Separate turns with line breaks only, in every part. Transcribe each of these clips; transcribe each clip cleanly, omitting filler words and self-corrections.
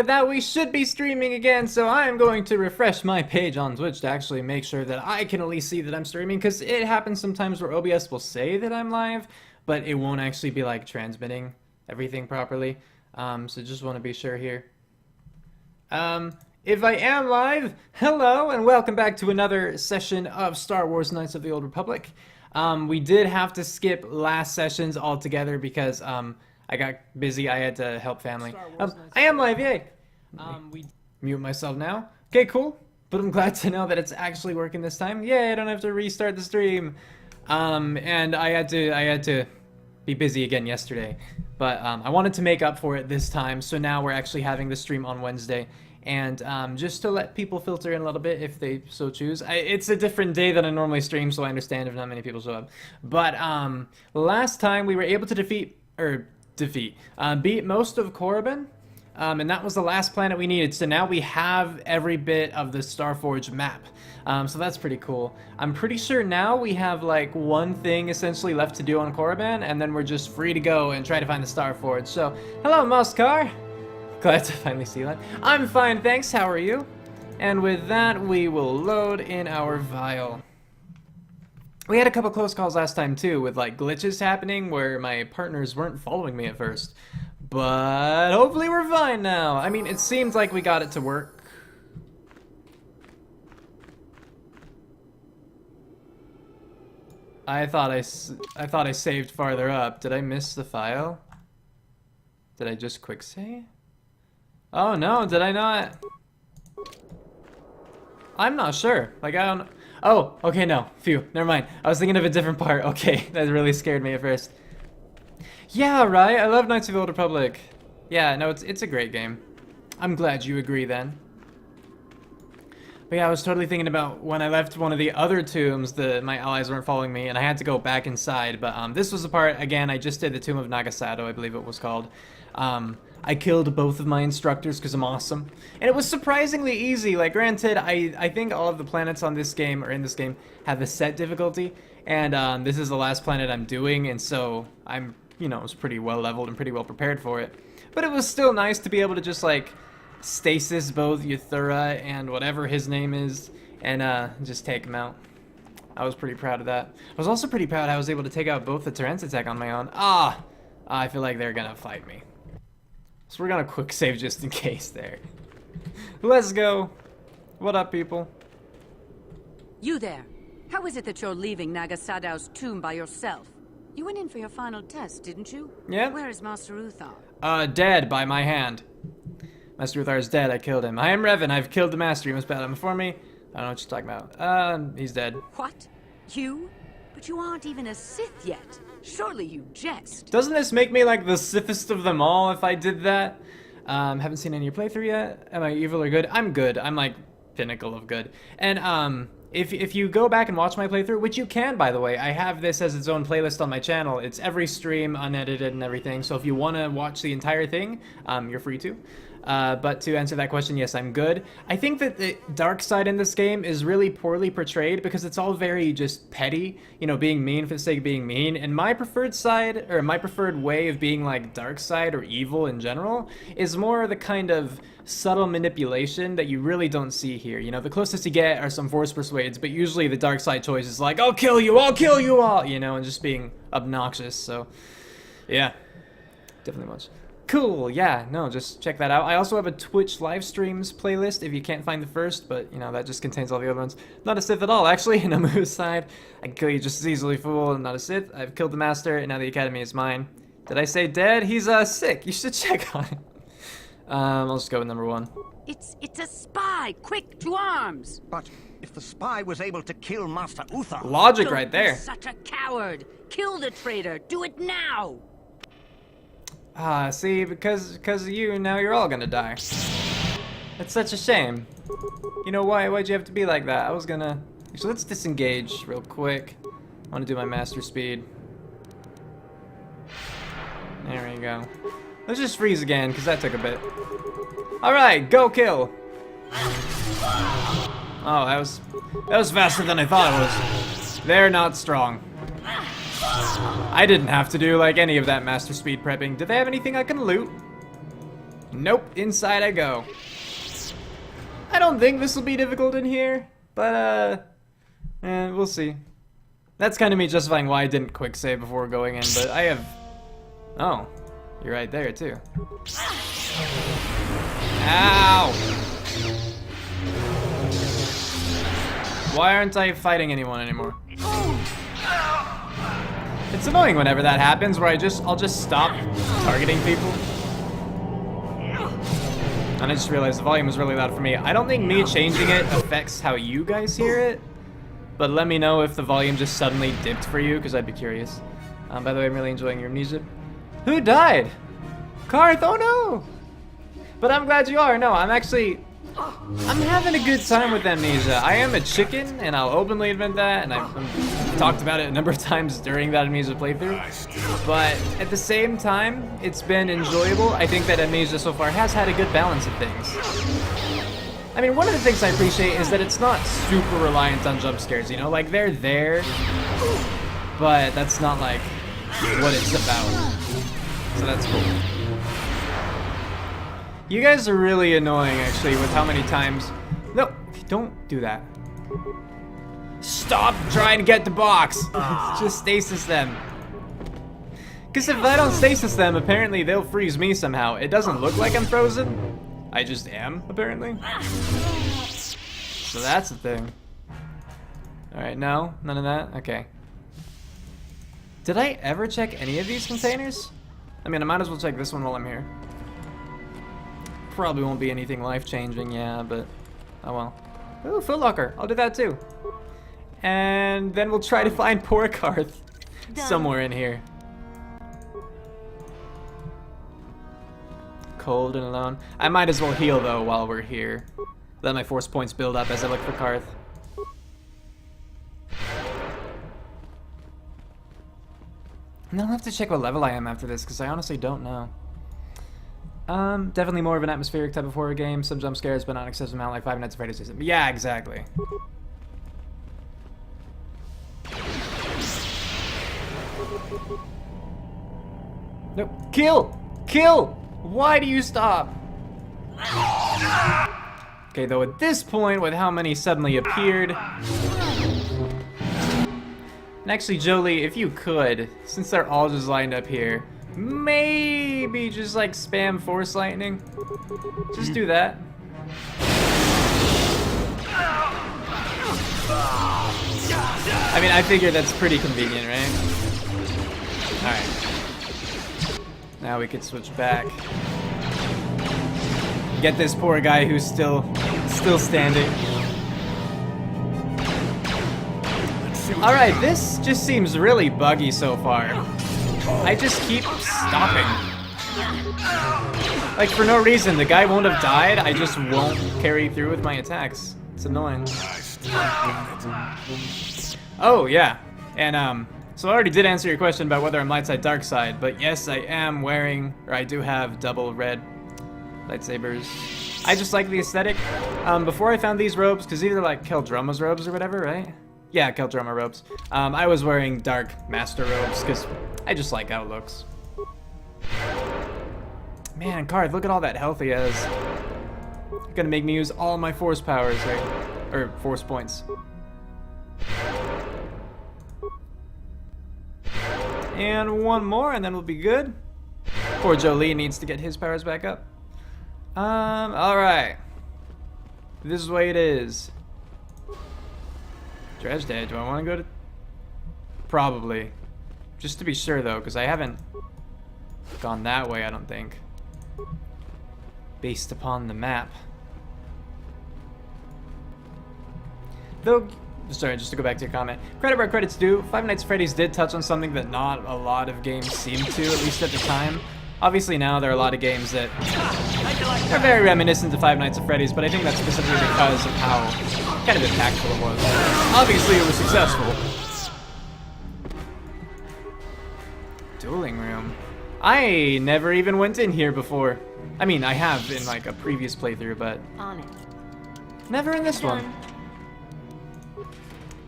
with that, we should be streaming again, so I'm going to refresh my page on Twitch to actually make sure that I can at least see that I'm streaming, because it happens sometimes where OBS will say that I'm live, but it won't actually be like transmitting everything properly. So just want to be sure here. If I am live, hello and welcome back to another session of Star Wars Knights of the Old Republic. We did have to skip last sessions altogether because I got busy. I had to help family. I am live, yay! We mute myself now. Okay, cool. But I'm glad to know that it's actually working this time. Yay! I don't have to restart the stream. And I had to be busy again yesterday, but I wanted to make up for it this time. So now we're actually having the stream on Wednesday. And just to let people filter in a little bit if they so choose. It's a different day than I normally stream, so I understand if not many people show up. But last time we were able to beat most of Korriban, and that was the last planet we needed. So now we have every bit of the Starforge map. So that's pretty cool. I'm pretty sure now we have like one thing essentially left to do on Korriban, and then we're just free to go and try to find the Starforge. So, hello, Moskar! Glad to finally see that. I'm fine, thanks. How are you? And with that, we will load in our vial. We had a couple close calls last time too, with like glitches happening where my partners weren't following me at first. But hopefully we're fine now. I mean, it seems like we got it to work. I thought I saved farther up. Did I miss the file? Did I just quick save? Oh no, did I not? I'm not sure. Like, I don't... Oh, okay, no. Phew, never mind. I was thinking of a different part. Okay, that really scared me at first. Yeah, right? I love Knights of the Old Republic. Yeah, no, it's a great game. I'm glad you agree then. But yeah, I was totally thinking about when I left one of the other tombs, my allies weren't following me, and I had to go back inside. But this was the part, again, I just did the Tomb of Nagasato, I believe it was called. I killed both of my instructors because I'm awesome. And it was surprisingly easy. Like, granted, I think all of the planets on this game, or in this game, have a set difficulty. And this is the last planet I'm doing, and so I'm, you know, I was pretty well leveled and pretty well prepared for it. But it was still nice to be able to just, like, stasis both Yuthura and whatever his name is, and just take him out. I was pretty proud of that. I was also pretty proud I was able to take out both the Terrence attack on my own. I feel like they're gonna fight me. So we're gonna quick save just in case there. Let's go. What up, people?
You there. How is it that you're leaving Nagasadow's tomb by yourself? You went in for your final test, didn't you?
Yeah.
Where is Master Uthar?
Dead by my hand. Master Uthar is dead. I killed him. I am Revan. I've killed the Master. You must battle him before me. I don't know what you're talking about. He's dead.
What? You? But you aren't even a Sith yet. Surely you jest.
Doesn't this make me like the Sithest of them all if I did that? Haven't seen any of your playthrough yet. Am I evil or good? I'm good. I'm like pinnacle of good. And if you go back and watch my playthrough, which you can, by the way, I have this as its own playlist on my channel. It's every stream, unedited and everything. So if you want to watch the entire thing, you're free to. But to answer that question, yes, I'm good. I think that the dark side in this game is really poorly portrayed because it's all very just petty, you know, being mean for the sake of being mean. And my preferred side, or my preferred way of being like dark side or evil in general, is more the kind of subtle manipulation that you really don't see here. You know, the closest you get are some force persuades, but usually the dark side choice is like, I'll kill you all, you know, and just being obnoxious. So, yeah, definitely much. Cool, yeah, no, just check that out. I also have a Twitch live streams playlist if you can't find the first, but, you know, that just contains all the other ones. Not a Sith at all, actually, in Amu's side. I can kill you just as easily, fool, and not a Sith. I've killed the Master, and now the Academy is mine. Did I say dead? He's, sick. You should check on him. I'll just go with number 1.
It's a spy! Quick, to arms!
But if the spy was able to kill Master Uthar...
Logic
Don't
right there.
be such a coward! Kill the traitor! Do it now!
See, because of you, now you're all gonna die. It's such a shame. You know why'd you have to be like that? I was gonna... Actually, let's disengage real quick. I want to do my master speed. There we go. Let's just freeze again, because that took a bit. Alright, go kill! Oh, that was faster than I thought it was. They're not strong. I didn't have to do like any of that master speed prepping. Did they have anything I can loot? Nope, inside I go. I don't think this will be difficult in here, but we'll see. That's kind of me justifying why I didn't quick save before going in, but I have... Oh, you're right there too. Ow! Why aren't I fighting anyone anymore? It's annoying whenever that happens, where I'll just stop targeting people. And I just realized the volume was really loud for me. I don't think me changing it affects how you guys hear it, but let me know if the volume just suddenly dipped for you, because I'd be curious. By the way, I'm really enjoying your music. Who died? Karth, oh no! But I'm glad you are. No, I'm having a good time with Amnesia. I am a chicken, and I'll openly admit that, and I've talked about it a number of times during that Amnesia playthrough. But at the same time, it's been enjoyable. I think that Amnesia so far has had a good balance of things. I mean, one of the things I appreciate is that it's not super reliant on jump scares, you know? Like, they're there, but that's not, like, what it's about. So that's cool. You guys are really annoying, actually, with how many times... No, don't do that. Stop trying to get the box. Just stasis them. Because if I don't stasis them, apparently they'll freeze me somehow. It doesn't look like I'm frozen. I just am, apparently. So that's the thing. Alright, no? None of that? Okay. Did I ever check any of these containers? I mean, I might as well check this one while I'm here. Probably won't be anything life-changing, yeah, but oh well. Ooh, Foot Locker. I'll do that too. And then we'll try to find poor Karth somewhere in here. Cold and alone. I might as well heal though while we're here. Let my force points build up as I look for Karth. And I'll have to check what level I am after this, because I honestly don't know. Definitely more of an atmospheric type of horror game. Some jump scares, but not excessive amount, like Five Nights at Freddy's system. Yeah, exactly. Nope. Kill! Kill! Why do you stop? Okay, though at this point, with how many suddenly appeared... And actually, Jolie, if you could, since they're all just lined up here, maybe just like spam Force Lightning. Just do that. I mean, I figure that's pretty convenient, right? Alright. Now we could switch back. Get this poor guy who's still standing. Alright, this just seems really buggy so far. I just keep stopping. Like, for no reason, the guy won't have died, I just won't carry through with my attacks. It's annoying. Oh, yeah. And, so I already did answer your question about whether I'm light side, dark side, but yes, I am wearing, or I do have double red lightsabers. I just like the aesthetic. Before I found these robes, because these are like Keldroma's robes or whatever, right? Yeah, Keldroma robes. I was wearing dark master robes, because I just like how it looks. Man, Karth, look at all that health he has. Gonna make me use all my force powers, right? Or force points. And one more, and then we'll be good. Poor Jolie needs to get his powers back up. Alright. This is the way it is. Dredge Day, do I want to go to... Probably. Just to be sure, though, because I haven't gone that way, I don't think. Based upon the map. Though... Sorry, just to go back to your comment. Credit where credit's due. Five Nights at Freddy's did touch on something that not a lot of games seemed to, at least at the time. Obviously now there are a lot of games that are very reminiscent of Five Nights at Freddy's, but I think that's specifically because of how kind of impactful it was. Obviously it was successful. Dueling room. I never even went in here before. I mean, I have in like a previous playthrough, but
On it.
never in this one.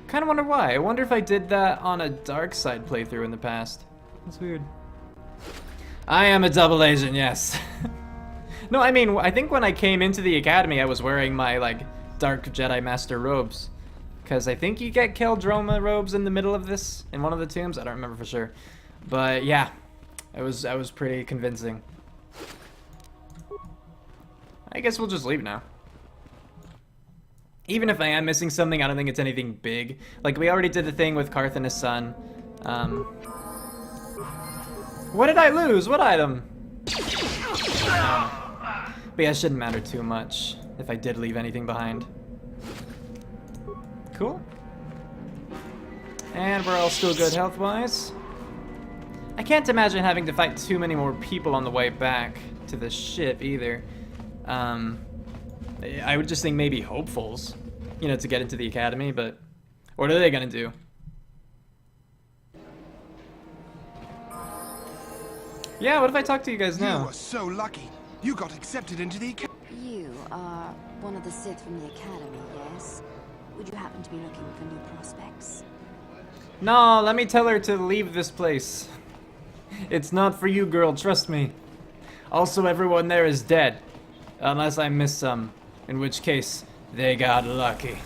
Kind of wonder why. I wonder if I did that on a dark side playthrough in the past. That's weird. I am a double agent, yes. No, I mean, I think when I came into the academy, I was wearing my, like, Dark Jedi Master robes. Because I think you get Keldroma robes in the middle of this, in one of the tombs. I don't remember for sure. But, yeah. I was pretty convincing. I guess we'll just leave now. Even if I am missing something, I don't think it's anything big. Like, we already did the thing with Karth and his son. What did I lose? What item? But yeah, it shouldn't matter too much if I did leave anything behind. Cool. And we're all still good health-wise. I can't imagine having to fight too many more people on the way back to the ship either. I would just think maybe hopefuls, you know, to get into the academy, but what are they gonna do? Yeah, what if I talk to you guys now?
You are so lucky. You got accepted into the academy.
You are one of the Sith from the Academy, yes? Would you happen to be looking for new prospects?
No, let me tell her to leave this place. It's not for you, girl, trust me. Also, everyone there is dead. Unless I missed some. In which case, they got lucky.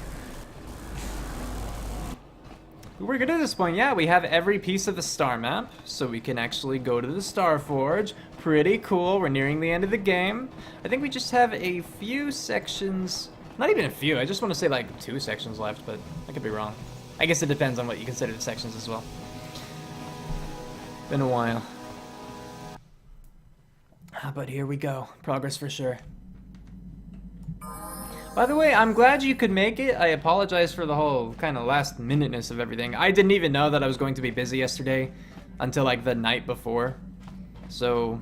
We're good at this point. Yeah, we have every piece of the star map, so we can actually go to the Star Forge. Pretty cool. We're nearing the end of the game. I think we just have a few sections. Not even a few. I just want to say like 2 sections left, but I could be wrong. I guess it depends on what you consider the sections as well. Been a while. But here we go. Progress for sure. By the way, I'm glad you could make it. I apologize for the whole kind of last minuteness of everything. I didn't even know that I was going to be busy yesterday until like the night before. So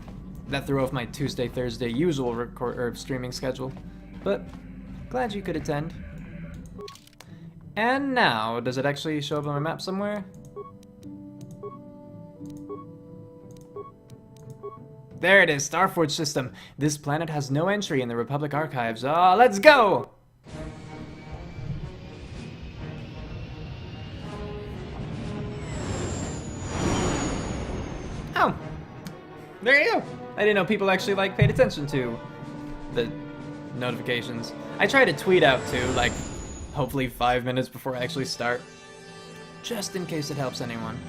that threw off my Tuesday, Thursday usual streaming schedule. But glad you could attend. And now, does it actually show up on my map somewhere? There it is, Starforge system. This planet has no entry in the Republic archives. Let's go! Oh, there you go. I didn't know people actually like paid attention to the notifications. I try to tweet out too, like hopefully 5 minutes before I actually start, just in case it helps anyone.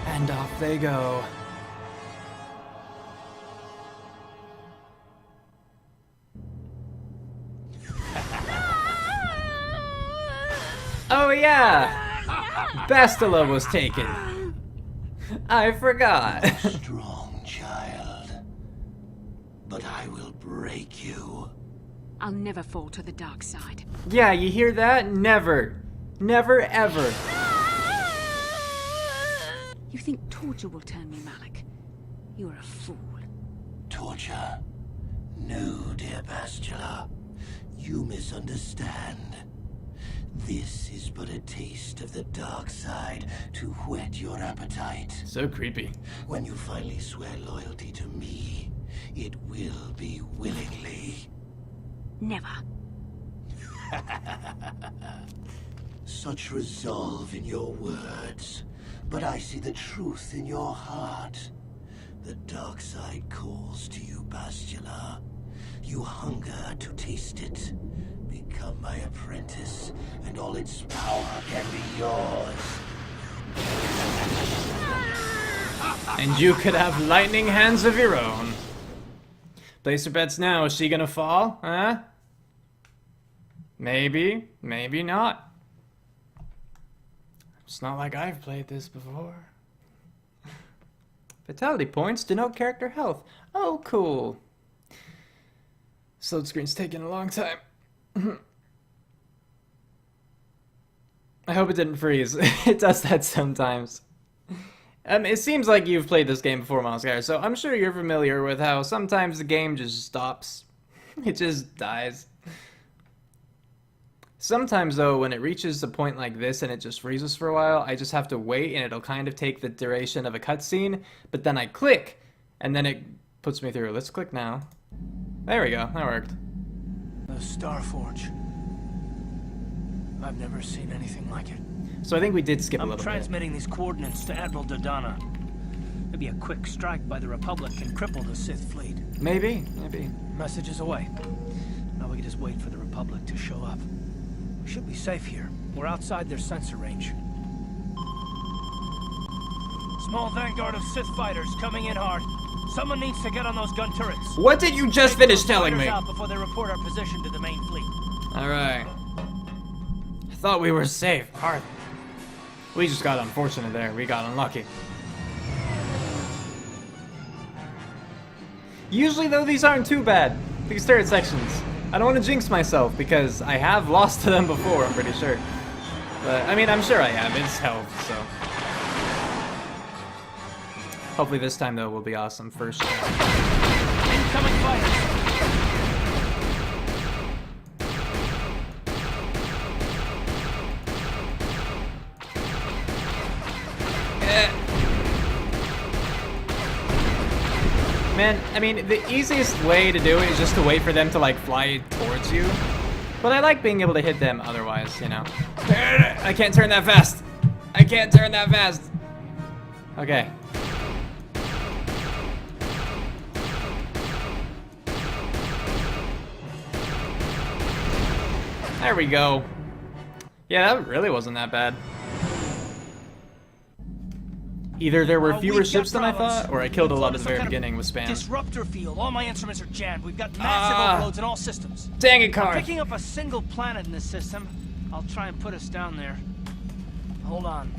And off they go. Oh yeah! Bastila was taken. I forgot.
Strong child. But I will break you.
I'll never fall to the dark side.
Yeah, you hear that? Never. Never ever.
You think torture will turn me, Malik? You are a fool.
Torture? No, dear Bastila. You misunderstand. This is but a taste of the dark side to whet your appetite.
So creepy.
When you finally swear loyalty to me, it will be willingly.
Never.
Such resolve in your words. But I see the truth in your heart. The dark side calls to you, Bastila. You hunger to taste it. Become my apprentice, and all its power can be yours.
And you could have lightning hands of your own. Place your bets now. Is she gonna fall? Huh? Maybe. Maybe not. It's not like I've played this before. Vitality points denote character health. Oh, cool. Load screen's taking a long time. I hope it didn't freeze. It does that sometimes. It seems like you've played this game before, Moscow, so I'm sure you're familiar with how sometimes the game just stops. It just dies. Sometimes, though, when it reaches a point like this and it just freezes for a while, I just have to wait and it'll kind of take the duration of a cutscene, but then I click, and then it puts me through. Let's click now. There we go, that worked.
The Starforge. I've never seen anything like it.
So I think we did skip a
I'm
little bit.
transmitting these coordinates to Admiral Dodonna. Maybe a quick strike by the Republic can cripple the Sith fleet.
Maybe.
Message is away. Now we can just wait for the Republic to show up. We should be safe here. We're outside their sensor range. Small vanguard of Sith fighters coming in hard. Someone needs to get on those gun turrets.
What did you just finish telling me?
Out before they report our position to the main fleet.
All right. I thought we were safe. Hardly. We just got unfortunate there. We got unlucky. Usually, though, these aren't too bad. These turret sections. I don't want to jinx myself because I have lost to them before, I'm pretty sure. But, I mean, I'm sure I have. It's health, so. Hopefully this time, though, will be awesome. First shot.
Incoming fighters.
Man, I mean, the easiest way to do it is just to wait for them to, like, fly towards you. But I like being able to hit them otherwise, you know. I can't turn that fast. I can't turn that fast. Okay. There we go. Yeah, that really wasn't that bad. Either there were fewer ships than I thought, or I killed a lot at the very beginning with spam.
Disruptor field. All my instruments are jammed. We've got massive overloads in all systems.
Dang it, Car.
Picking up a single planet in this system. I'll try and put us down there. Hold on.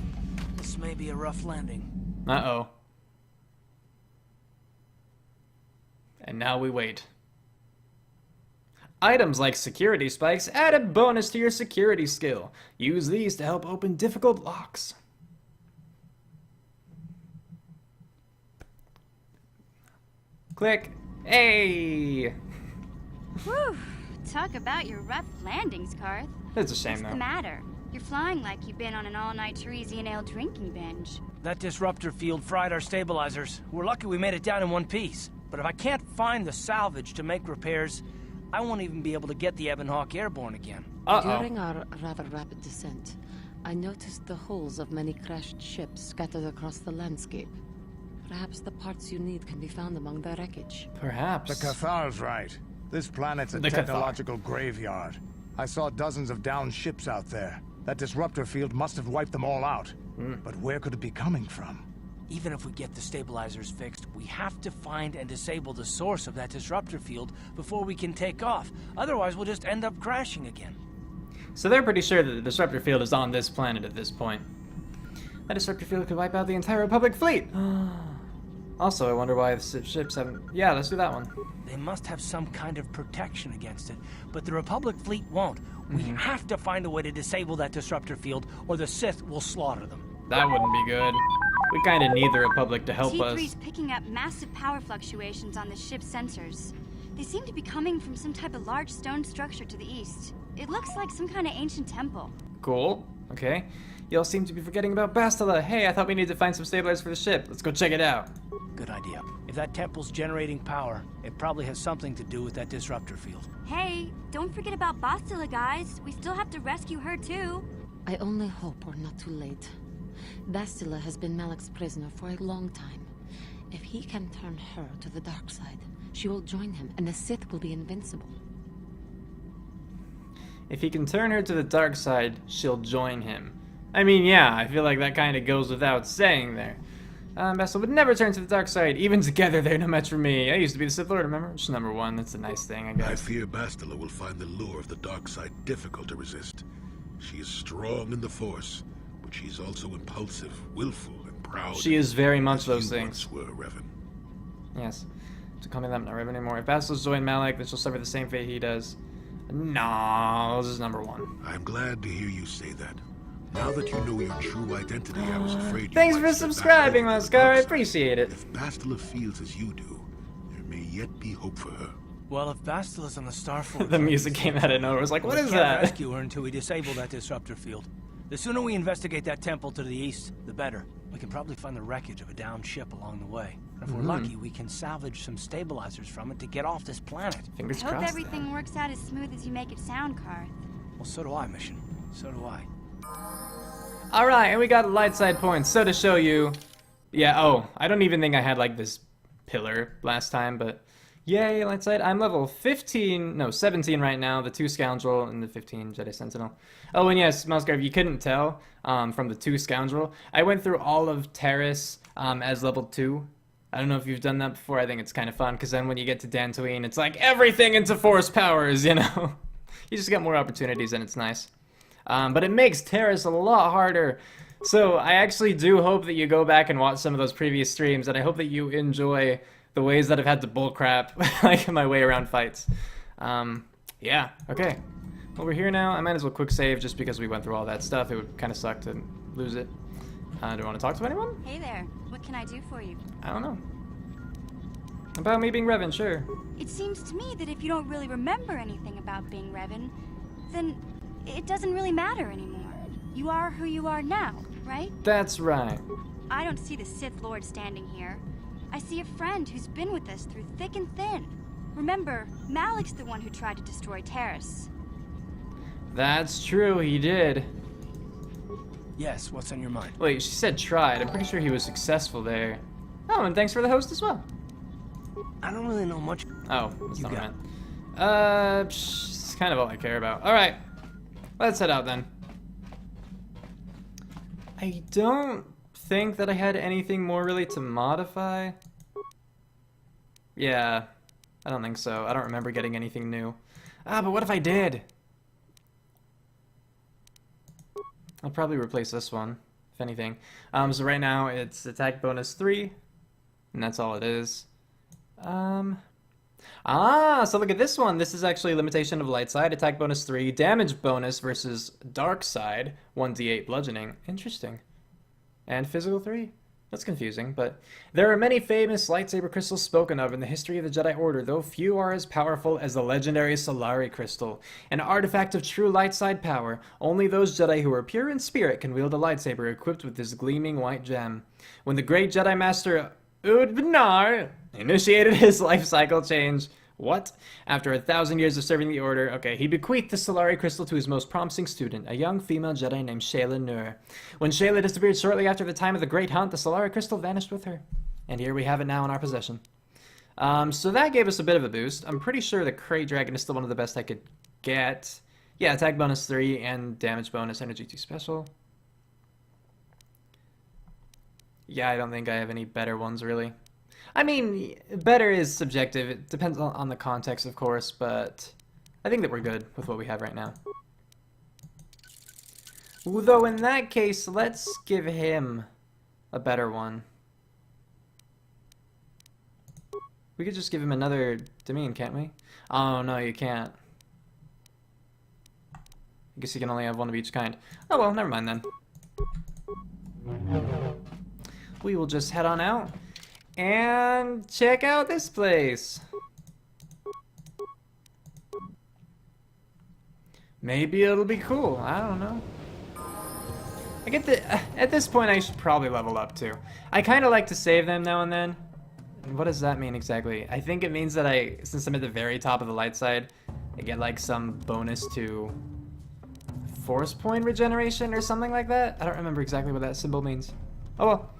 This may be a rough landing.
Uh-oh. And now we wait. Items like security spikes add a bonus to your security skill. Use these to help open difficult locks. Click. Hey!
Whew. Talk about your rough landings, Karth.
It's a shame,
What's
though.
the matter? You're flying like you've been on an all-night Teresian ale drinking binge.
That disruptor field fried our stabilizers. We're lucky we made it down in one piece. But if I can't find the salvage to make repairs, I won't even be able to get the Ebon Hawk airborne again.
During our rather rapid descent, I noticed the hulls of many crashed ships scattered across the landscape. Perhaps the parts you need can be found among the wreckage.
Perhaps.
The KotOR's right. This planet's a technological graveyard. I saw dozens of downed ships out there. That disruptor field must have wiped them all out. But where could it be coming from?
Even if we get the stabilizers fixed, we have to find and disable the source of that disruptor field before we can take off. Otherwise, we'll just end up crashing again.
So they're pretty sure that the disruptor field is on this planet at this point. That disruptor field could wipe out the entire Republic fleet. Also, I wonder why the ships haven't... Yeah, let's do that one.
They must have some kind of protection against it, but the Republic fleet won't. We have to find a way to disable that disruptor field, or the Sith will slaughter them.
That wouldn't be good. We kind of need the Republic to help us.
T3's picking up massive power fluctuations on the ship's sensors. They seem to be coming from some type of large stone structure to the east. It looks like some kind of ancient temple.
Cool. Okay. Y'all seem to be forgetting about Bastila. Hey, I thought we needed to find some stabilizers for the ship. Let's go check it out.
Good idea. If that temple's generating power, it probably has something to do with that disruptor field.
Hey, don't forget about Bastila, guys. We still have to rescue her, too.
I only hope we're not too late. Bastila has been Malak's prisoner for a long time. If he can turn her to the dark side, she will join him, and the Sith will be invincible.
If he can turn her to the dark side, she'll join him. I mean, yeah, I feel like that kind of goes without saying there. Bastila would never turn to the dark side. Even together, they're no match for me. I used to be the Sith Lord, remember? Just number one. That's a nice thing, I guess.
I fear Bastila will find the lure of the dark side difficult to resist. She is strong in the Force, but she's also impulsive, willful, and proud.
She is very much those things.
Were, Revan.
Yes. So call me that, not Revan anymore. If Bastila's joined Malak, then she'll suffer the same fate he does. No, this is number one.
I'm glad to hear you say that. Now that you know your true identity, I was afraid you
Thanks
might
for
step
subscribing,
back into the
Oscar. I
dark side.
appreciate it.
If Bastila feels as you do, there may yet be hope for her.
Well, if Bastila's on the Starforge...
The music came out of nowhere. I was like, what is
we can't
that?
rescue her until we disable that disruptor field. The sooner we investigate that temple to the east, the better. We can probably find the wreckage of a downed ship along the way. If we're lucky, we can salvage some stabilizers from it to get off this planet.
Fingers
I hope
crossed.
everything works out as smooth as you make it sound, Karth.
Well, so do I, Mission. So do I.
Alright, and we got light side points. So to show you... Yeah, oh, I don't even think I had like this pillar last time, but... Yay, light side. I'm level 15, no, 17 right now, the 2 Scoundrel and the 15 Jedi Sentinel. Oh, and yes, Musgrave, you couldn't tell from the 2 Scoundrel. I went through all of Terrace as level 2. I don't know if you've done that before. I think it's kind of fun, because then when you get to Dantooine, it's like everything into Force powers, you know? You just get more opportunities, and it's nice. But it makes Terrace a lot harder. So I actually do hope that you go back and watch some of those previous streams, and I hope that you enjoy the ways that I've had to bullcrap like my way around fights. Yeah, okay. Well, we're here now. I might as well quick save just because we went through all that stuff. It would kind of suck to lose it. Do you want to talk to anyone?
Hey there. What can I do for you?
I don't know. About me being Revan, sure.
It seems to me that if you don't really remember anything about being Revan, then it doesn't really matter anymore. You are who you are now, right?
That's right.
I don't see the Sith Lord standing here. I see a friend who's been with us through thick and thin. Remember, Malik's the one who tried to destroy Terrace.
That's true, he did.
Yes, what's on your mind?
Wait, she said tried. I'm pretty sure he was successful there. Oh, and thanks for the host as well.
I don't really know much.
Oh, that's not what I meant. It's kind of all I care about. Alright, let's head out then. I don't think that I had anything more really to modify. Yeah, I don't think so. I don't remember getting anything new. But what if I did? I'll probably replace this one, if anything. So right now it's attack bonus 3, and that's all it is. So look at this one. This is actually limitation of light side, attack bonus 3, damage bonus versus dark side, 1d8 bludgeoning. Interesting. And physical 3. That's confusing, but there are many famous lightsaber crystals spoken of in the history of the Jedi Order, though few are as powerful as the legendary Solari Crystal, an artifact of true light side power. Only those Jedi who are pure in spirit can wield a lightsaber equipped with this gleaming white gem. When the great Jedi Master Udnar initiated his life cycle change, after 1,000 years of serving the Order, he bequeathed the Solari Crystal to his most promising student, a young female Jedi named Shayla Nur. When Shayla disappeared shortly after the time of the Great Hunt, the Solari Crystal vanished with her. And here we have it now in our possession. So that gave us a bit of a boost. I'm pretty sure the Krayt Dragon is still one of the best I could get. Yeah, attack bonus 3 and damage bonus, energy 2 special. Yeah, I don't think I have any better ones, really. I mean, better is subjective. It depends on the context, of course, but I think that we're good with what we have right now. Though in that case, let's give him a better one. We could just give him another Demean, can't we? Oh, no, you can't. I guess you can only have one of each kind. Oh, well, never mind then. We will just head on out and check out this place. Maybe it'll be cool. I don't know. I get at this point I should probably level up too. I kind of like to save them now and then. What does that mean exactly? I think it means that since I'm at the very top of the light side, I get like some bonus to force point regeneration or something like that. I don't remember exactly what that symbol means. Oh well.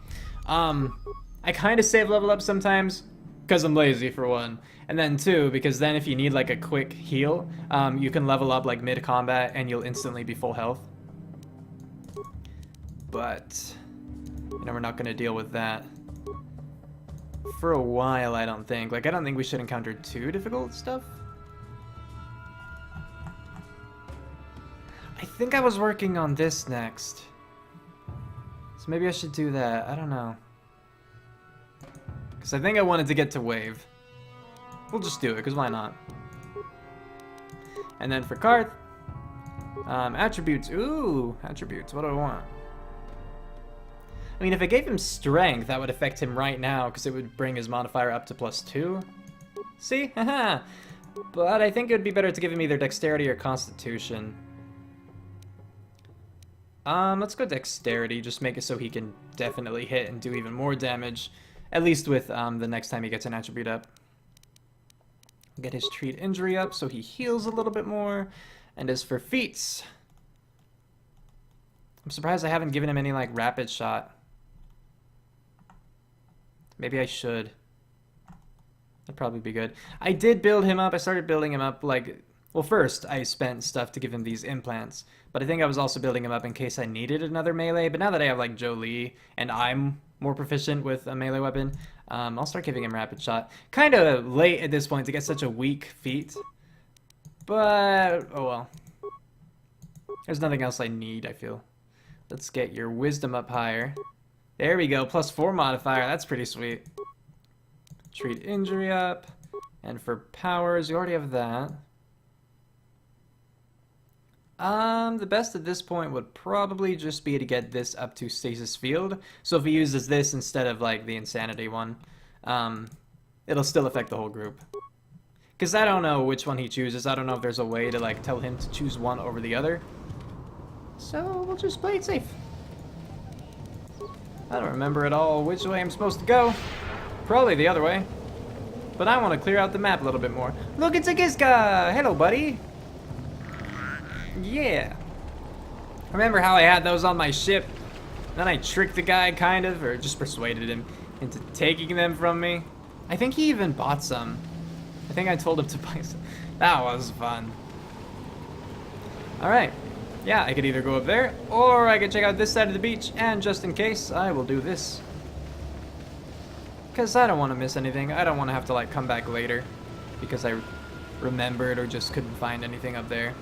I kind of save level up sometimes because I'm lazy for one, and then two because then if you need like a quick heal, you can level up like mid-combat and you'll instantly be full health. But you know, we're not going to deal with that for a while, I don't think. Like, I don't think we should encounter too difficult stuff. I think I was working on this next, so maybe I should do that. I don't know. Because I think I wanted to get to Wave. We'll just do it, because why not? And then for Karth, attributes. Ooh, attributes. What do I want? I mean, if I gave him Strength, that would affect him right now, because it would bring his modifier up to +2. See? Haha! But I think it would be better to give him either Dexterity or Constitution. Let's go Dexterity, just make it so he can definitely hit and do even more damage. At least with the next time he gets an attribute up. Get his treat injury up so he heals a little bit more. And as for feats, I'm surprised I haven't given him any, like, rapid shot. Maybe I should. That'd probably be good. I did build him up. I started building him up, like... Well, first, I spent stuff to give him these implants. But I think I was also building him up in case I needed another melee. But now that I have, like, Jolie, and I'm more proficient with a melee weapon, I'll start giving him rapid shot. Kind of late at this point to get such a weak feat. But, oh well. There's nothing else I need, I feel. Let's get your wisdom up higher. There we go, +4 modifier. That's pretty sweet. Treat injury up. And for powers, you already have that. The best at this point would probably just be to get this up to Stasis Field. So if he uses this instead of, like, the Insanity one, it'll still affect the whole group. Because I don't know which one he chooses. I don't know if there's a way to, like, tell him to choose one over the other. So we'll just play it safe. I don't remember at all which way I'm supposed to go. Probably the other way. But I want to clear out the map a little bit more. Look, it's a Giska! Hello, buddy! Yeah. Remember how I had those on my ship? Then I tricked the guy, kind of, or just persuaded him into taking them from me. I think he even bought some. I think I told him to buy some. That was fun. Alright. Yeah, I could either go up there, or I could check out this side of the beach, and just in case, I will do this. Because I don't want to miss anything. I don't want to have to, like, come back later because I remembered or just couldn't find anything up there.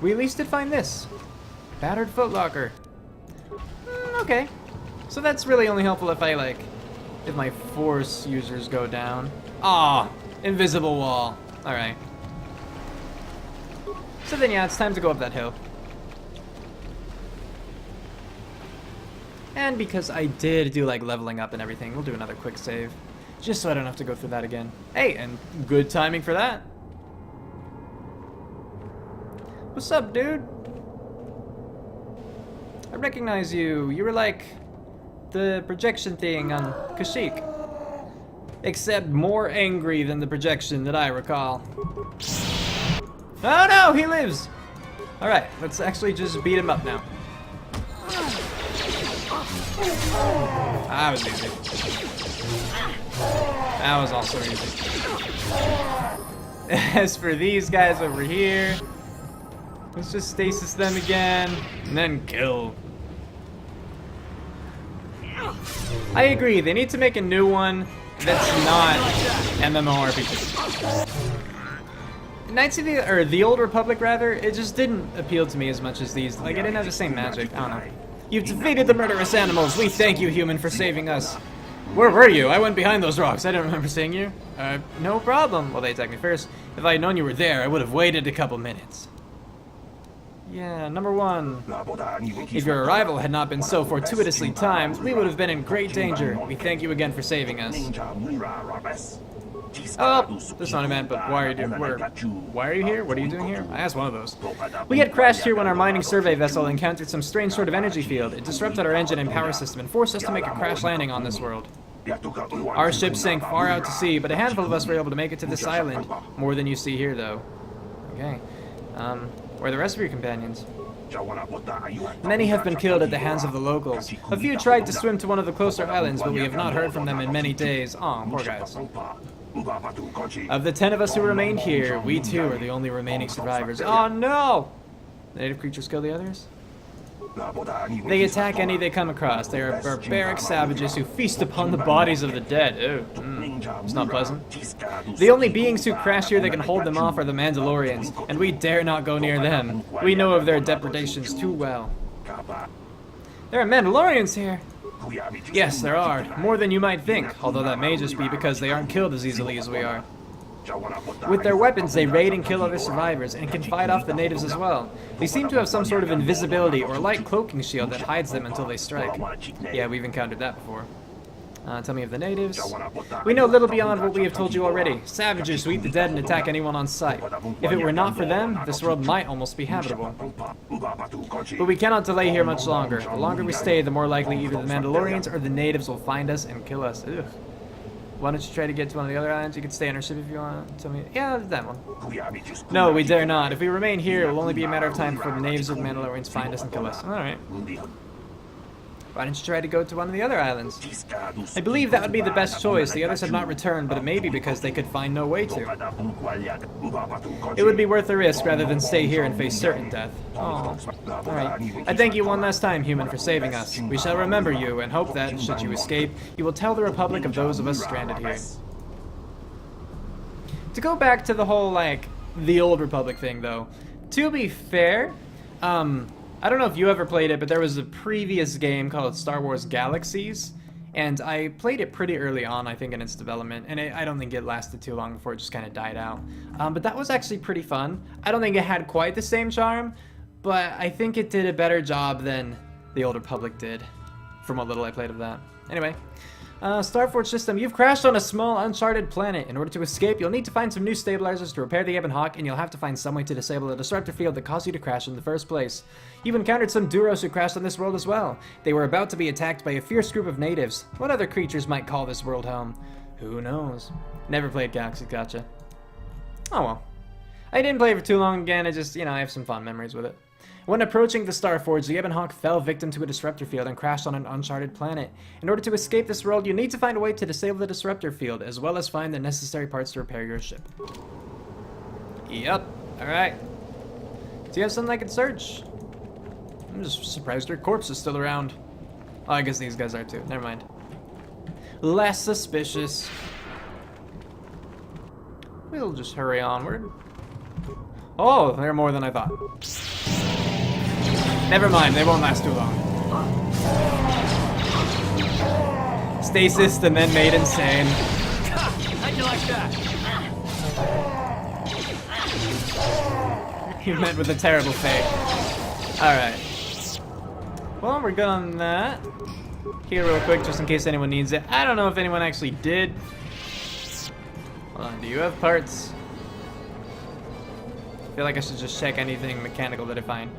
We at least did find this. Battered footlocker. Okay. So that's really only helpful if I, like, if my force users go down. Ah, invisible wall. Alright. So then, yeah, it's time to go up that hill. And because I did do, like, leveling up and everything, we'll do another quick save. Just so I don't have to go through that again. Hey, and good timing for that. What's up, dude? I recognize you. You were, like, the projection thing on Kashyyyk. Except more angry than the projection that I recall. Oh no, he lives! Alright, let's actually just beat him up now. That was easy. That was also easy. As for these guys over here, let's just stasis them again, and then kill. I agree, they need to make a new one that's not MMORPG. Knights of the Old Republic, rather, it just didn't appeal to me as much as these. Like, it didn't have the same magic. I don't know. You've defeated the murderous animals. We thank you, human, for saving us. Where were you? I went behind those rocks. I don't remember seeing you. No problem. Well, they attacked me first. If I had known you were there, I would have waited a couple minutes. Yeah, number one. If your arrival had not been so fortuitously timed, we would have been in great danger. We thank you again for saving us. Oh, that's not a man, but why are you here? What are you doing here? I asked one of those. We had crashed here when our mining survey vessel encountered some strange sort of energy field. It disrupted our engine and power system and forced us to make a crash landing on this world. Our ship sank far out to sea, but a handful of us were able to make it to this island. More than you see here, though. Okay. Where are the rest of your companions? Many have been killed at the hands of the locals. A few tried to swim to one of the closer islands, but we have not heard from them in many days. Aw, poor guys. Of the 10 of us who remained here, we too are the only remaining survivors. Oh no! The native creatures kill the others? They attack any they come across. They are barbaric savages who feast upon the bodies of the dead. Ew. It's not pleasant. The only beings who crash here that can hold them off are the Mandalorians, and we dare not go near them. We know of their depredations too well. There are Mandalorians here! Yes, there are. More than you might think, although that may just be because they aren't killed as easily as we are. With their weapons, they raid and kill other survivors, and can fight off the natives as well. They seem to have some sort of invisibility or light cloaking shield that hides them until they strike. Yeah, we've encountered that before. Tell me of the natives. We know little beyond what we have told you already. Savages who eat the dead and attack anyone on sight. If it were not for them, this world might almost be habitable. But we cannot delay here much longer. The longer we stay, the more likely either the Mandalorians or the natives will find us and kill us. Ugh. Why don't you try to get to one of the other islands? You can stay on our ship if you want. Tell me. Yeah, that one. No, we dare not. If we remain here, it will only be a matter of time before the knaves of Mandalorians find us and kill us. Alright. Why don't you try to go to one of the other islands? I believe that would be the best choice. The others have not returned, but it may be because they could find no way to. It would be worth the risk rather than stay here and face certain death. Oh. Alright. I thank you one last time, human, for saving us. We shall remember you and hope that, should you escape, you will tell the Republic of those of us stranded here. To go back to the whole, like, the old Republic thing, though, to be fair, I don't know if you ever played it, but there was a previous game called Star Wars Galaxies, and I played it pretty early on, I think, in its development, and I don't think it lasted too long before it just kind of died out. But that was actually pretty fun. I don't think it had quite the same charm, but I think it did a better job than the Old Republic did, from what little I played of that. Anyway, Starforge system, you've crashed on a small, uncharted planet. In order to escape, you'll need to find some new stabilizers to repair the Ebon Hawk, and you'll have to find some way to disable the disruptor field that caused you to crash in the first place. You've encountered some Duros who crashed on this world as well. They were about to be attacked by a fierce group of natives. What other creatures might call this world home? Who knows? Never played Galaxy, gotcha. Oh well. I didn't play it for too long again, I just, I have some fond memories with it. When approaching the Starforge, the Ebon Hawk fell victim to a disruptor field and crashed on an uncharted planet. In order to escape this world, you need to find a way to disable the disruptor field, as well as find the necessary parts to repair your ship. Yep, alright. Do you have something I can search? I'm just surprised your corpse is still around. Oh, I guess these guys are too. Never mind. Less suspicious. We'll just hurry onward. Oh, they're more than I thought. Never mind, they won't last too long. Stasis and then made insane.
How'd you like that?
You met with a terrible fate. Alright. Well, we're good on that. Here real quick, just in case anyone needs it. I don't know if anyone actually did. Hold on, do you have parts? I feel like I should just check anything mechanical that I find.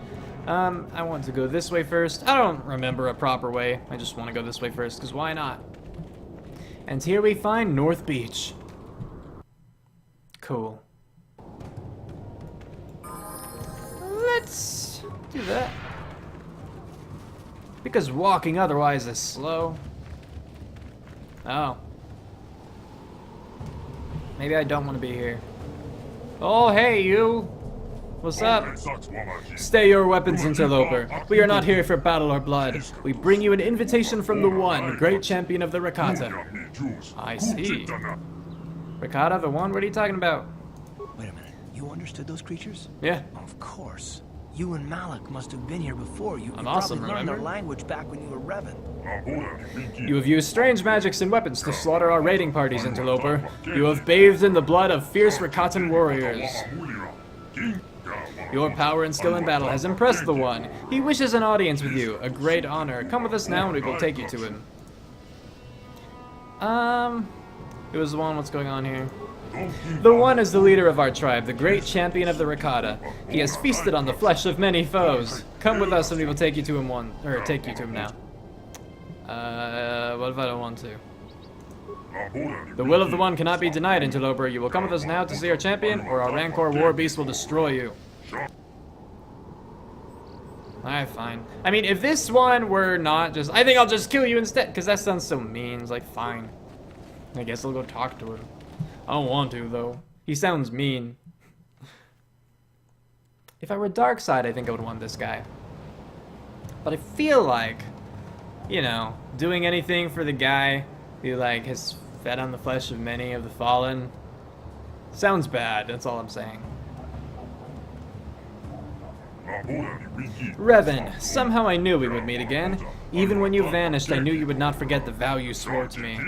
I want to go this way first. I don't remember a proper way. I just want to go this way first, because why not? And here we find North Beach. Cool. Let's do that. Because walking otherwise is slow. Oh. Maybe I don't want to be here. Oh, hey, you! What's up? Stay your weapons, interloper. We are not here for battle or blood. We bring you an invitation from the One, great champion of the Rakata. I see. Rakata, the One? What are you talking about?
Wait a minute. You understood those creatures?
Yeah.
Of course. You and Malik must have been here before. You
awesome,
probably learned their
remember?
language back when you were Revan.
You have used strange magics and weapons to slaughter our raiding parties, interloper. You have bathed in the blood of fierce Rakatan warriors. Your power and skill in battle has impressed the One. He wishes an audience with you, a great honor. Come with us now and we will take you to him. It was the One, what's going on here? The One is the leader of our tribe, the great champion of the Rakata. He has feasted on the flesh of many foes. Come with us and we will take you to him now. What if I don't want to? The will of the One cannot be denied, interloper. You will come with us now to see our champion, or our Rancor war beast will destroy you. Alright, fine. I mean, if this one were not just... I think I'll just kill you instead, because that sounds so mean. It's like, fine. I guess I'll go talk to him. I don't want to, though. He sounds mean. If I were Darkseid, I think I would want this guy. But I feel like, doing anything for the guy who, has fed on the flesh of many of the fallen sounds bad, that's all I'm saying. Revan, somehow I knew we would meet again. Even when you vanished, I knew you would not forget the vow you swore to me.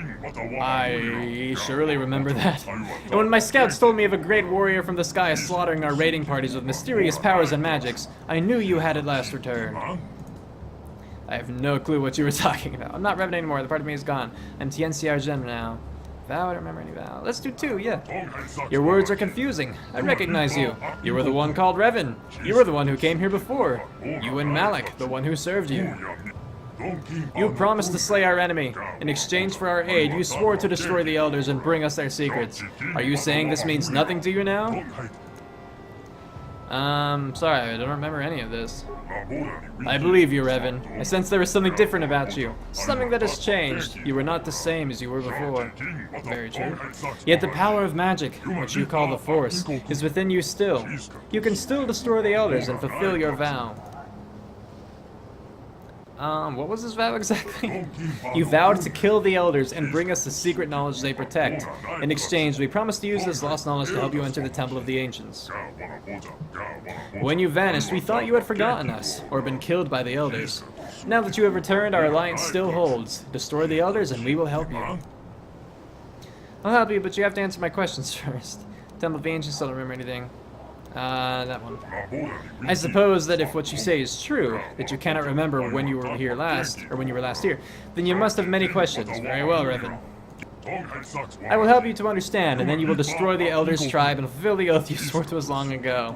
I surely remember that. And when my scouts told me of a great warrior from the sky slaughtering our raiding parties with mysterious powers and magics, I knew you had at last returned. I have no clue what you were talking about. I'm not Revan anymore, the part of me is gone. I'm TNCR Gem now. Vow, I don't remember any vow. Let's do 2, yeah. Your words are confusing. I recognize you. You were the one called Revan. You were the one who came here before. You and Malik, the one who served you. You promised to slay our enemy. In exchange for our aid, you swore to destroy the elders and bring us their secrets. Are you saying this means nothing to you now? Sorry, I don't remember any of this. I believe you, Revan. I sense there is something different about you. Something that has changed. You were not the same as you were before. Very true. Yet the power of magic, which you call the Force, is within you still. You can still destroy the elders and fulfill your vow. What was his vow exactly? You vowed to kill the elders and bring us the secret knowledge they protect. In exchange, we promise to use this lost knowledge to help you enter the Temple of the Ancients. When you vanished, we thought you had forgotten us, or been killed by the elders. Now that you have returned, our alliance still holds. Destroy the elders and we will help you. I'll help you, but you have to answer my questions first. Temple of the Ancients, I don't remember anything. That one. I suppose that if what you say is true, that you cannot remember when you were here last, or when you were last here, then you must have many questions. Very well, Revan. I will help you to understand, and then you will destroy the Elders' tribe and fulfill the oath you swore to us long ago.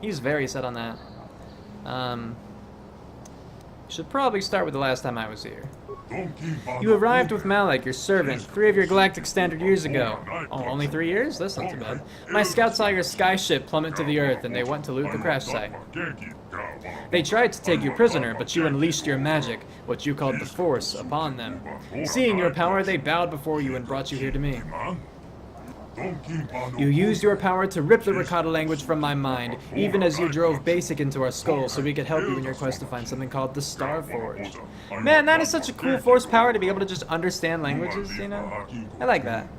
He's very set on that. Should probably start with the last time I was here. You arrived with Malak, your servant, 3 of your galactic standard years ago. Oh, only 3 years? That's not too bad. My scouts saw your sky ship plummet to the earth, and they went to loot the crash site. They tried to take you prisoner, but you unleashed your magic, what you called the Force, upon them. Seeing your power, they bowed before you and brought you here to me. You used your power to rip the Rakata language from my mind, even as you drove Basic into our skulls so we could help you in your quest to find something called the Star Forge. Man, that is such a cool Force power to be able to just understand languages, you know? I like that.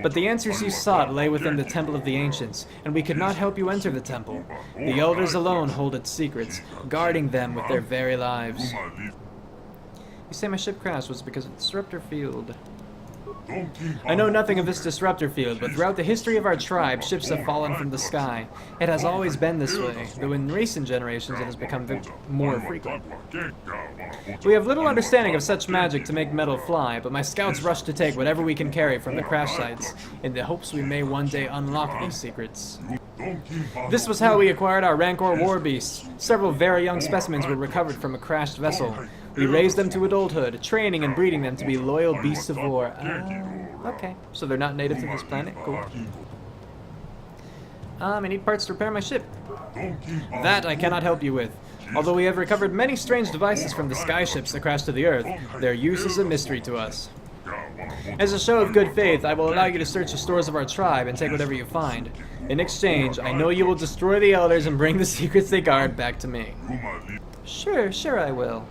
But the answers you sought lay within the Temple of the Ancients, and we could not help you enter the temple. The Elders alone hold its secrets, guarding them with their very lives. You say my ship crashed was because of the disruptor field. I know nothing of this disruptor field, but throughout the history of our tribe, ships have fallen from the sky. It has always been this way, though in recent generations it has become more frequent. We have little understanding of such magic to make metal fly, but my scouts rush to take whatever we can carry from the crash sites, in the hopes we may one day unlock these secrets. This was how we acquired our Rancor war beasts. Several very young specimens were recovered from a crashed vessel. We raised them to adulthood, training and breeding them to be loyal beasts of war. Okay, so they're not native to this planet? Cool. I need parts to repair my ship. That I cannot help you with. Although we have recovered many strange devices from the sky ships that crashed to the Earth, their use is a mystery to us. As a show of good faith, I will allow you to search the stores of our tribe and take whatever you find. In exchange, I know you will destroy the Elders and bring the secrets they guard back to me. Sure I will.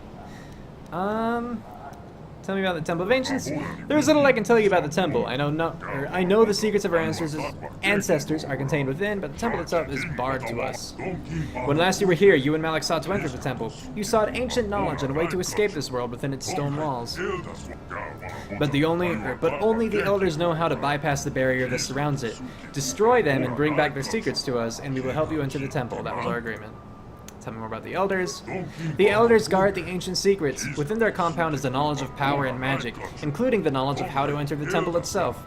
Tell me about the Temple of Ancients. There is little I can tell you about the temple. I know the secrets of our ancestors are contained within, but the temple itself is barred to us. When last you were here, you and Malak sought to enter the temple. You sought ancient knowledge and a way to escape this world within its stone walls. But only the elders know how to bypass the barrier that surrounds it. Destroy them and bring back their secrets to us, and we will help you enter the temple. That was our agreement. Tell me more about the Elders. The Elders guard the ancient secrets. Within their compound is the knowledge of power and magic, including the knowledge of how to enter the temple itself.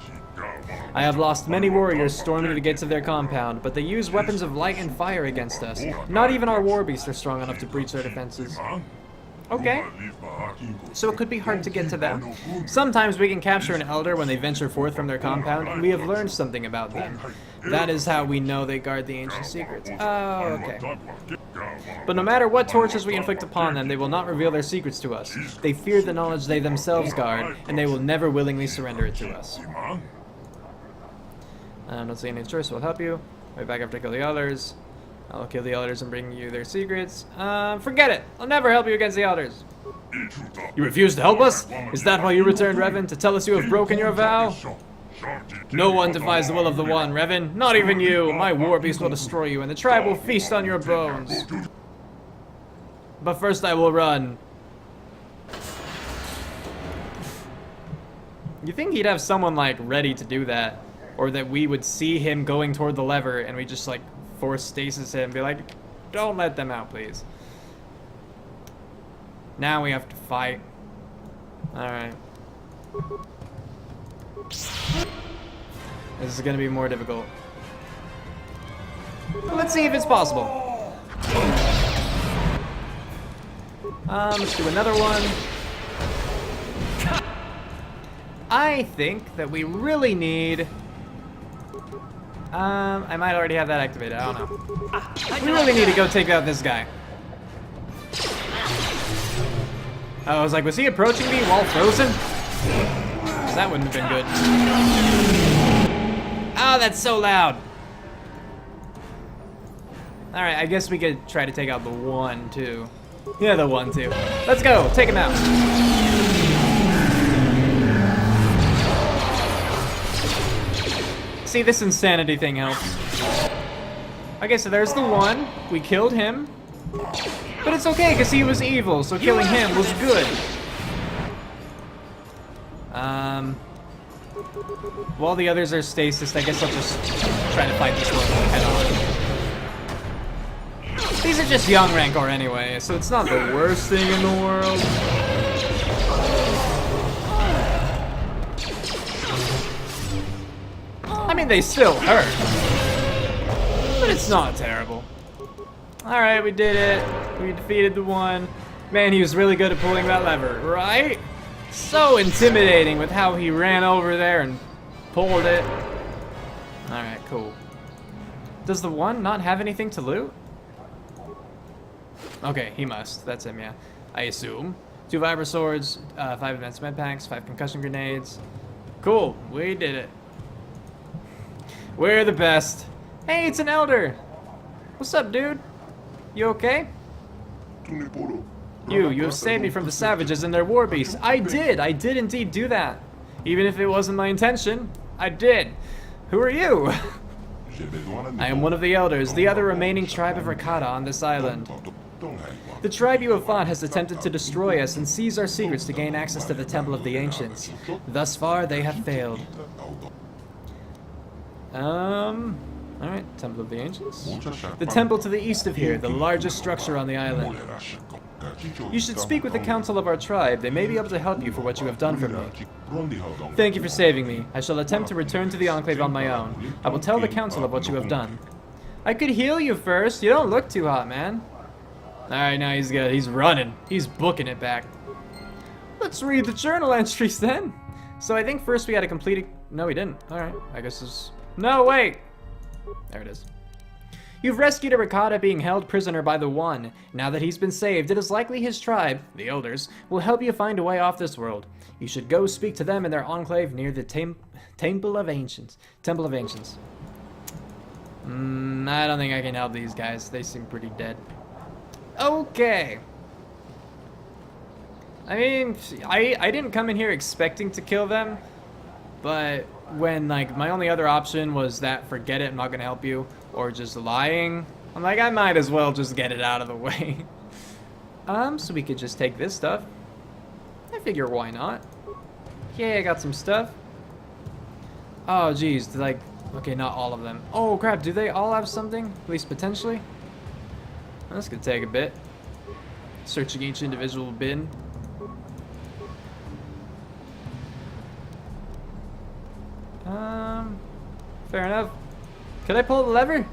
I have lost many warriors storming the gates of their compound, but they use weapons of light and fire against us. Not even our war beasts are strong enough to breach their defenses. Okay. So it could be hard to get to them. Sometimes we can capture an Elder when they venture forth from their compound, and we have learned something about them. That is how we know they guard the ancient secrets. Oh, okay. But no matter what tortures we inflict upon them, they will not reveal their secrets to us. They fear the knowledge they themselves guard, and they will never willingly surrender it to us. I'm not saying any choice will help you. Right back after I kill the Elders. I'll kill the Elders and bring you their secrets. Forget it! I'll never help you against the Elders. You refuse to help us? Is that why you returned, Revan? To tell us you have broken your vow? No one defies the will of the One, Revan. Not even you. My war beast will destroy you, and the tribe will feast on your bones. But first I will run. You think he'd have someone, like, ready to do that? Or that we would see him going toward the lever, and we just, like, force stasis him and be like, don't let them out, please. Now we have to fight. Alright. This is gonna be more difficult. Let's see if it's possible. Let's do another one. I think that we really need... I might already have that activated, I don't know. We really need to go take out this guy. I was like, was he approaching me while frozen? That wouldn't have been good. Oh, that's so loud. Alright, I guess we could try to take out the one, too. Yeah, the one, too. Let's go, take him out. See, this insanity thing helps. Okay, so there's the one. We killed him. But it's okay, because he was evil, so killing him was good. While the others are stasis, I guess I'll just try to fight this one head on. These are just young Rancor anyway, so it's not the worst thing in the world. I mean, they still hurt, but it's not terrible. Alright, we did it. We defeated the one. Man, he was really good at pulling that lever, right? So intimidating with how he ran over there and pulled it. Alright, cool. Does the one not have anything to loot? Okay, he must. That's him, yeah. I assume. 2 Vibra Swords, 5 Advanced Med Packs, 5 Concussion Grenades. Cool, we did it. We're the best. Hey, it's an Elder. What's up, dude? You okay? You have saved me from the savages and their war beasts. I did indeed do that. Even if it wasn't my intention, I did. Who are you? I am one of the elders, the other remaining tribe of Rakata on this island. The tribe you have fought has attempted to destroy us and seize our secrets to gain access to the Temple of the Ancients. Thus far, they have failed. Alright, Temple of the Ancients. The temple to the east of here, the largest structure on the island. You should speak with the council of our tribe. They may be able to help you for what you have done for me. Thank you for saving me. I shall attempt to return to the Enclave on my own. I will tell the council of what you have done. I could heal you first. You don't look too hot, man. Alright, now he's good. He's running. He's booking it back. Let's read the journal entries then. So I think first we gotta complete it. No, we didn't. Alright, I guess it's... No, wait! There it is. You've rescued a Rakata being held prisoner by the One. Now that he's been saved, it is likely his tribe, the Elders, will help you find a way off this world. You should go speak to them in their enclave near the Temple of Ancients. Temple of Ancients. I don't think I can help these guys. They seem pretty dead. Okay. I mean, I didn't come in here expecting to kill them, but when, like, my only other option was that forget it, I'm not gonna help you, or just lying, I'm like, I might as well just get it out of the way. So we could just take this stuff. I figure why not? Yeah, I got some stuff. Oh, geez, like, okay, not all of them. Oh, crap, do they all have something? At least potentially? That's gonna take a bit. Searching each individual bin. Fair enough. Could I pull the lever?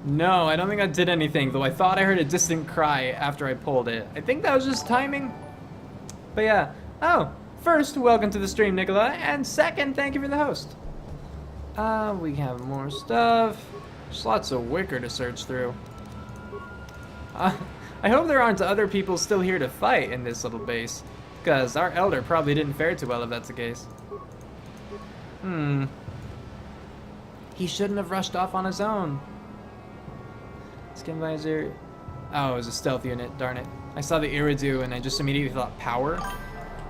No, I don't think I did anything, though I thought I heard a distant cry after I pulled it. I think that was just timing. But yeah. Oh, first, welcome to the stream, Nicola, and second, thank you for the host. We have more stuff. There's lots of wicker to search through. I hope there aren't other people still here to fight in this little base. Because our elder probably didn't fare too well if that's the case. He shouldn't have rushed off on his own. Skin visor. Oh, it was a stealth unit, darn it. I saw the Iridu and I just immediately thought power.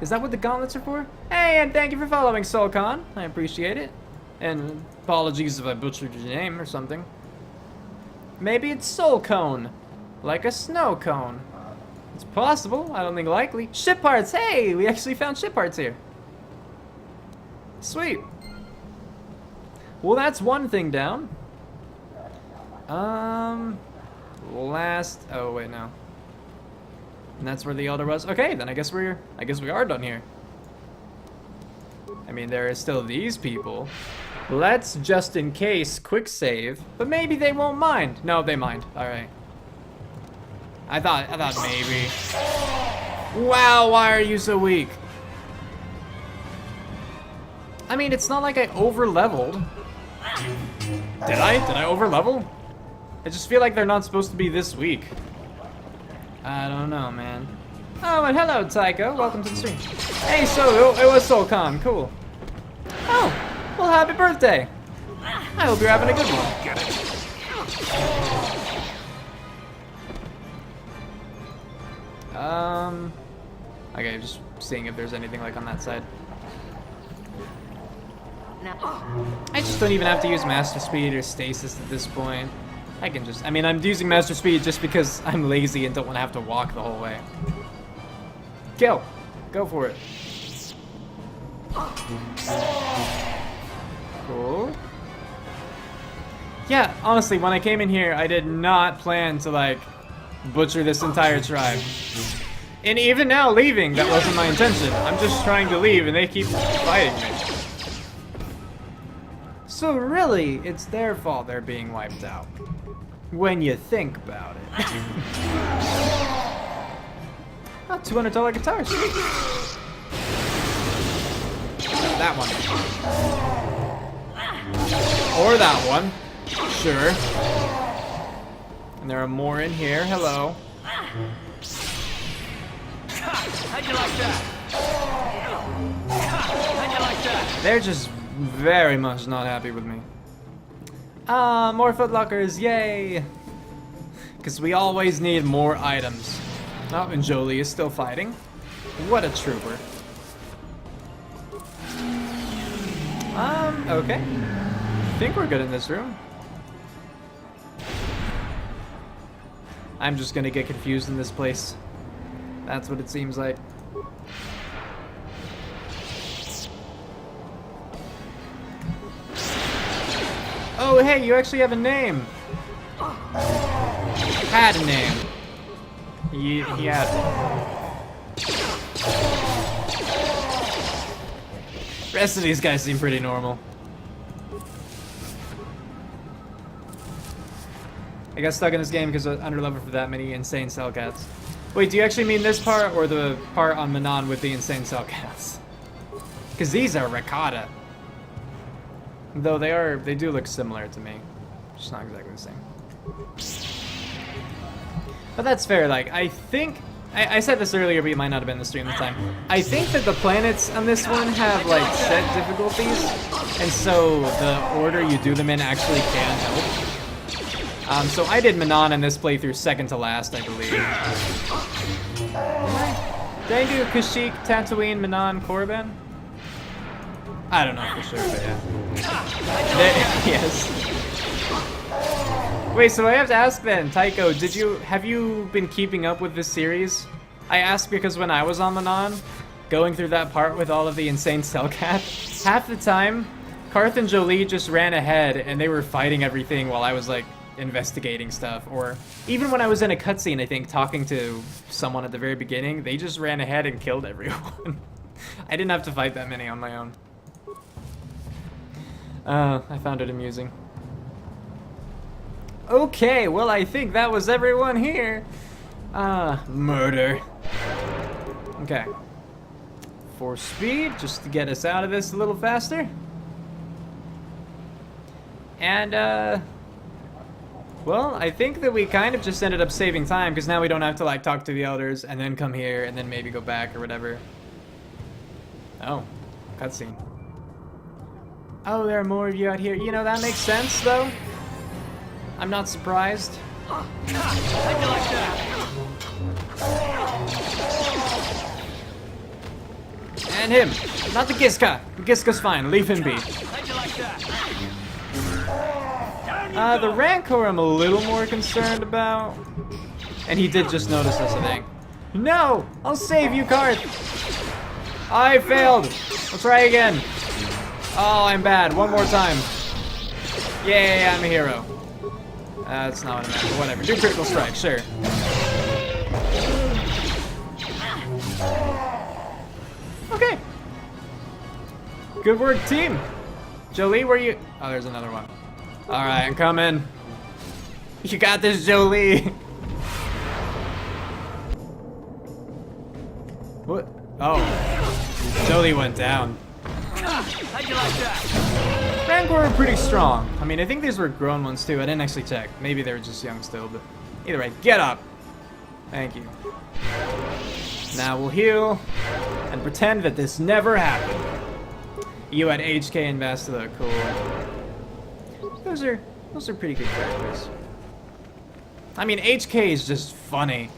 Is that what the gauntlets are for? Hey, and thank you for following, Solcon. I appreciate it. And apologies if I butchered your name or something. Maybe it's Soul Cone. Like a snow cone. It's possible, I don't think likely. Ship parts, hey! We actually found ship parts here. Sweet. Well, that's one thing down. Last, oh wait, no. And that's where the Elder was. Okay, then I guess we are done here. I mean, there are still these people. Let's just in case quick save, but maybe they won't mind. No, they mind. All right. I thought maybe. Wow, why are you so weak? I mean, it's not like I over-leveled. Did I over-level? I just feel like they're not supposed to be this weak. I don't know, man. Oh, and hello, Tycho. Welcome to the stream. Hey, so it was SoulCon. Cool. Oh, well, happy birthday. I hope you're having a good one.
Get it.
Okay, just seeing if there's anything like on that side. I just don't even have to use Master Speed or Stasis at this point. I can just, I mean, I'm using Master Speed just because I'm lazy and don't want to have to walk the whole way. Go for it. Cool. Yeah, honestly, when I came in here, I did not plan to, like, butcher this entire tribe. And even now, leaving, that wasn't my intention. I'm just trying to leave, and they keep fighting me. So really, it's their fault they're being wiped out. When you think about it. Oh, $200 guitars. That one. Or that one. Sure. And there are more in here. Hello.
How'd you like that? How'd you like that?
They're just very much not happy with me. More footlockers, yay! Because we always need more items. Oh, and Jolie is still fighting. What a trooper. Okay. I think we're good in this room. I'm just gonna get confused in this place. That's what it seems like. Oh, hey, you actually have a name. Had a name. He had one. Rest of these guys seem pretty normal. I got stuck in this game because I was underleveled for that many insane cell cats. Wait, do you actually mean this part or the part on Manon with the insane cell cats? Because these are ricotta. Though they do look similar to me. Just not exactly the same. But that's fair, like, I think... I said this earlier, but you might not have been in the stream this time. I think that the planets on this one have, like, set difficulties. And so the order you do them in actually can help. So I did Manon in this playthrough second to last, I believe. Did I do Kashyyyk, Tatooine, Manon, Korriban? I don't know for sure, but yeah. Yes. Wait, so I have to ask then, Tycho, have you been keeping up with this series? I ask because when I was on Manon, going through that part with all of the insane Cellcat, half the time, Karth and Jolie just ran ahead and they were fighting everything while I was like investigating stuff. Or even when I was in a cutscene, I think, talking to someone at the very beginning, they just ran ahead and killed everyone. I didn't have to fight that many on my own. I found it amusing. Okay, well, I think that was everyone here. Murder. Okay. For speed, just to get us out of this a little faster. And, well, I think that we kind of just ended up saving time, because now we don't have to, like, talk to the elders, and then come here, and then maybe go back, or whatever. Oh, cutscene. Oh, there are more of you out here. You know, that makes sense, though. I'm not surprised. And him. Not the Giska. The Giska's fine. Leave him be. The Rancor I'm a little more concerned about. And he did just notice us, I think. No! I'll save you, Karth! I failed! Let's try again. Oh, I'm bad. One more time. Yay, I'm a hero. That's not what I meant. Whatever. Do critical strike, sure. Okay. Good work, team. Jolie, where you? Oh, there's another one. All right, I'm coming. You got this, Jolie. What? Oh, Jolie went down.
How'd you like that?
Rancor are pretty strong. I mean, I think these were grown ones too. I didn't actually check. Maybe they were just young still, but either way, get up. Thank you. Now we'll heal and pretend that this never happened. You had HK and Bastila, cool. Those are pretty good characters. I mean, HK is just funny.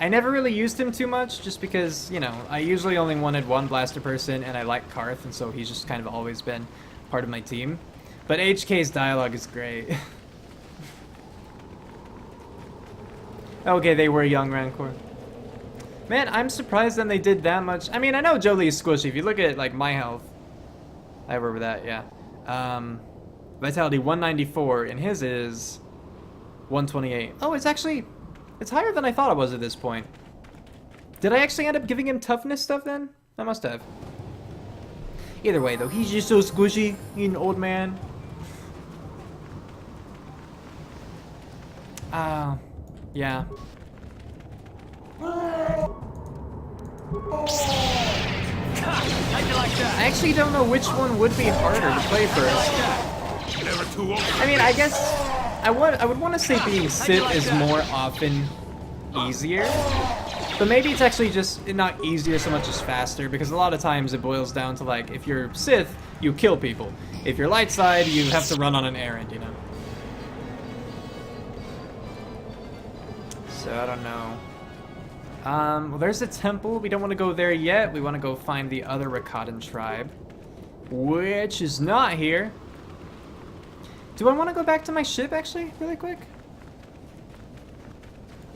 I never really used him too much, just because, you know, I usually only wanted one blaster person, and I like Karth, and so he's just kind of always been part of my team. But HK's dialogue is great. Okay, they were young Rancor. Man, I'm surprised then they did that much. I mean, I know Jolie is squishy. If you look at, like, my health, I remember that, yeah. Vitality 194, and his is 128. Oh, it's actually... It's higher than I thought it was at this point. Did I actually end up giving him toughness stuff then? I must have. Either way, though, he's just so squishy. He's an old man. Yeah. I actually don't know which one would be harder to play first. I mean, I guess I would want to say being Sith is more often easier, but maybe it's actually just not easier so much as faster, because a lot of times it boils down to, like, if you're Sith, you kill people. If you're light side, you have to run on an errand, you know. So I don't know. Well, there's a temple. We don't want to go there yet. We want to go find the other Rakatan tribe, which is not here. Do I want to go back to my ship, actually, really quick?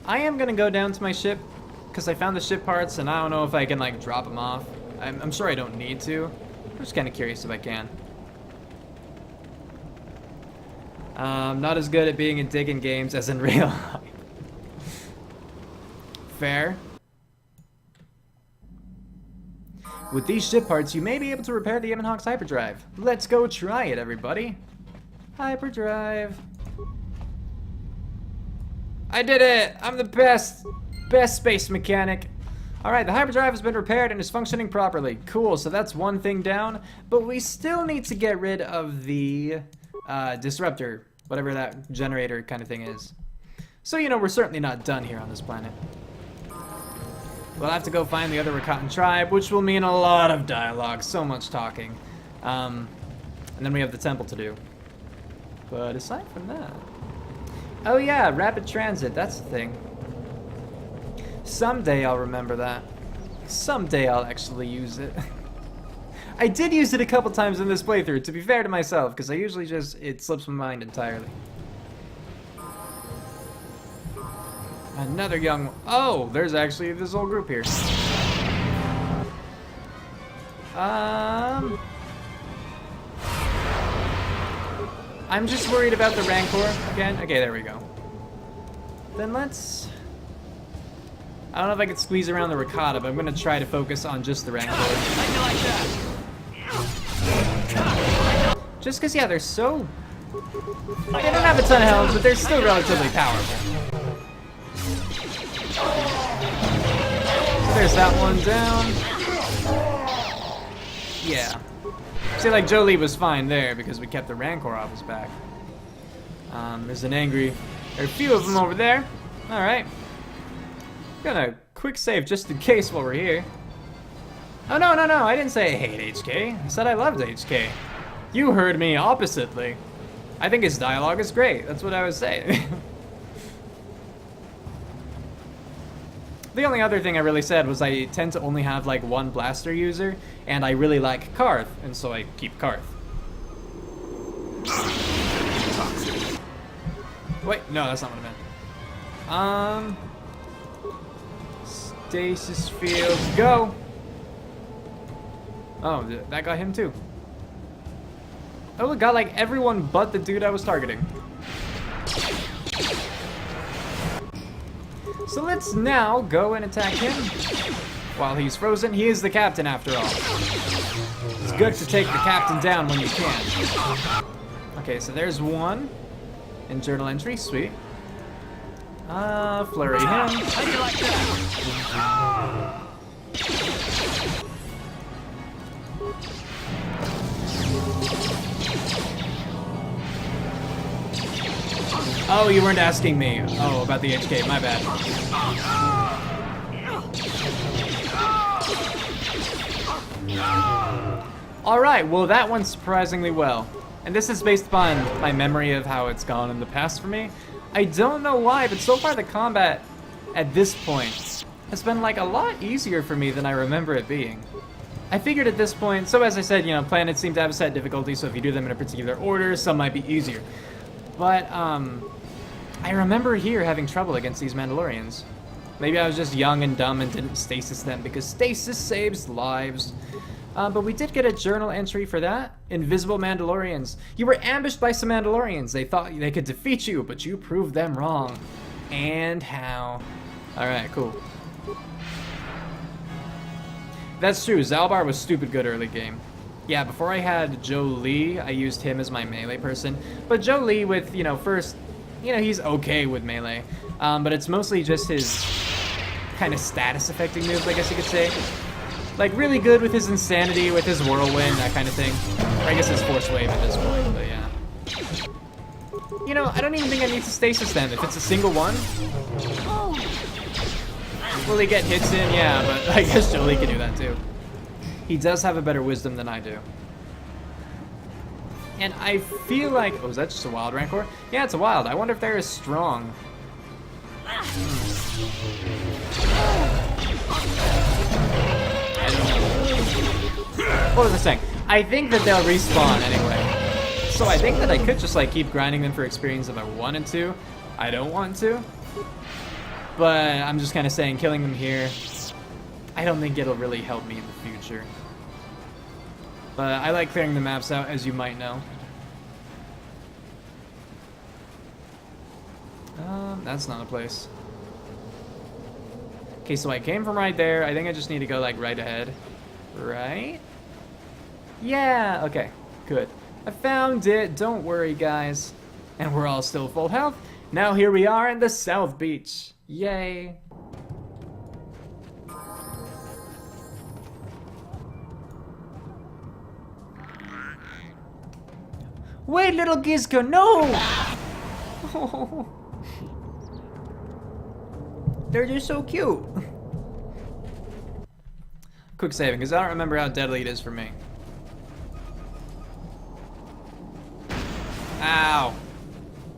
I am going to go down to my ship, because I found the ship parts, and I don't know if I can, like, drop them off. I'm sure I don't need to. I'm just kind of curious if I can. Not as good at being in digging games as in real life. Fair. With these ship parts, you may be able to repair the Evanhawk's hyperdrive. Let's go try it, everybody. Hyperdrive. I did it! I'm the best space mechanic. Alright, the hyperdrive has been repaired and is functioning properly. Cool, so that's one thing down, but we still need to get rid of the disruptor, whatever that generator kind of thing is. So, you know, we're certainly not done here on this planet. We'll have to go find the other Rakatan tribe, which will mean a lot of dialogue, so much talking. And then we have the temple to do. But aside from that... Oh yeah, rapid transit, that's the thing. Someday I'll remember that. Someday I'll actually use it. I did use it a couple times in this playthrough, to be fair to myself, because I usually just... it slips my mind entirely. Another young one. Oh, there's actually this whole group here. I'm just worried about the Rancor again. Okay, there we go. Then let's... I don't know if I can squeeze around the Rakata, but I'm going to try to focus on just the Rancor. Just because, yeah, they're so... They don't have a ton of health, but they're still relatively powerful. So there's that one down. Yeah. See, like, Jolie was fine there because we kept the Rancor off his back. There's an angry... There are a few of them over there. Alright. Gonna quick save just in case while we're here. Oh, no, I didn't say I hate HK. I said I loved HK. You heard me oppositely. I think his dialogue is great. That's what I was saying. The only other thing I really said was I tend to only have like one blaster user, and I really like Karth, and so I keep Karth. Wait, no, that's not what I meant. Stasis field, go! Oh, that got him too. Oh, it got like everyone but the dude I was targeting. So let's now go and attack him while he's frozen. He is the captain after all. It's good to take the captain down when you can. Okay, so there's one. And journal entry, sweet. Flurry him.
How do you like that?
Oh, you weren't asking me. Oh, about the HK, my bad. Alright, well that went surprisingly well. And this is based upon my memory of how it's gone in the past for me. I don't know why, but so far the combat at this point has been like a lot easier for me than I remember it being. I figured at this point, so as I said, you know, planets seem to have a set difficulty, so if you do them in a particular order, some might be easier. But, I remember here having trouble against these Mandalorians. Maybe I was just young and dumb and didn't stasis them, because stasis saves lives. But we did get a journal entry for that. Invisible Mandalorians. You were ambushed by some Mandalorians. They thought they could defeat you, but you proved them wrong. And how? Alright, cool. That's true, Zalbar was stupid good early game. Yeah, before I had Joe Lee, I used him as my melee person. But Joe Lee with, you know, first, you know, he's okay with melee. But it's mostly just his kind of status affecting moves, I guess you could say. Like, really good with his insanity, with his whirlwind, that kind of thing. Or I guess his force wave at this point, but yeah. You know, I don't even think I need to stasis them. If it's a single one, will he get hits in? Yeah, but I guess Jolie can do that too. He does have a better wisdom than I do. And I feel like... Oh, is that just a wild Rancor? Yeah, it's a wild. I wonder if they're as strong. I don't know. What was I saying? I think that they'll respawn anyway. So I think that I could just like keep grinding them for experience if I wanted to. I don't want to. But I'm just kind of saying killing them here, I don't think it'll really help me in the future. But I like clearing the maps out, as you might know. That's not a place. Okay, so I came from right there. I think I just need to go like right ahead. Right? Yeah, okay, good. I found it, don't worry guys. And we're all still full health. Now here we are in the South Beach. Yay. Wait, little Gizka, no! Oh. They're just so cute. Quick saving, because I don't remember how deadly it is for me. Ow.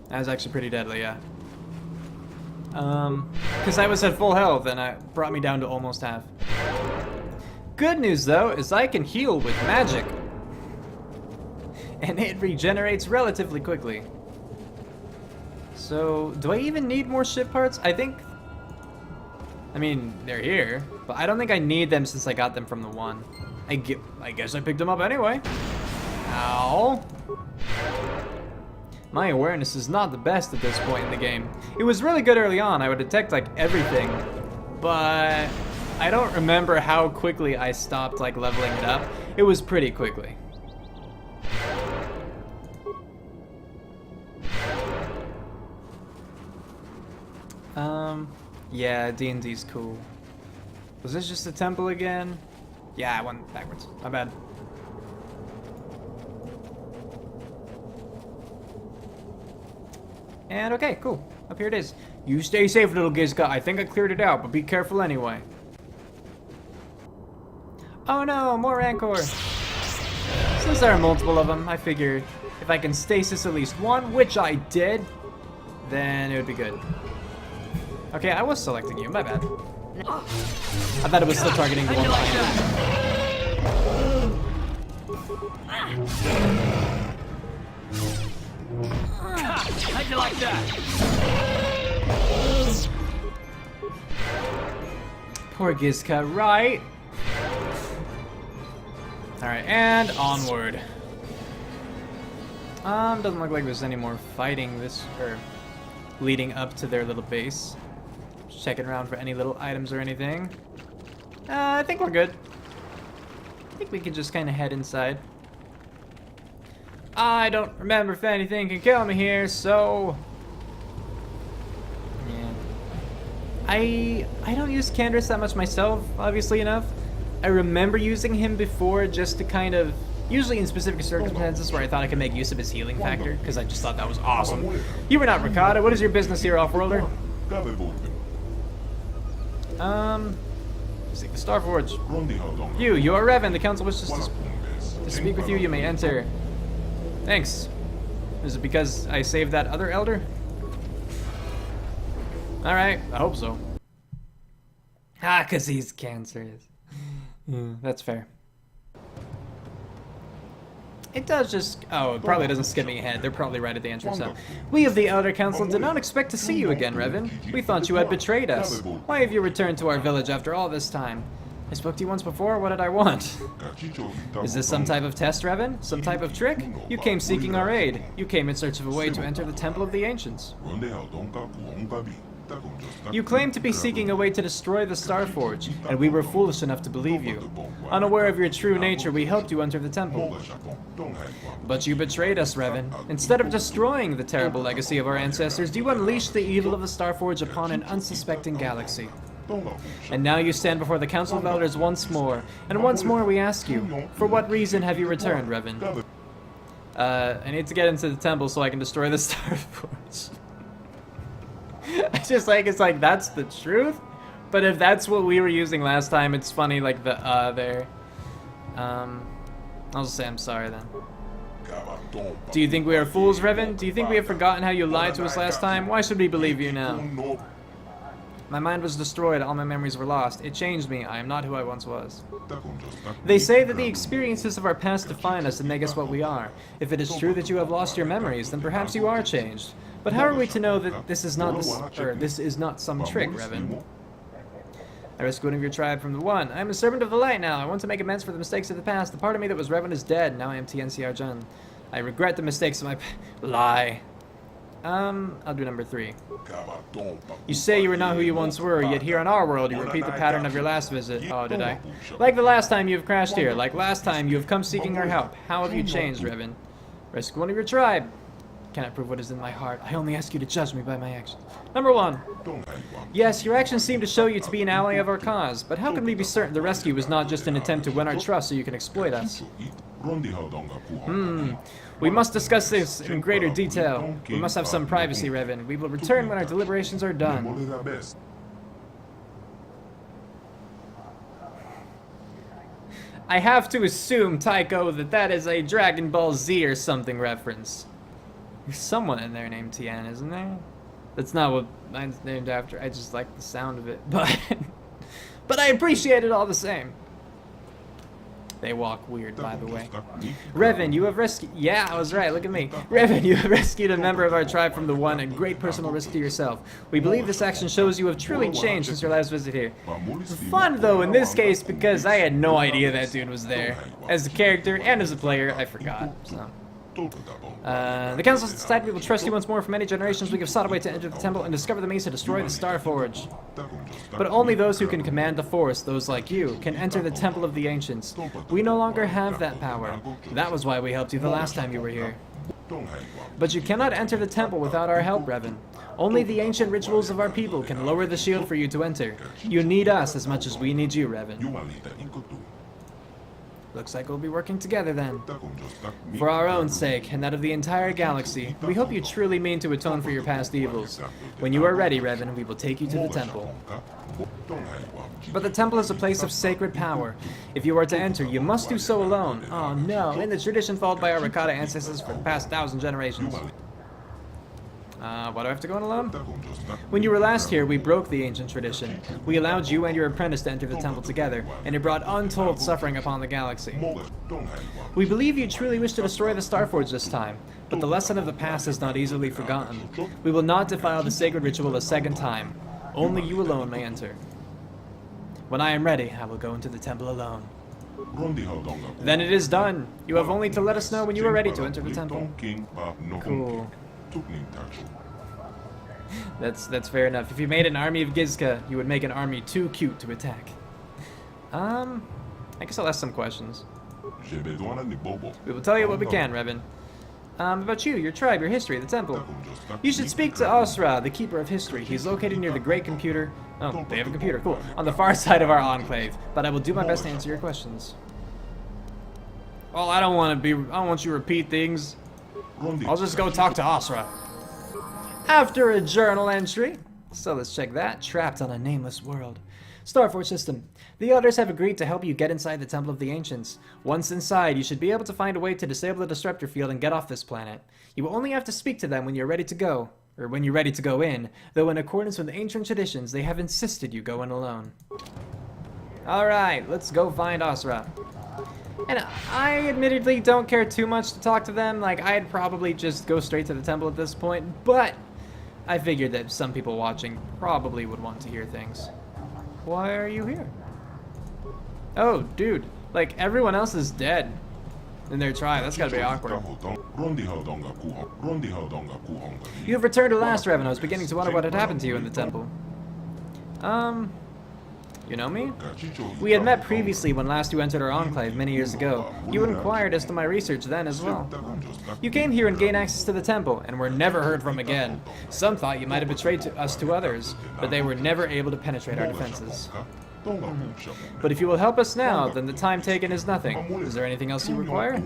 That was actually pretty deadly, yeah. Because I was at full health and it brought me down to almost half. Good news, though, is I can heal with magic. And it regenerates relatively quickly. So, do I even need more ship parts? I mean, they're here, but I don't think I need them since I got them from the one. I guess I picked them up anyway. Ow. My awareness is not the best at this point in the game. It was really good early on. I would detect like everything, but I don't remember how quickly I stopped like leveling it up. It was pretty quickly. Yeah, D&D's cool. Was this just a temple again? Yeah, I went backwards. My bad. And okay, cool. Up here it is. You stay safe, little Gizka. I think I cleared it out, but be careful anyway. Oh no, more Rancor. Since there are multiple of them, I figured if I can stasis at least one, which I did, then it would be good. Okay, I was selecting you, my bad. I thought it was still targeting the one behind
How'd you like that?
Poor Gizka, right? Alright, and onward. Doesn't look like there's any more fighting this, or leading up to their little base. Just checking around for any little items or anything. I think we're good. I think we can just kind of head inside. I don't remember if anything can kill me here, so... yeah. I don't use Candace that much myself, obviously enough. I remember using him before just to kind of... usually in specific circumstances where I thought I could make use of his healing factor, because I just thought that was awesome. You were not Ricotta. What is your business here, Off-Worlder? Seek the Starforge. You are Revan. The council wishes to speak with you. You may enter. Thanks. Is it because I saved that other elder? Alright, I hope so. Ah, because he's cancerous. That's fair. It does just... oh, it probably doesn't skip me ahead. They're probably right at the entrance now. We of the Elder Council did not expect to see you again, Revan. We thought you had betrayed us. Why have you returned to our village after all this time? I spoke to you once before. What did I want? Is this some type of test, Revan? Some type of trick? You came seeking our aid. You came in search of a way to enter the Temple of the Ancients. You claim to be seeking a way to destroy the Starforge, and we were foolish enough to believe you. Unaware of your true nature, we helped you enter the temple. But you betrayed us, Revan. Instead of destroying the terrible legacy of our ancestors, you unleashed the evil of the Starforge upon an unsuspecting galaxy. And now you stand before the Council of Elders once more, and once more we ask you, for what reason have you returned, Revan? I need to get into the temple so I can destroy the Starforge. It's just like, it's like, that's the truth? But if that's what we were using last time, it's funny, like the there. I'll just say I'm sorry then. Do you think we are fools, Revan? Do you think we have forgotten how you lied to us last time? Why should we believe you now? My mind was destroyed, all my memories were lost. It changed me, I am not who I once was. They say that the experiences of our past define us and make us what we are. If it is true that you have lost your memories, then perhaps you are changed. But how are we to know that this is not some trick, Revan? I rescued one of your tribe from the One. I am a servant of the light now. I want to make amends for the mistakes of the past. The part of me that was Revan is dead. Now I am TNC Arjun. I regret the mistakes of my lie. I'll do number 3. You say you are not who you once were, yet here on our world you repeat the pattern of your last visit. Oh, did I? Like the last time you have crashed here, like last time you have come seeking our help. How have you changed, Revan? Rescue one of your tribe. Cannot prove what is in my heart. I only ask you to judge me by my actions. Number 1. Yes, your actions seem to show you to be an ally of our cause, but how can we be certain the rescue was not just an attempt to win our trust so you can exploit us? We must discuss this in greater detail. We must have some privacy, Revan. We will return when our deliberations are done. I have to assume, Tycho, that is a Dragon Ball Z or something reference. There's someone in there named Tien, isn't there? That's not what mine's named after. I just like the sound of it, but I appreciate it all the same. They walk weird, by the way. Revan, you have rescued... yeah, I was right, look at me. Revan, you have rescued a member of our tribe from the One at great personal risk to yourself. We believe this action shows you have truly changed since your last visit here. Fun, though, in this case, because I had no idea that dude was there. As a character and as a player, I forgot, so... the council decided we will trust you once more. For many generations we have sought a way to enter the temple and discover the means to destroy the Starforge. But only those who can command the Force, those like you, can enter the Temple of the Ancients. We no longer have that power. That was why we helped you the last time you were here. But you cannot enter the temple without our help, Revan. Only the ancient rituals of our people can lower the shield for you to enter. You need us as much as we need you, Revan. Looks like we'll be working together then. For our own sake, and that of the entire galaxy, we hope you truly mean to atone for your past evils. When you are ready, Revan, we will take you to the temple. But the temple is a place of sacred power. If you are to enter, you must do so alone. Oh no, in the tradition followed by our Ricotta ancestors for the past 1,000 generations. Why do I have to go in alone? When you were last here, we broke the ancient tradition. We allowed you and your apprentice to enter the temple together, and it brought untold suffering upon the galaxy. We believe you truly wish to destroy the Starforge this time, but the lesson of the past is not easily forgotten. We will not defile the sacred ritual a second time. Only you alone may enter. When I am ready, I will go into the temple alone. Then it is done. You have only to let us know when you are ready to enter the temple. Cool. That's fair enough. If you made an army of Gizka, you would make an army too cute to attack. I guess I'll ask some questions. We will tell you what we can, Revan. About you, your tribe, your history, the temple. You should speak to Osra, the Keeper of History. He's located near the Great Computer. Oh, they have a computer, cool. On the far side of our enclave. But I will do my best to answer your questions. Well, I don't want you to repeat things. I'll just go talk to Osra. After a journal entry. So let's check that. Trapped on a nameless world. Starforge system. The Elders have agreed to help you get inside the Temple of the Ancients. Once inside, you should be able to find a way to disable the disruptor field and get off this planet. You will only have to speak to them when you're ready to go, or when you're ready to go in, though in accordance with ancient traditions, they have insisted you go in alone. Alright, let's go find Osra. And I admittedly don't care too much to talk to them, like I'd probably just go straight to the temple at this point, but I figured that some people watching probably would want to hear things. Why are you here? Oh, dude. Like, everyone else is dead in their tribe. That's gotta be awkward. You have returned to last, Revan. I was beginning to wonder what had happened to you in the temple. You know me? We had met previously when last you entered our enclave many years ago. You inquired as to my research then as well. You came here and gained access to the temple, and were never heard from again. Some thought you might have betrayed us to others, but they were never able to penetrate our defenses. But if you will help us now, then the time taken is nothing. Is there anything else you require?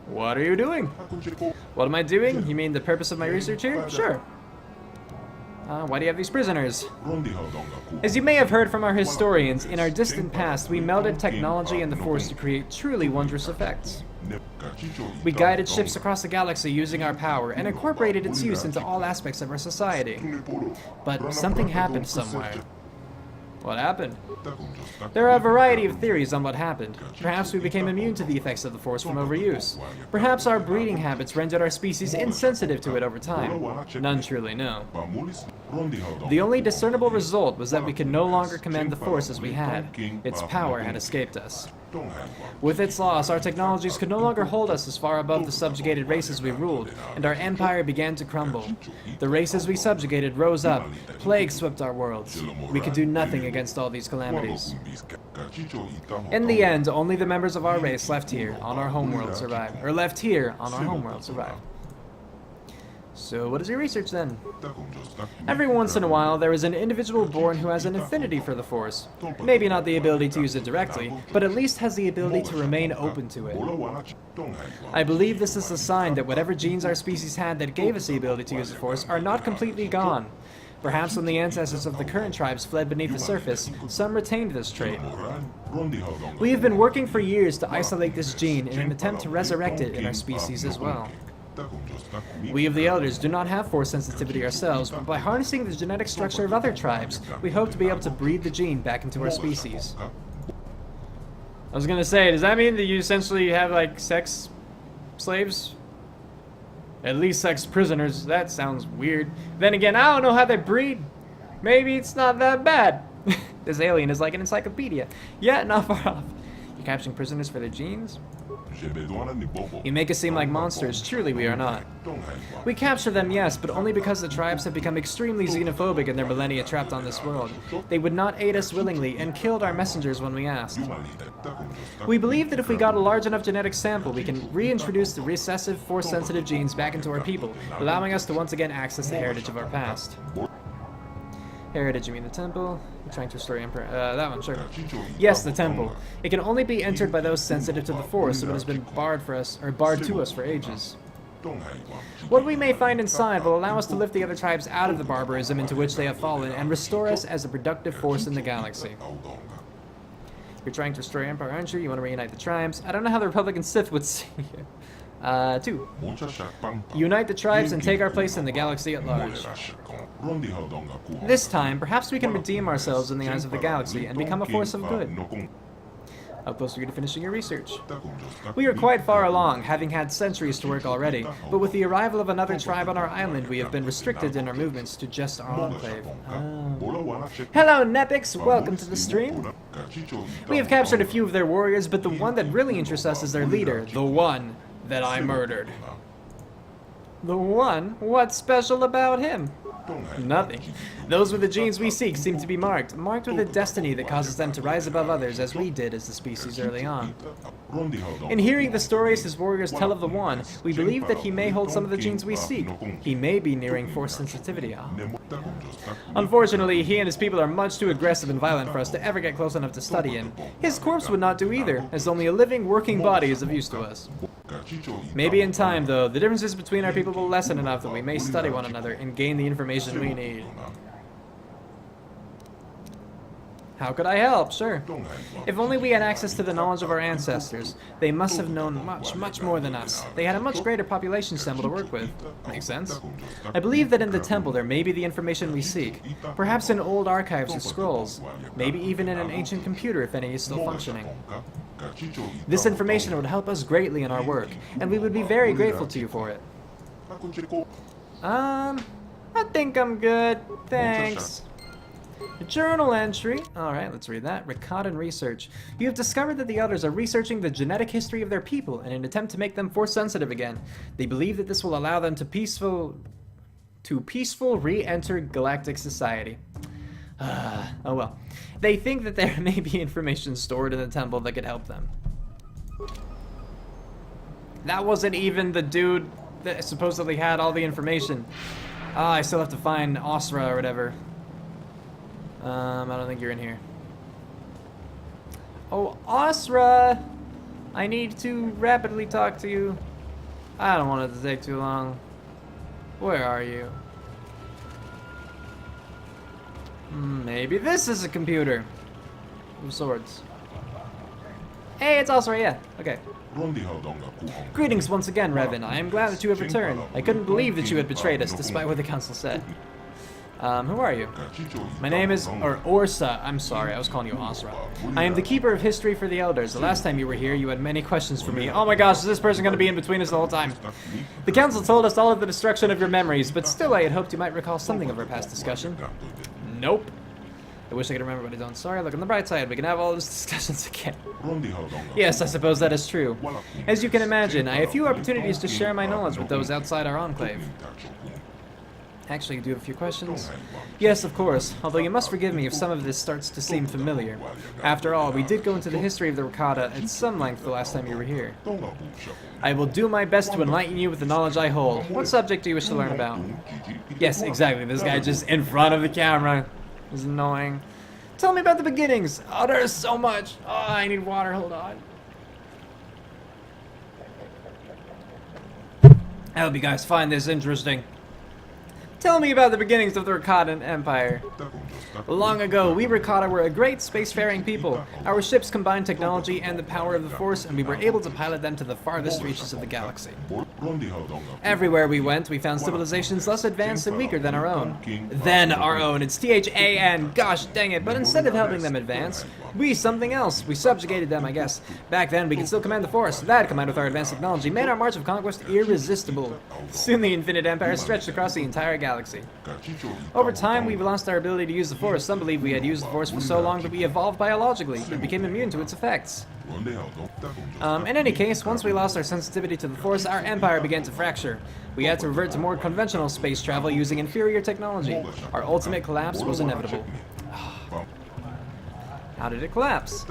What are you doing? What am I doing? You mean the purpose of my research here? Sure. Why do you have these prisoners? As you may have heard from our historians, in our distant past, we melded technology and the Force to create truly wondrous effects. We guided ships across the galaxy using our power and incorporated its use into all aspects of our society. But something happened somewhere. What happened? There are a variety of theories on what happened. Perhaps we became immune to the effects of the Force from overuse. Perhaps our breeding habits rendered our species insensitive to it over time. None truly know. The only discernible result was that we could no longer command the Force as we had. Its power had escaped us. With its loss, our technologies could no longer hold us as far above the subjugated races we ruled, and our empire began to crumble. The races we subjugated rose up. Plague swept our worlds. We could do nothing against all these calamities. In the end, only the members of our race left here on our homeworld survived. Or left here on our homeworld survived. So what is your research then? Every once in a while, there is an individual born who has an affinity for the Force. Maybe not the ability to use it directly, but at least has the ability to remain open to it. I believe this is a sign that whatever genes our species had that gave us the ability to use the Force are not completely gone. Perhaps when the ancestors of the current tribes fled beneath the surface, some retained this trait. We have been working for years to isolate this gene in an attempt to resurrect it in our species as well. We of the Elders do not have Force sensitivity ourselves, but by harnessing the genetic structure of other tribes, we hope to be able to breed the gene back into our species. I was gonna say, does that mean that you essentially have, like, sex slaves? At least sex prisoners. That sounds weird. Then again, I don't know how they breed. Maybe it's not that bad. This alien is like an encyclopedia. Yeah, not far off. You're capturing prisoners for their genes? You make us seem like monsters. Truly, we are not. We capture them, yes, but only because the tribes have become extremely xenophobic in their millennia trapped on this world. They would not aid us willingly and killed our messengers when we asked. We believe that if we got a large enough genetic sample, we can reintroduce the recessive, Force-sensitive genes back into our people, allowing us to once again access the heritage of our past. Heritage, you mean the temple? I'm trying to restore Emperor. That one, sure. Yes, the temple. It can only be entered by those sensitive to the Force, so it has been barred to us for ages. What we may find inside will allow us to lift the other tribes out of the barbarism into which they have fallen and restore us as a productive force in the galaxy. You're trying to restore Empire, aren't you? You want to reunite the tribes? I don't know how the Republican Sith would see you. 2. Unite the tribes and take our place in the galaxy at large. This time, perhaps we can redeem ourselves in the eyes of the galaxy and become a force of good. How close are you to finishing your research? We are quite far along, having had centuries to work already, but with the arrival of another tribe on our island, we have been restricted in our movements to just our enclave. Hello, Nepix! Welcome to the stream! We have captured a few of their warriors, but the one that really interests us is their leader, the one that I murdered. The one? What's special about him? Nothing. Those with the genes we seek seem to be marked with a destiny that causes them to rise above others, as we did as the species early on. In hearing the stories his warriors tell of the One, we believe that he may hold some of the genes we seek. He may be nearing force sensitivity. Unfortunately, he and his people are much too aggressive and violent for us to ever get close enough to study him. His corpse would not do either, as only a living, working body is of use to us. Maybe in time, though, the differences between our people will lessen enough that we may study one another and gain the information we need. How could I help? Sure. If only we had access to the knowledge of our ancestors. They must have known much, much more than us. They had a much greater population sample to work with. Makes sense. I believe that in the temple there may be the information we seek. Perhaps in old archives or scrolls. Maybe even in an ancient computer if any is still functioning. This information would help us greatly in our work, and we would be very grateful to you for it. I think I'm good. Thanks. A journal entry. Alright, let's read that. Ricotta research. You have discovered that the others are researching the genetic history of their people in an attempt to make them force sensitive again. They believe that this will allow them to peaceful re-enter galactic society. Oh well. They think that there may be information stored in the temple that could help them. That wasn't even the dude that supposedly had all the information. I still have to find Osra or whatever. I don't think you're in here. Oh, Osra! I need to rapidly talk to you. I don't want it to take too long. Where are you? Maybe this is a computer. Of sorts. Hey, it's Osra, yeah. Okay. Greetings once again, Revan. I am glad that you have returned. I couldn't believe that you had betrayed us, despite what the Council said. Who are you? My name is, Orsa. I'm sorry, I was calling you Osra. I am the Keeper of History for the Elders. The last time you were here, you had many questions for me. Oh my gosh, is this person going to be in between us the whole time? The Council told us all of the destruction of your memories, but still I had hoped you might recall something of our past discussion. Nope. I wish I could remember what I'd done. Sorry, look on the bright side, we can have all these discussions again. Yes, I suppose that is true. As you can imagine, I have few opportunities to share my knowledge with those outside our enclave. Actually, do you have a few questions? Yes, of course, although you must forgive me if some of this starts to seem familiar. After all, we did go into the history of the Ricotta at some length the last time you were here. I will do my best to enlighten you with the knowledge I hold. What subject do you wish to learn about? Yes, exactly, this guy just in front of the camera is annoying. Tell me about the beginnings. Oh, there's so much. Oh, I need water, hold on. I hope you guys find this interesting. Tell me about the beginnings of the Ricotta Empire. Long ago, we Ricotta were a great spacefaring people. Our ships combined technology and the power of the Force, and we were able to pilot them to the farthest reaches of the galaxy. Everywhere we went, we found civilizations less advanced and weaker than our own. It's THAN, gosh dang it, but instead of helping them advance, we something else. We subjugated them, I guess. Back then, we could still command the Force. That, combined with our advanced technology, made our march of conquest irresistible. Soon the Infinite Empire stretched across the entire galaxy. Over time, we've lost our ability to use the Force. Some believe we had used the Force for so long that we evolved biologically and became immune to its effects. In any case, once we lost our sensitivity to the Force, our empire began to fracture. We had to revert to more conventional space travel using inferior technology. Our ultimate collapse was inevitable. How did it collapse?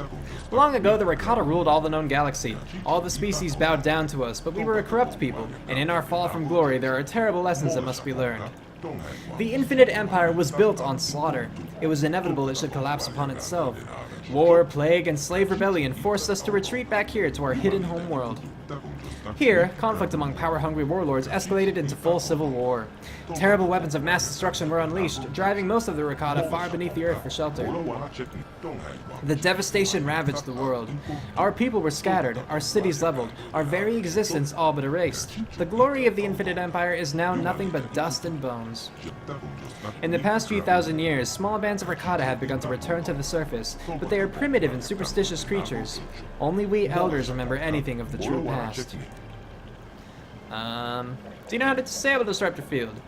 Long ago, the Ricotta ruled all the known galaxy. All the species bowed down to us, but we were a corrupt people, and in our fall from glory, there are terrible lessons that must be learned. The Infinite Empire was built on slaughter. It was inevitable it should collapse upon itself. War, plague, and slave rebellion forced us to retreat back here to our hidden home world. Here, conflict among power-hungry warlords escalated into full civil war. Terrible weapons of mass destruction were unleashed, driving most of the Ricotta far beneath the earth for shelter. The devastation ravaged the world. Our people were scattered, our cities leveled, our very existence all but erased. The glory of the Infinite Empire is now nothing but dust and bones. In the past few thousand years, small bands of Ricotta have begun to return to the surface, but they are primitive and superstitious creatures. Only we elders remember anything of the true past. Do you know how to disable the disruptor field?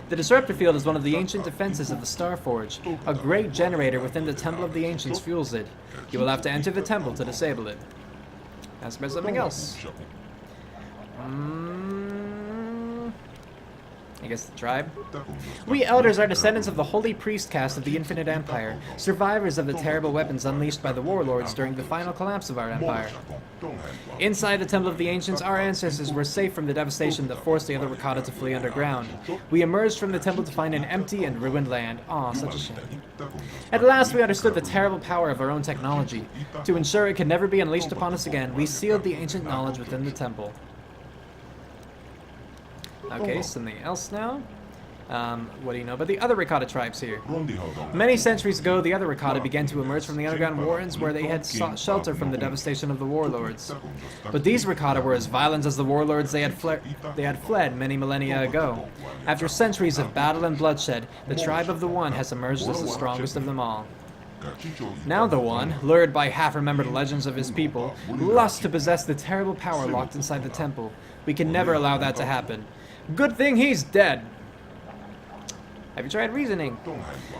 The disruptor field is one of the ancient defenses of the Starforge. A great generator within the Temple of the Ancients fuels it. You will have to enter the temple to disable it. Ask about something else. I guess the tribe. We elders are descendants of the holy priest caste of the Infinite Empire, survivors of the terrible weapons unleashed by the warlords during the final collapse of our empire. Inside the Temple of the Ancients, our ancestors were safe from the devastation that forced the other Rakata to flee underground. We emerged from the temple to find an empty and ruined land. Aw, such a shame. At last we understood the terrible power of our own technology. To ensure it could never be unleashed upon us again, we sealed the ancient knowledge within the temple. Okay, something else now. What do you know about the other Rakata tribes here? Many centuries ago, the other Rakata began to emerge from the underground warrens where they had sought shelter from the devastation of the warlords. But these Rakata were as violent as the warlords they had fled many millennia ago. After centuries of battle and bloodshed, the tribe of the One has emerged as the strongest of them all. Now the One, lured by half-remembered legends of his people, lusts to possess the terrible power locked inside the temple. We can never allow that to happen. Good thing he's dead. Have you tried reasoning?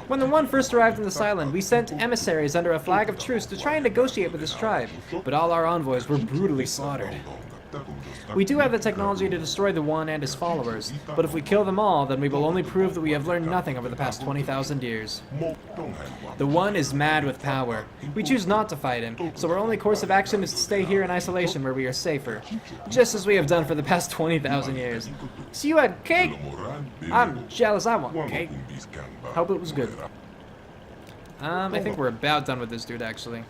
When the One first arrived in this island, we sent emissaries under a flag of truce to try and negotiate with this tribe, but all our envoys were brutally slaughtered. We do have the technology to destroy the One and his followers, but if we kill them all, then we will only prove that we have learned nothing over the past 20,000 years. The One is mad with power. We choose not to fight him, so our only course of action is to stay here in isolation where we are safer, just as we have done for the past 20,000 years. So you had cake? I'm jealous, I want cake. Hope it was good. I think we're about done with this dude, actually.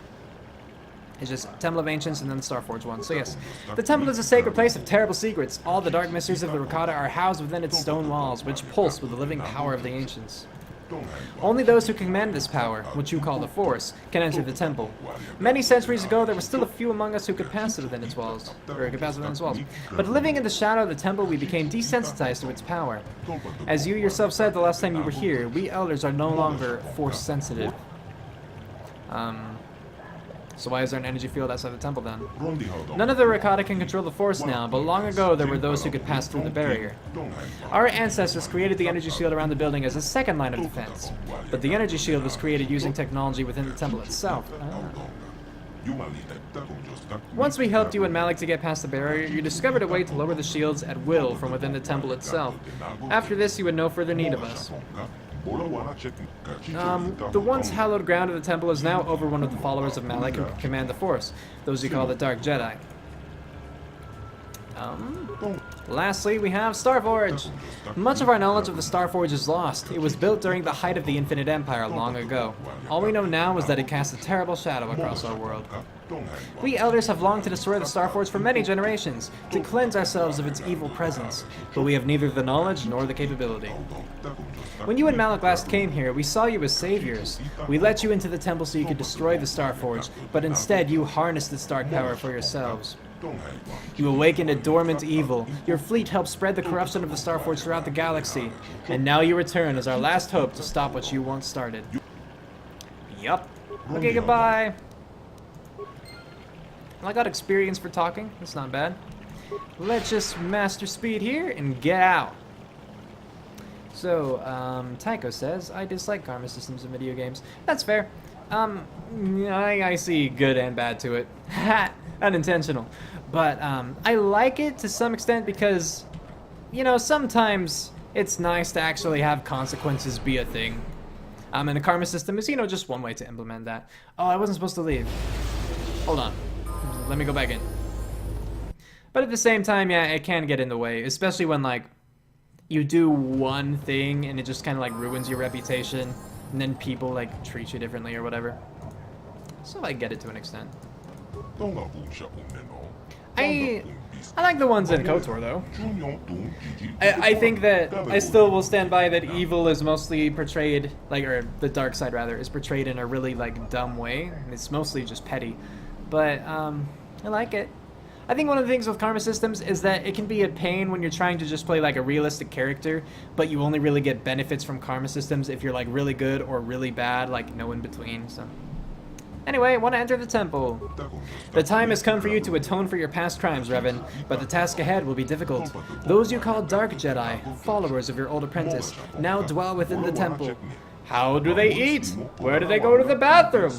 It's just Temple of Ancients and then the Starforged one. So yes, the temple is a sacred place of terrible secrets. All the dark mysteries of the Rakata are housed within its stone walls, which pulse with the living power of the Ancients. Only those who command this power, which you call the Force, can enter the temple. Many centuries ago, there were still a few among us who could pass it within its walls, But living in the shadow of the temple, we became desensitized to its power. As you yourself said the last time you were here, we elders are no longer Force sensitive. So why is there an energy field outside the temple then? None of the Rakata can control the Force now, but long ago there were those who could pass through the barrier. Our ancestors created the energy shield around the building as a second line of defense, but the energy shield was created using technology within the temple itself. Once we helped you and Malik to get past the barrier, you discovered a way to lower the shields at will from within the temple itself. After this, you had no further need of us. The once hallowed ground of the temple is now over one of the followers of Malik who can command the Force, those you call the Dark Jedi. Lastly, we have Starforge. Much of our knowledge of the Starforge is lost. It was built during the height of the Infinite Empire long ago. All we know now is that it casts a terrible shadow across our world. We elders have longed to destroy the Starforge for many generations, to cleanse ourselves of its evil presence, but we have neither the knowledge nor the capability. When you and Malik last came here, we saw you as saviors. We let you into the temple so you could destroy the Starforge, but instead you harnessed its dark power for yourselves. You awakened a dormant evil. Your fleet helped spread the corruption of the Starforge throughout the galaxy, and now you return as our last hope to stop what you once started. Yup. Okay, goodbye. Well, I got experience for talking. That's not bad. Let's just master speed here and get out. So, Tycho says, I dislike karma systems in video games. That's fair. I see good and bad to it. Ha! Unintentional. But, I like it to some extent because, you know, sometimes it's nice to actually have consequences be a thing. And the karma system is, you know, just one way to implement that. Oh, I wasn't supposed to leave. Hold on. Let me go back in. But at the same time, yeah, it can get in the way, especially when, like, you do one thing and it just kind of, like, ruins your reputation, and then people, like, treat you differently or whatever. So I get it to an extent. I like the ones in KotOR, though. I think that I still will stand by that evil is mostly portrayed, like, or the dark side, rather, is portrayed in a really, like, dumb way. It's mostly just petty. But, I like it. I think one of the things with karma systems is that it can be a pain when you're trying to just play like a realistic character, but you only really get benefits from karma systems if you're like really good or really bad, like no in between, so. Anyway, want to enter the temple. The time has come for you to atone for your past crimes, Revan, but the task ahead will be difficult. Those you call Dark Jedi, followers of your old apprentice, now dwell within the temple. How do they eat? Where do they go to the bathroom?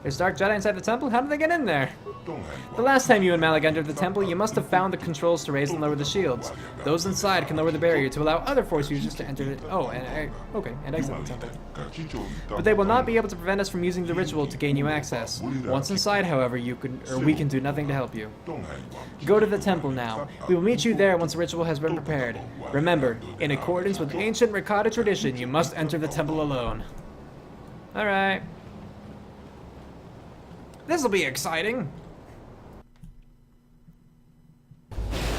There's Dark Jedi inside the temple? How did they get in there? The last time you and Malik entered the temple, you must have found the controls to raise and lower the shields. Those inside can lower the barrier to allow other Force users to enter it. Oh, and exit the temple. But they will not be able to prevent us from using the ritual to gain you access. Once inside, however, we can do nothing to help you. Go to the temple now. We will meet you there once the ritual has been prepared. Remember, in accordance with ancient Rakata tradition, you must enter the temple alone. Alright. This'll be exciting.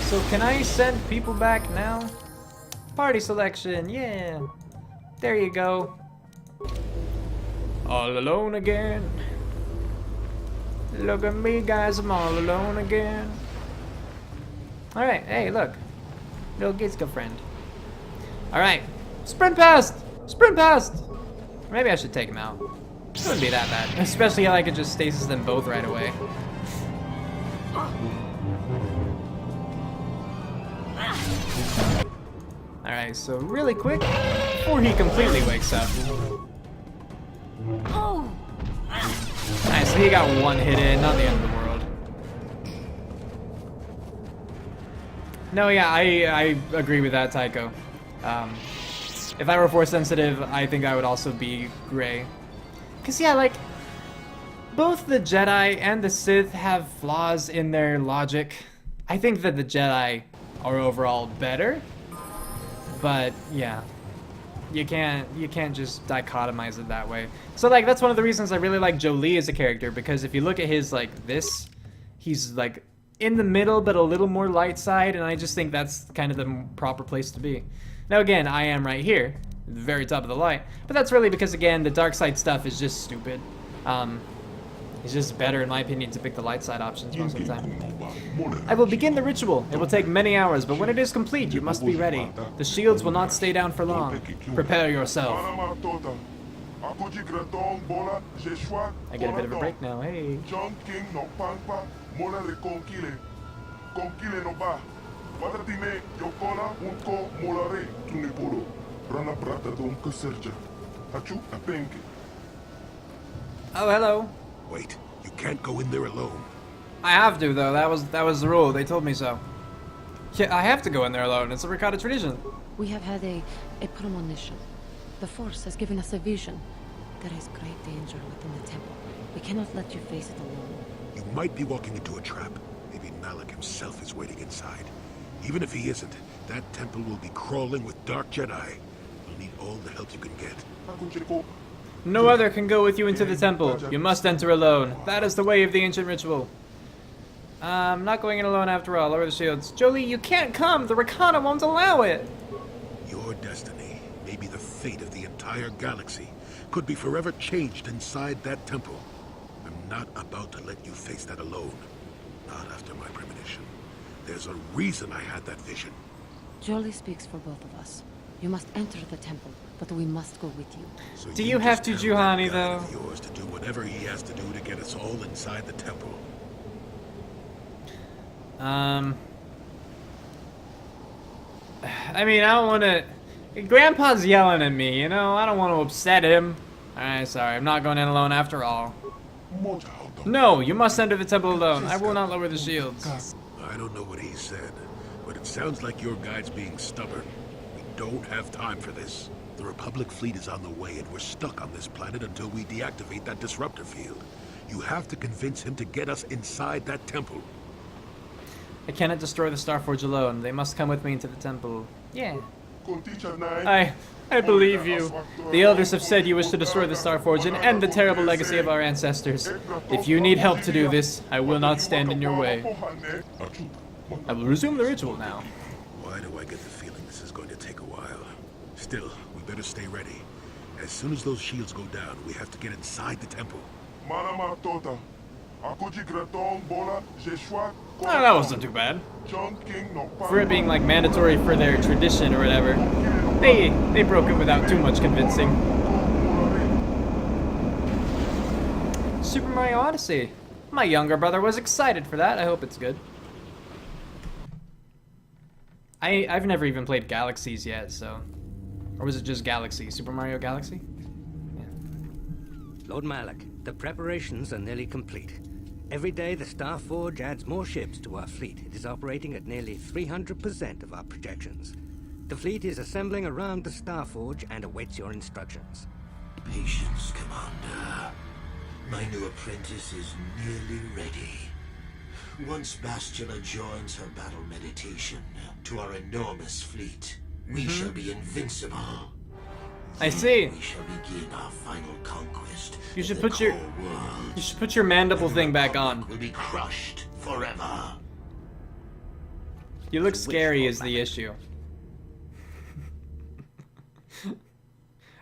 So can I send people back now? Party selection, yeah. There you go. All alone again. Look at me, guys, I'm all alone again. Alright, hey, look. Little Gizka friend. Alright, sprint past! Sprint past! Maybe I should take him out. It wouldn't be that bad. Especially how I could just stasis them both right away. Alright, so really quick, before he completely wakes up. Nice, so he got one hit in, not the end of the world. No, yeah, I agree with that, Tycho. If I were Force sensitive, I think I would also be Gray. Cause yeah, like, both the Jedi and the Sith have flaws in their logic. I think that the Jedi are overall better, but yeah, you can't just dichotomize it that way. So like, that's one of the reasons I really like Jolee as a character, because if you look at his like this, he's like in the middle but a little more light side, and I just think that's kind of the proper place to be. Now again, I am right here, at the very top of the light, but that's really because again, the dark side stuff is just stupid. It's just better, in my opinion, to pick the light side options most of the time. I will begin the ritual. It will take many hours, but when it is complete, you must be ready. The shields will not stay down for long. Prepare yourself. I get a bit of a break now, hey. Oh, hello.
Wait, you can't go in there alone.
I have to, though. That was the rule. They told me so. Yeah, I have to go in there alone. It's a Rakata tradition.
We have had a premonition. The Force has given us a vision. There is great danger within the temple. We cannot let you face it alone.
You might be walking into a trap. Maybe Malik himself is waiting inside. Even if he isn't, that temple will be crawling with dark Jedi. You'll need all the help you can get.
No other can go with you into the temple. You must enter alone. That is the way of the ancient ritual. I'm not going in alone after all. Lower the shields. Jolee, you can't come. The Rakata won't allow it.
Your destiny, maybe the fate of the entire galaxy, could be forever changed inside that temple. I'm not about to let you face that alone. Not after my premonition. There's a reason I had that vision.
Jolee speaks for both of us. You must enter the temple, but we must go with you.
So
do you have to, Juhani, though?
Yours to do whatever he has to do to get us all inside the temple.
I mean, I don't want to... Grandpa's yelling at me, you know? I don't want to upset him. Alright, sorry. I'm not going in alone after all. No, you must enter the temple alone. I will not lower the shields.
I don't know what he said, but it sounds like your guide's being stubborn. We don't have time for this. The Republic fleet is on the way, and we're stuck on this planet until we deactivate that disruptor field. You have to convince him to get us inside that temple.
I cannot destroy the Starforge alone. They must come with me into the temple. Yeah. I believe you. The elders have said you wish to destroy the Starforge and end the terrible legacy of our ancestors. If you need help to do this, I will not stand in your way. I will resume the ritual now.
Why do I get the feeling this is going to take a while? Still, we better stay ready. As soon as those shields go down, we have to get inside the temple.
Oh, that wasn't too bad. For it being like mandatory for their tradition or whatever, they broke it without too much convincing. Super Mario Odyssey. My younger brother was excited for that. I hope it's good. I've never even played Galaxies yet, so... Or was it just Galaxy? Super Mario Galaxy? Yeah.
Lord Malik,
The preparations are nearly complete. Every day the Star Forge adds more ships to our fleet. It is operating at nearly 300% of our projections. The fleet is assembling around the Star Forge and awaits your instructions.
Patience, Commander. My new apprentice is nearly ready. Once Bastila joins her battle meditation to our enormous fleet, we shall be invincible.
I see.
We shall begin our final conquest.
You should put your mandible thing back on.
Will be crushed forever.
You look scary is the issue.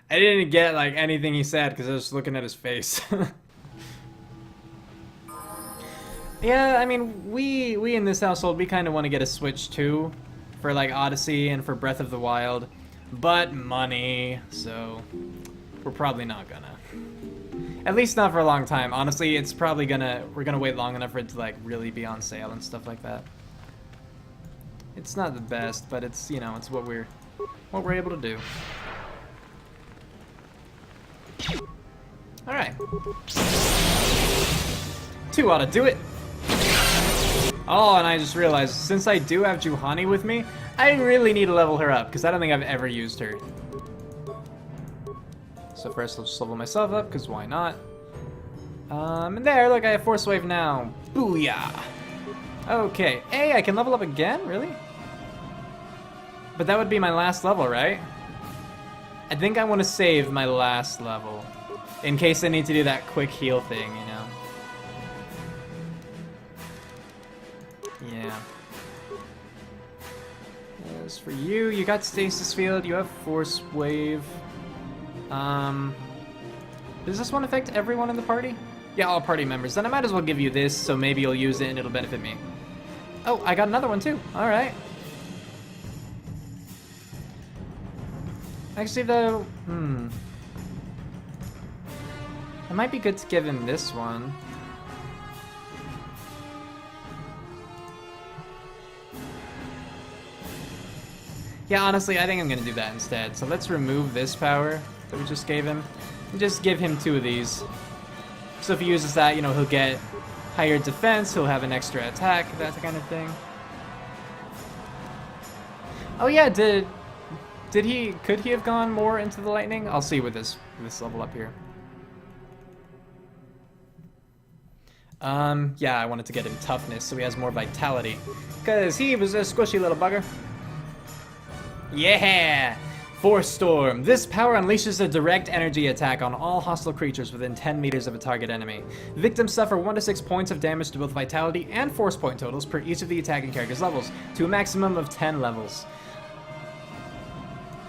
I didn't get like anything he said because I was looking at his face. Yeah, I mean, we in this household, we kind of want to get a Switch too, for like Odyssey and for Breath of the Wild, but money, so we're probably not gonna. At least not for a long time. Honestly, it's probably we're gonna wait long enough for it to like really be on sale and stuff like that. It's not the best, but it's, you know, it's what we're able to do. All right. 2 ought to do it. Oh, and I just realized, since I do have Juhani with me, I really need to level her up, because I don't think I've ever used her. So first I'll just level myself up, because why not? And there, look, I have Force Wave now. Booyah! Okay, hey, I can level up again? Really? But that would be my last level, right? I think I want to save my last level, in case I need to do that quick heal thing, you know? Yeah. As for you, you got Stasis Field, you have Force Wave. Does this one affect everyone in the party? Yeah, all party members. Then I might as well give you this, so maybe you'll use it and it'll benefit me. Oh, I got another one too. Alright. Actually, though, it might be good to give him this one. Yeah, honestly, I think I'm gonna do that instead. So let's remove this power that we just gave him, and just give him 2 of these. So if he uses that, you know, he'll get higher defense, he'll have an extra attack, that kind of thing. Oh yeah, could he have gone more into the lightning? I'll see with this level up here. Yeah, I wanted to get him toughness so he has more vitality, because he was a squishy little bugger. Yeah! Force Storm. This power unleashes a direct energy attack on all hostile creatures within 10 meters of a target enemy. Victims suffer 1 to 6 points of damage to both vitality and force point totals per each of the attacking character's levels, to a maximum of 10 levels.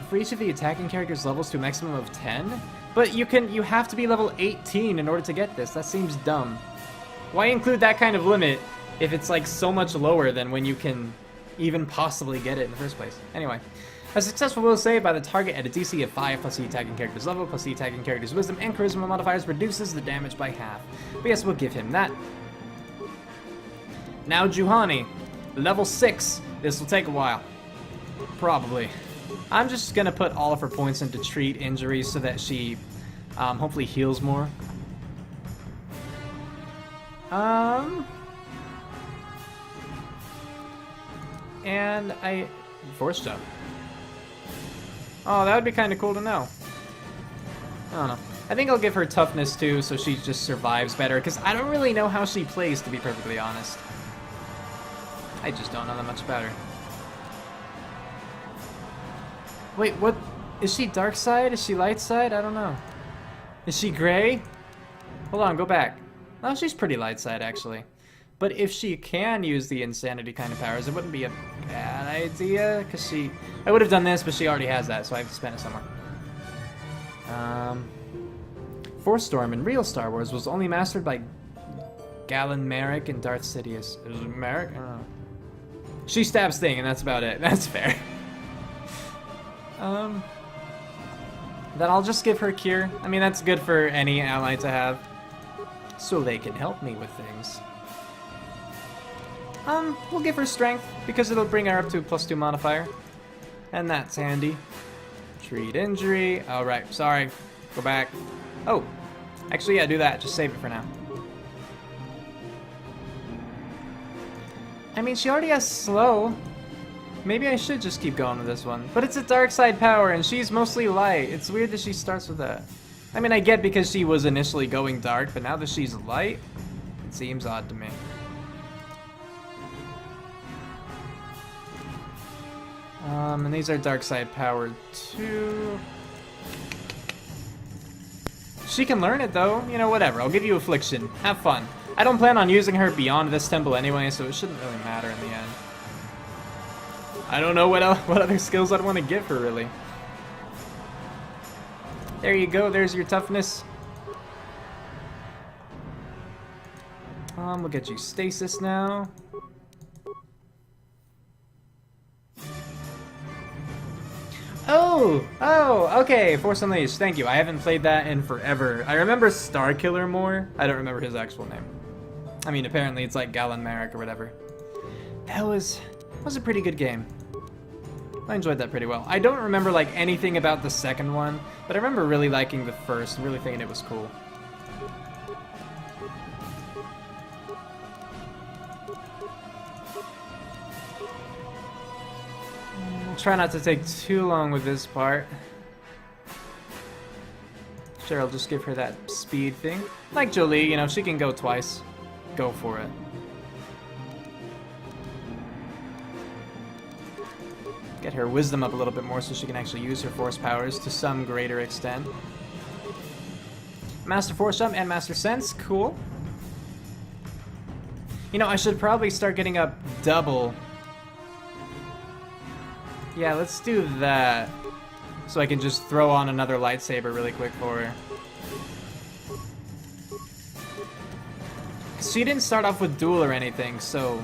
For each of the attacking character's levels to a maximum of 10? But you have to be level 18 in order to get this. That seems dumb. Why include that kind of limit if it's like so much lower than when you can even possibly get it in the first place? Anyway. A successful will save by the target at a DC of 5 plus the attacking character's level plus the attacking character's wisdom and charisma modifiers reduces the damage by half. But yes, we'll give him that. Now Juhani, level 6. This will take a while. Probably. I'm just gonna put all of her points into treat injuries so that she hopefully heals more. And Force Jump. Oh, that would be kind of cool to know. I don't know. I think I'll give her toughness too, so she just survives better, because I don't really know how she plays, to be perfectly honest. I just don't know that much about her. Wait, what? Is she dark side? Is she light side? I don't know. Is she gray? Hold on, go back. No, she's pretty light side, actually. But if she can use the insanity kind of powers, it wouldn't be a bad idea, because I would have done this, but she already has that, so I have to spend it somewhere. Force Storm in real Star Wars was only mastered by Galen Merrick and Darth Sidious. Is it Merrick? I don't know. She stabs Thing, and that's about it. That's fair. Then I'll just give her Cure. I mean, that's good for any ally to have, so they can help me with things. We'll give her Strength, because it'll bring her up to a +2 modifier. And that's handy. Treat injury. Alright, sorry. Go back. Oh. Actually, yeah, do that. Just save it for now. I mean, she already has slow. Maybe I should just keep going with this one. But it's a dark side power, and she's mostly light. It's weird that she starts with that. I mean, I get because she was initially going dark, but now that she's light, it seems odd to me. And these are dark side powered too. She can learn it though, you know, whatever. I'll give you Affliction. Have fun. I don't plan on using her beyond this temple anyway, so it shouldn't really matter in the end. I don't know what other skills I'd want to give her, really. There you go, there's your toughness. We'll get you stasis now. Oh, okay, Force Unleashed, thank you. I haven't played that in forever. I remember Star Killer more. I don't remember his actual name. I mean, apparently it's like Galen Marek or whatever. That was a pretty good game. I enjoyed that pretty well. I don't remember like anything about the second one, but I remember really liking the first and really thinking it was cool. Try not to take too long with this part. Sure, I'll just give her that speed thing. Like Jolie, you know, she can go twice. Go for it. Get her wisdom up a little bit more so she can actually use her force powers to some greater extent. Master Force Jump and Master Sense, cool. You know, I should probably start getting up double. Yeah, let's do that. So I can just throw on another lightsaber really quick for her. She didn't start off with dual or anything, so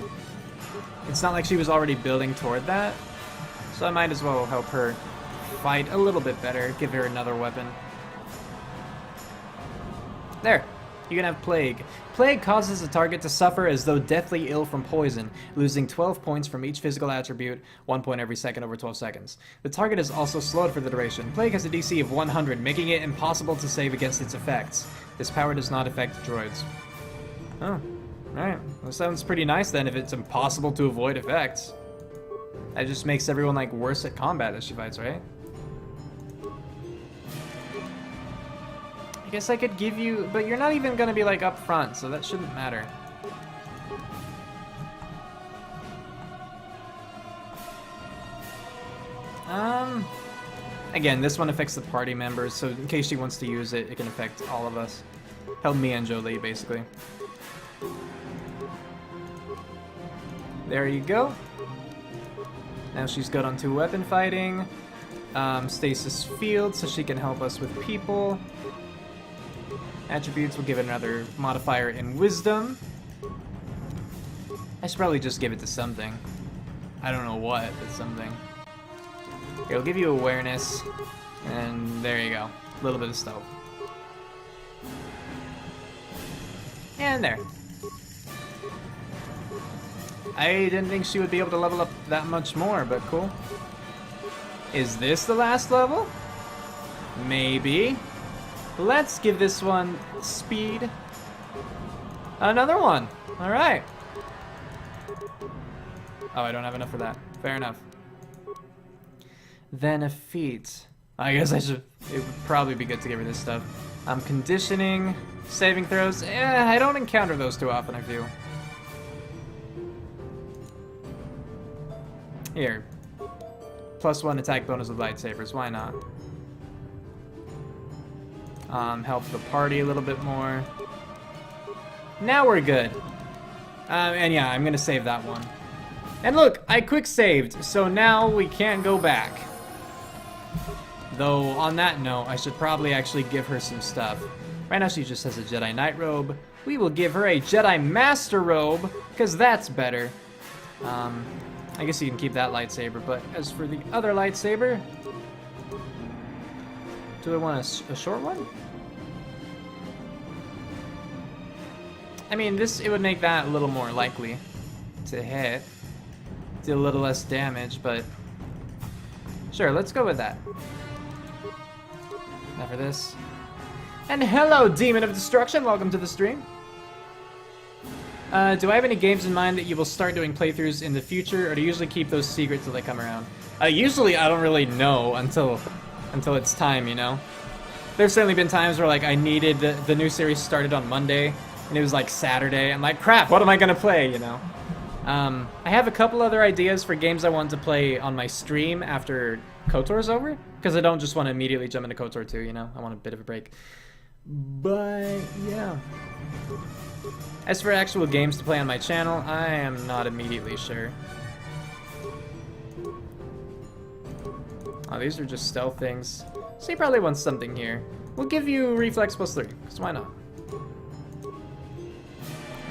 it's not like she was already building toward that. So I might as well help her fight a little bit better, give her another weapon. There. You can have Plague. Plague causes a target to suffer as though deathly ill from poison, losing 12 points from each physical attribute, 1 point every second over 12 seconds. The target is also slowed for the duration. Plague has a DC of 100, making it impossible to save against its effects. This power does not affect droids. Oh, alright. That sounds pretty nice then if it's impossible to avoid effects. That just makes everyone like worse at combat as she fights, right? I guess I could give you, but you're not even gonna be like up front, so that shouldn't matter. Again, this one affects the party members, so in case she wants to use it, it can affect all of us. Help me and Jolie, basically. There you go. Now she's good on 2 weapon fighting. Stasis field, so she can help us with people. Attributes will give it another modifier in wisdom. I should probably just give it to something. I don't know what, but something. Here, I'll give you awareness. And there you go. A little bit of stealth. And there. I didn't think she would be able to level up that much more, but cool. Is this the last level? Maybe. Let's give this one speed. Another one. All right. Oh, I don't have enough for that. Fair enough. Then a feat. I guess I should. It would probably be good to give her this stuff. Conditioning, saving throws. I don't encounter those too often, I feel. Here. +1 attack bonus with lightsabers. Why not? Help the party a little bit more. Now we're good. And yeah, I'm gonna save that one. And look, I quick saved, so now we can't go back. Though, on that note, I should probably actually give her some stuff. Right now she just has a Jedi Knight robe. We will give her a Jedi Master robe, because that's better. I guess you can keep that lightsaber, but as for the other lightsaber... Do I want a short one? I mean, it would make that a little more likely to hit. Do a little less damage, but... Sure, let's go with that. Now for this. And hello, Demon of Destruction. Welcome to the stream. Do I have any games in mind that you will start doing playthroughs in the future, or do you usually keep those secret till they come around? Usually I don't really know until it's time, you know? There's certainly been times where like I needed the new series started on Monday, and it was like Saturday. I'm like, crap, what am I gonna play, you know? I have a couple other ideas for games I want to play on my stream after KotOR's over, because I don't just want to immediately jump into KotOR 2, you know? I want a bit of a break. But, yeah. As for actual games to play on my channel, I am not immediately sure. Oh, these are just stealth things. So you probably want something here. We'll give you Reflex +3, because why not?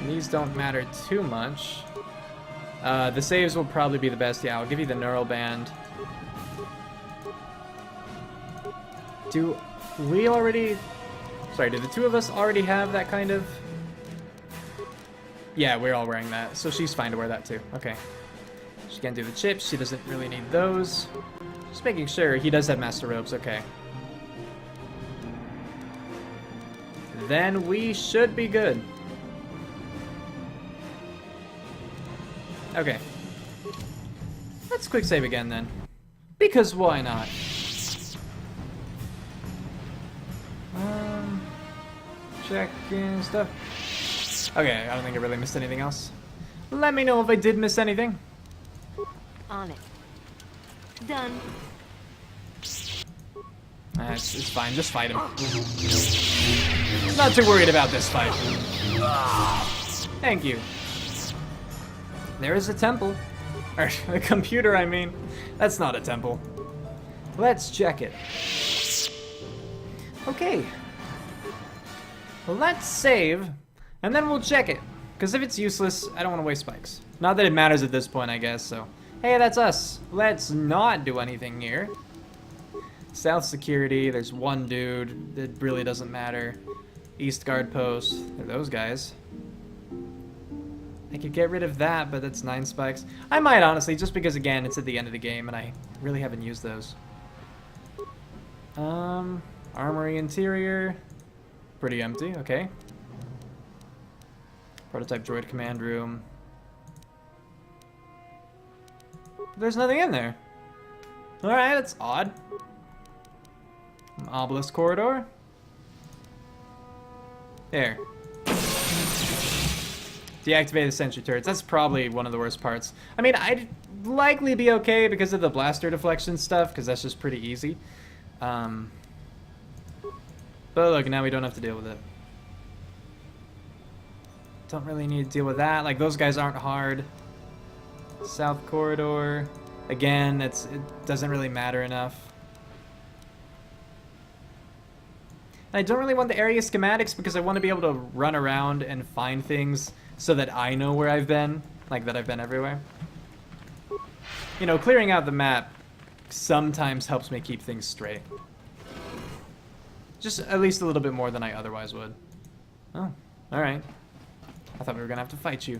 And these don't matter too much. The saves will probably be the best. Yeah, I'll give you the Neural Band. Do we already... Sorry, did the two of us already have that kind of... Yeah, we're all wearing that, so she's fine to wear that too. Okay. She can't do the chips, she doesn't really need those. Just making sure. He does have Master Robes, okay. Then we should be good. Okay. Let's quick save again then. Because why not? Checking stuff. Okay, I don't think I really missed anything else. Let me know if I did miss anything.
On it. Done.
It's fine, just fight him. Not too worried about this fight. Thank you. There is a temple. Or, a computer, I mean. That's not a temple. Let's check it. Okay. Well, let's save, and then we'll check it. Because if it's useless, I don't want to waste spikes. Not that it matters at this point, I guess, so. Hey, that's us. Let's not do anything here. South security, there's one dude. It really doesn't matter. East guard post, they're those guys. I could get rid of that, but that's 9 spikes. I might, honestly, just because, again, it's at the end of the game, and I really haven't used those. Armory interior. Pretty empty, okay. Prototype droid command room. There's nothing in there. Alright, that's odd. Obelisk corridor. There. Deactivate the sentry turrets. That's probably one of the worst parts. I mean, I'd likely be okay because of the blaster deflection stuff, because that's just pretty easy. But look, now we don't have to deal with it. Don't really need to deal with that. Like, those guys aren't hard. South corridor. Again, it doesn't really matter enough. And I don't really want the area schematics because I want to be able to run around and find things so that I know where I've been. Like, that I've been everywhere. You know, clearing out the map sometimes helps me keep things straight. Just at least a little bit more than I otherwise would. Oh, alright. I thought we were gonna have to fight you.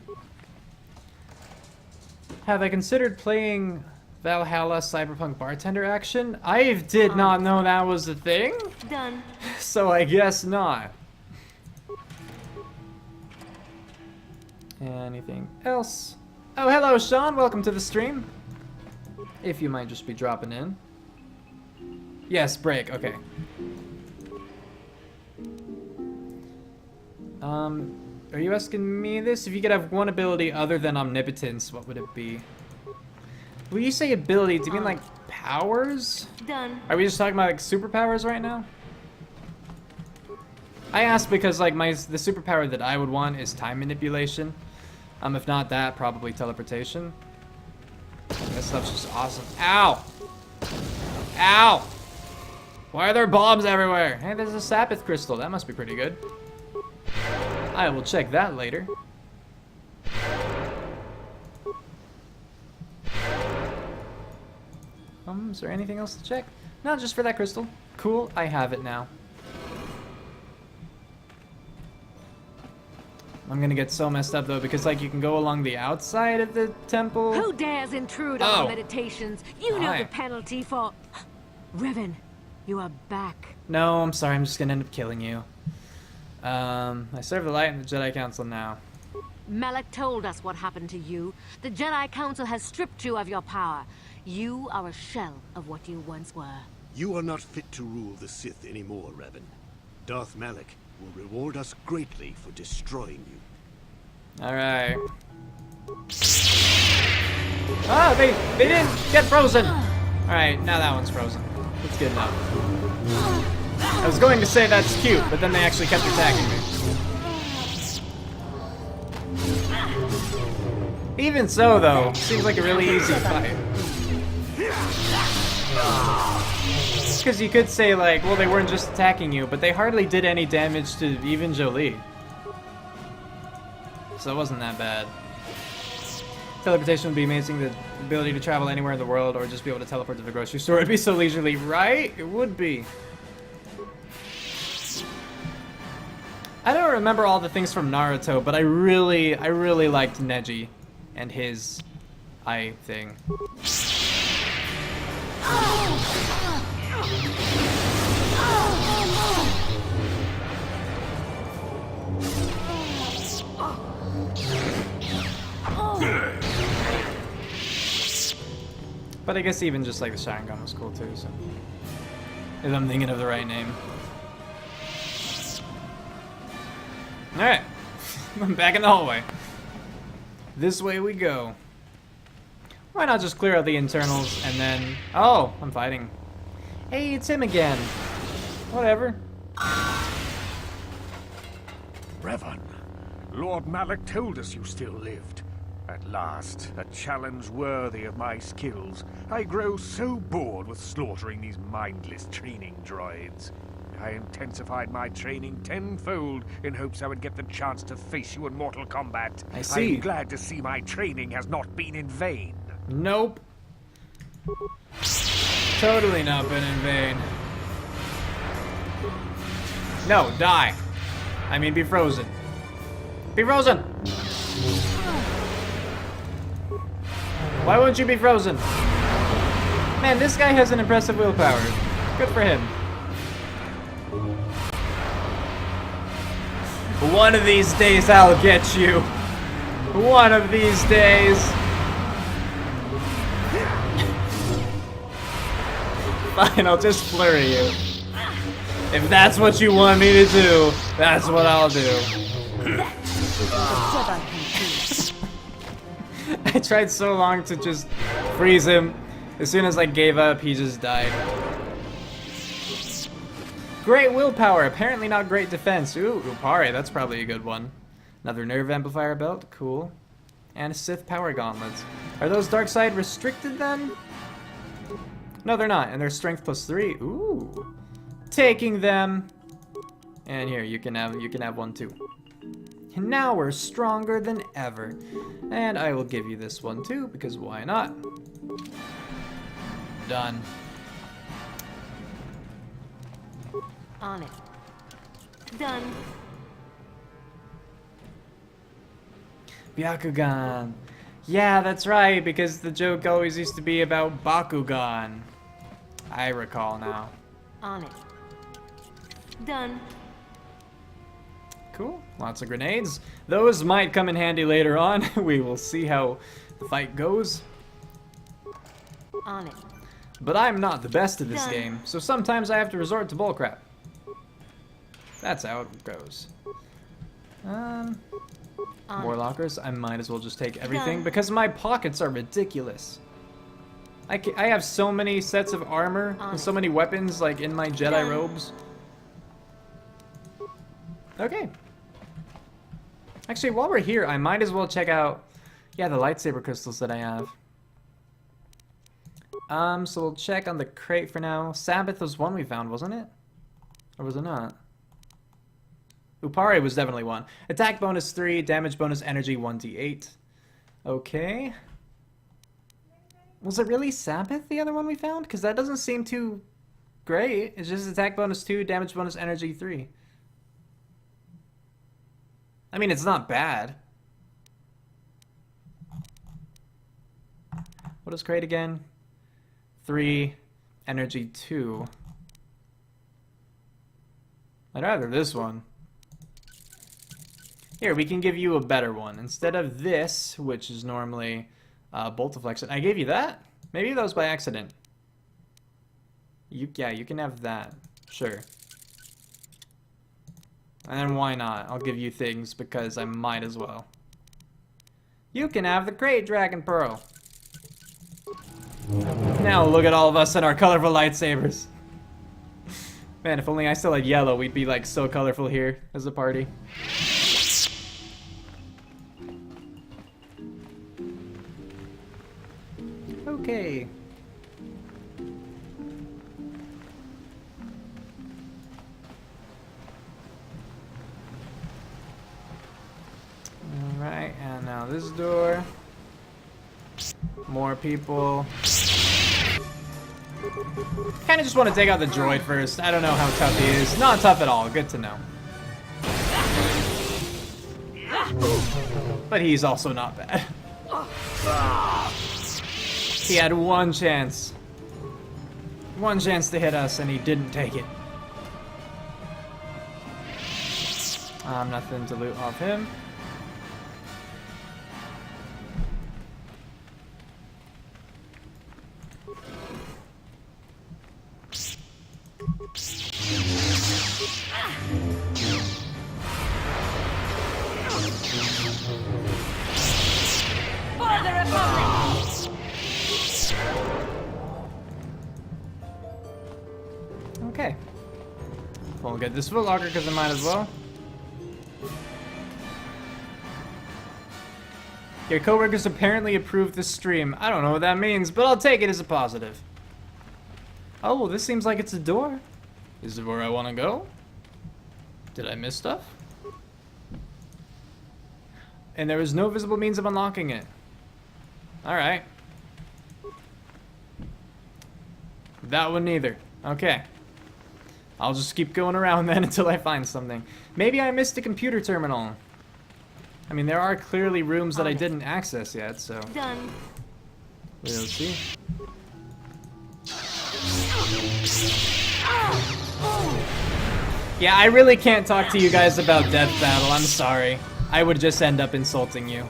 Have I considered playing Valhalla Cyberpunk Bartender Action? I did not know that was a thing.
Done.
So I guess not. Anything else? Oh, hello, Sean. Welcome to the stream. If you might just be dropping in. Yes, break. Okay. Are you asking me this? If you could have one ability other than omnipotence, what would it be? When you say ability, do you mean like powers?
Done.
Are we just talking about like superpowers right now? I asked because like the superpower that I would want is time manipulation. If not that, probably teleportation. This stuff's just awesome. Ow! Ow! Why are there bombs everywhere? Hey, there's a Sapith crystal. That must be pretty good. I will check that later. Is there anything else to check? No, just for that crystal. Cool, I have it now. I'm gonna get so messed up though, because like you can go along the outside of the temple.
Who dares intrude on our meditations? You know the penalty for... Revan,
You are back.
No, I'm sorry. I'm just gonna end up killing you. I serve the light in the Jedi Council now.
Malak told us what happened to you. The Jedi Council has stripped you of your power. You are a shell of what you once were.
You are not fit to rule the Sith anymore, Revan. Darth Malak will reward us greatly for destroying you.
Alright. Ah, they didn't get frozen! Alright, now that one's frozen. That's good enough. I was going to say that's cute, but then they actually kept attacking me. Even so, though, seems like a really easy fight. Because you could say, like, well, they weren't just attacking you, but they hardly did any damage to even Jolie. So it wasn't that bad. Teleportation would be amazing. The ability to travel anywhere in the world or just be able to teleport to the grocery store would be so leisurely, right? It would be. I don't remember all the things from Naruto, but I really liked Neji and his eye thing. But I guess even just like the Sharingan was cool too, so. If I'm thinking of the right name. Alright. I'm back in the hallway. This way we go. Why not just clear out the internals and then... Oh, I'm fighting. Hey, it's him again. Whatever.
Revan, Lord Malak told us you still lived. At last, a challenge worthy of my skills. I grow so bored with slaughtering these mindless training droids. I intensified my training tenfold in hopes I would get the chance to face you in mortal combat.
I see.
I'm glad to see my training has not been in vain.
Nope. Totally not been in vain. No, die. I mean, be frozen. Be frozen! Why won't you be frozen? Man, this guy has an impressive willpower. Good for him. One of these days I'll get you. One of these days. Fine, I'll just flurry you. If that's what you want me to do, that's what I'll do. I tried so long to just freeze him. As soon as I gave up, he just died. Great willpower, apparently not great defense. Ooh, Upari, that's probably a good one. Another nerve amplifier belt, cool. And Sith power gauntlets. Are those dark side restricted then? No, they're not, and they're strength +3. Ooh. Taking them. And here, you can have one too. And now we're stronger than ever. And I will give you this one too, because why not? Done.
On it. Done.
Byakugan. Yeah, that's right, because the joke always used to be about Bakugan. I recall now.
On it. Done.
Cool. Lots of grenades. Those might come in handy later on. We will see how the fight goes.
On it.
But I'm not the best at this game, so sometimes I have to resort to bullcrap. That's how it goes. More lockers. I might as well just take everything because my pockets are ridiculous. I have so many sets of armor and so many weapons like in my Jedi robes. Okay. Actually, while we're here, I might as well check out, yeah, the lightsaber crystals that I have. So we'll check on the crate for now. Sabbath was one we found, wasn't it? Or was it not? Upari was definitely one. Attack bonus 3, damage bonus energy 1d8. Okay. Was it really Sabbath, the other one we found? Because that doesn't seem too great. It's just attack bonus 2, damage bonus energy 3. I mean, it's not bad. What is crate again? 3, energy 2. I'd rather this one. Here, we can give you a better one. Instead of this, which is normally bolt deflection. I gave you that? Maybe that was by accident. Yeah, you can have that. Sure. And then why not? I'll give you things because I might as well. You can have the Great Dragon Pearl. Now look at all of us and our colorful lightsabers. Man, if only I still had yellow, we'd be like so colorful here as a party. Okay. Alright, and now this door. More people. Kinda just want to take out the droid first. I don't know how tough he is. Not tough at all. Good to know. But he's also not bad. He had one chance. One chance to hit us, and he didn't take it. Nothing to loot off him.
For the Republic!
Okay. We'll get this footlocker because I might as well. Your coworkers apparently approved this stream. I don't know what that means, but I'll take it as a positive. Oh, well, this seems like it's a door. Is it where I want to go? Did I miss stuff? And there was no visible means of unlocking it. Alright. That one neither. Okay. I'll just keep going around then until I find something. Maybe I missed a computer terminal. I mean, there are clearly rooms that I didn't access yet, so...
Done.
We'll see. Yeah, I really can't talk to you guys about Death Battle. I'm sorry. I would just end up insulting you.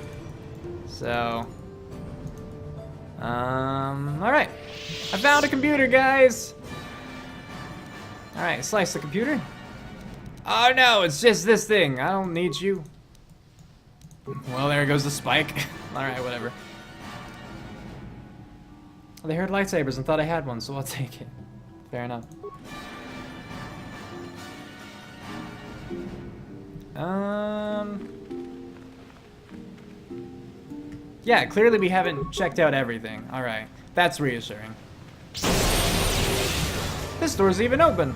So... alright. I found a computer, guys! Alright, slice the computer. Oh no, it's just this thing. I don't need you. Well, there goes the spike. Alright, whatever. They heard lightsabers and thought I had one, so I'll take it. Fair enough. Yeah, clearly we haven't checked out everything. Alright, that's reassuring. This door's even open.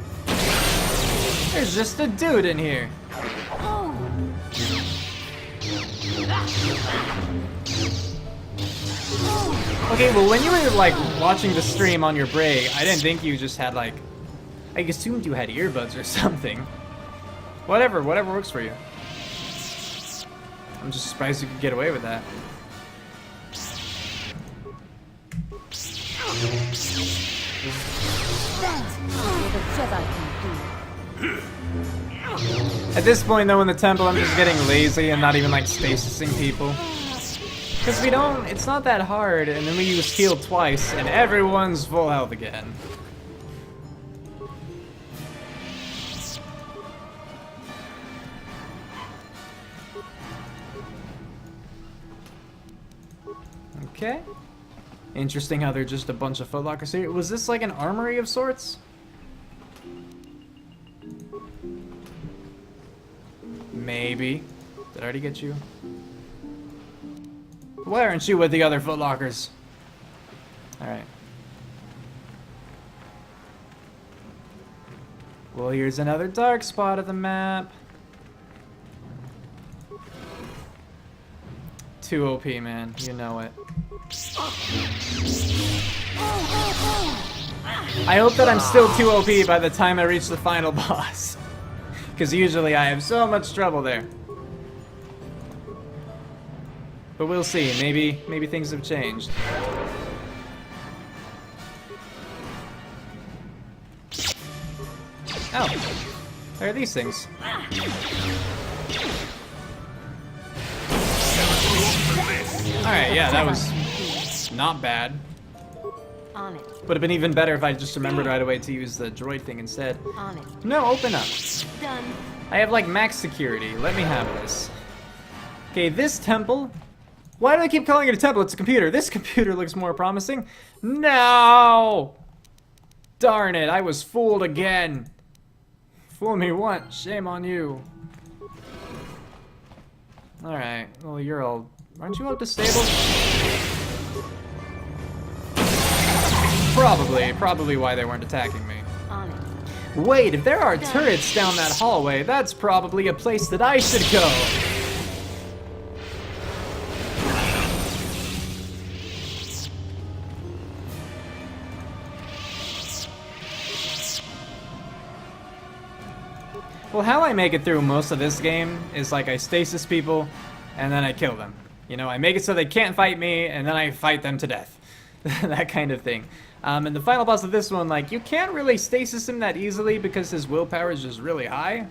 There's just a dude in here. Okay, well, when you were, like, watching the stream on your break, I didn't think you just had, like... I assumed you had earbuds or something. Whatever works for you. I'm just surprised you could get away with that. At this point, though, in the temple, I'm just getting lazy and not even, like, stasising people. Because we don't, it's not that hard, and then we use heal twice, and everyone's full health again. Okay. Interesting how they're just a bunch of footlockers here. Was this like an armory of sorts? Maybe. Did I already get you? Why aren't you with the other footlockers? Alright. Well, here's another dark spot of the map. Too OP, man. You know it. I hope that I'm still too OP by the time I reach the final boss. Because usually I have so much trouble there. But we'll see. Maybe things have changed. Oh. There are these things. Alright, yeah, that was not bad.
On it.
Would have been even better if I just remembered right away to use the droid thing instead.
On it.
No, open up.
Done.
I have like max security. Let me have this. Okay, this temple. Why do I keep calling it a temple? It's a computer. This computer looks more promising. No! Darn it, I was fooled again. Fool me once, shame on you. Alright, well you're all... Aren't you all disabled? Probably why they weren't attacking me.
On it.
Wait, if there are turrets down that hallway, that's probably a place that I should go. Well, how I make it through most of this game is like I stasis people, and then I kill them. You know, I make it so they can't fight me, and then I fight them to death. That kind of thing. And the final boss of this one, like, you can't really stasis him that easily because his willpower is just really high.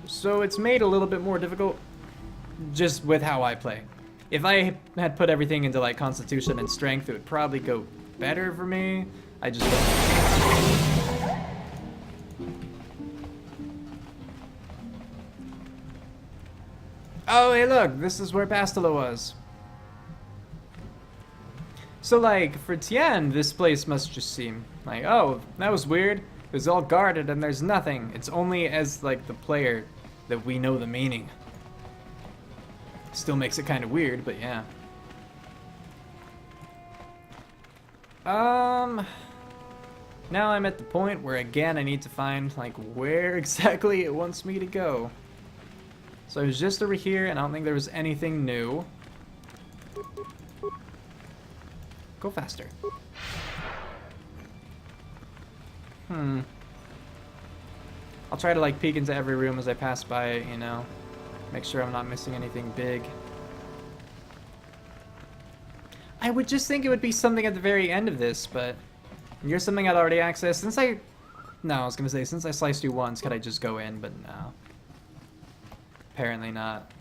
So it's made a little bit more difficult just with how I play. If I had put everything into, like, Constitution and Strength, it would probably go better for me. I just don't. Oh, hey look, this is where Bastila was. So like, for Tien, this place must just seem like, oh, that was weird. It was all guarded and there's nothing. It's only as like the player that we know the meaning. Still makes it kind of weird, but yeah. Now I'm at the point where again I need to find like where exactly it wants me to go. So I was just over here, and I don't think there was anything new. Go faster. I'll try to like peek into every room as I pass by it, you know. Make sure I'm not missing anything big. I would just think it would be something at the very end of this, but here's something I'd already accessed. I was gonna say, since I sliced you once, could I just go in? But no. Apparently not.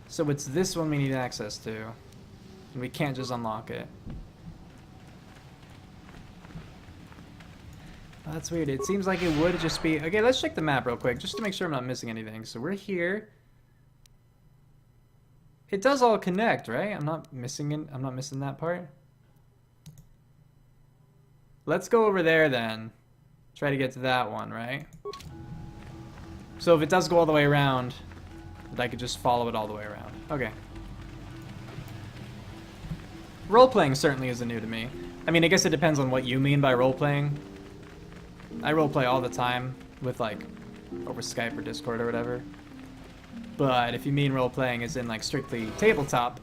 So it's this one we need access to. And we can't just unlock it. Oh, that's weird. It seems like it would just be... Okay, let's check the map real quick, just to make sure I'm not missing anything. So we're here. It does all connect, right? I'm not missing that part. Let's go over there then. Try to get to that one, right? So if it does go all the way around, I could just follow it all the way around. Okay. Role-playing certainly isn't new to me. I mean, I guess it depends on what you mean by role-playing. I role-play all the time with, like, over Skype or Discord or whatever. But if you mean role-playing as in, like, strictly tabletop,